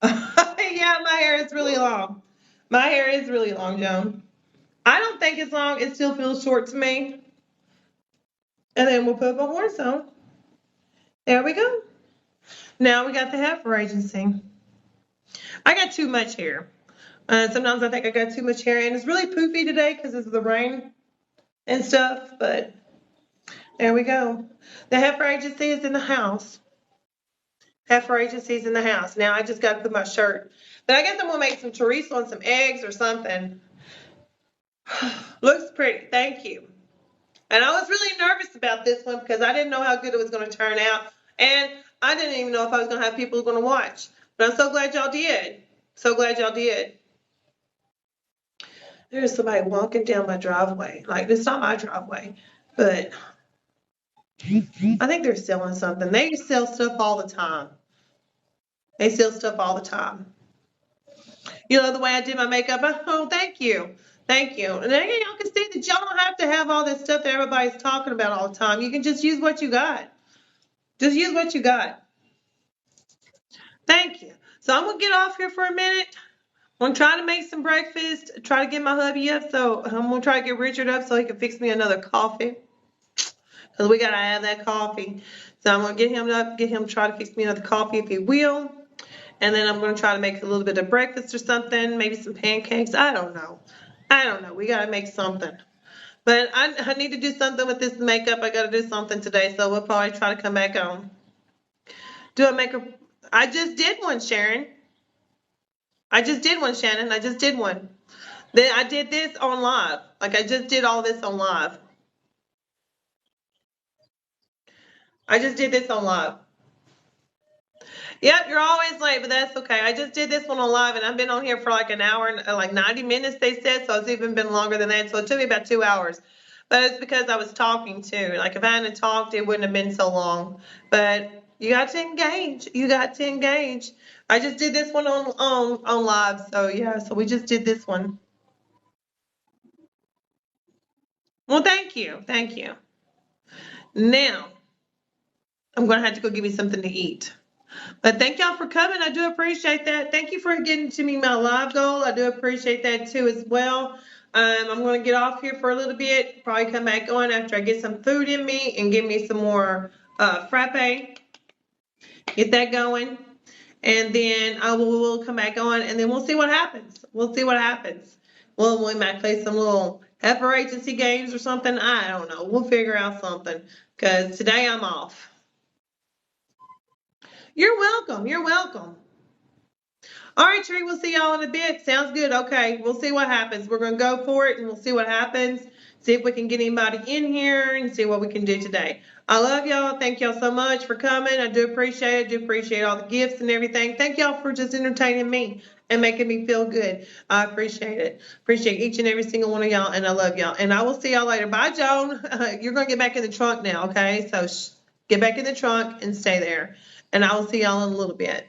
Yeah, my hair is really long. My hair is really long, Joan. I don't think it's long. It still feels short to me. And then we'll put my horns on. There we go. Now we got the Heilfer Agency. I got too much hair. Sometimes I think I got too much hair, and it's really poofy today because of the rain and stuff. But there we go. The Heilfer Agency is in the house. Heilfer Agency is in the house. Now I just got to put my shirt. But I guess I'm gonna make some chorizo and some eggs or something. Looks pretty. Thank you. And I was really nervous about this one because I didn't know how good it was going to turn out. And I didn't even know if I was going to have people going to watch. But I'm so glad y'all did. So glad y'all did. There's somebody walking down my driveway. Like, it's not my driveway, but I think they're selling something. They sell stuff all the time. They sell stuff all the time. You know the way I did my makeup? Oh, thank you. Thank you. And then y'all can see that y'all don't have to have all this stuff that everybody's talking about all the time. You can just use what you got. Just use what you got. Thank you. So I'm gonna get off here for a minute. I'm gonna try to make some breakfast, try to get my hubby up. So I'm gonna try to get Richard up so he can fix me another coffee. Because we gotta have that coffee. So I'm gonna get him up, get him to try to fix me another coffee if he will. And then I'm gonna try to make a little bit of breakfast or something, maybe some pancakes. I don't know. I don't know. We gotta make something. But I need to do something with this makeup. I gotta do something today, so we'll probably try to come back on. Do a makeup. I just did one, Sharon. I just did one, Shannon. I just did one. Then I did this on live. Like I just did all this on live. I just did this on live. Yep, you're always late, but that's okay. I just did this one on live, and I've been on here for like an hour and like 90 minutes, they said. So it's even been longer than that. So it took me about 2 hours. But it's because I was talking too. Like if I hadn't talked, it wouldn't have been so long. But you got to engage. You got to engage. I just did this one on live. So yeah, so we just did this one. Well, thank you. Thank you. Now, I'm going to have to go give me something to eat. But thank y'all for coming. I do appreciate that. Thank you for getting to me my live goal. I do appreciate that too as well. I'm going to get off here for a little bit. Probably come back on after I get some food in me and give me some more frappe. Get that going. And then we'll come back on and then we'll see what happens. We'll see what happens. We might play some little Heilfer Agency games or something. I don't know. We'll figure out something because today I'm off. You're welcome. You're welcome. All right, Tree, we'll see y'all in a bit. Sounds good. Okay, we'll see what happens. We're going to go for it and we'll see what happens. See if we can get anybody in here and see what we can do today. I love y'all. Thank y'all so much for coming. I do appreciate it. Do appreciate all the gifts and everything. Thank y'all for just entertaining me and making me feel good. I appreciate it. Appreciate each and every single one of y'all, and I love y'all. And I will see y'all later. Bye, Joan. You're going to get back in the trunk now, okay? So get back in the trunk and stay there. And I will see y'all in a little bit.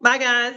Bye, guys.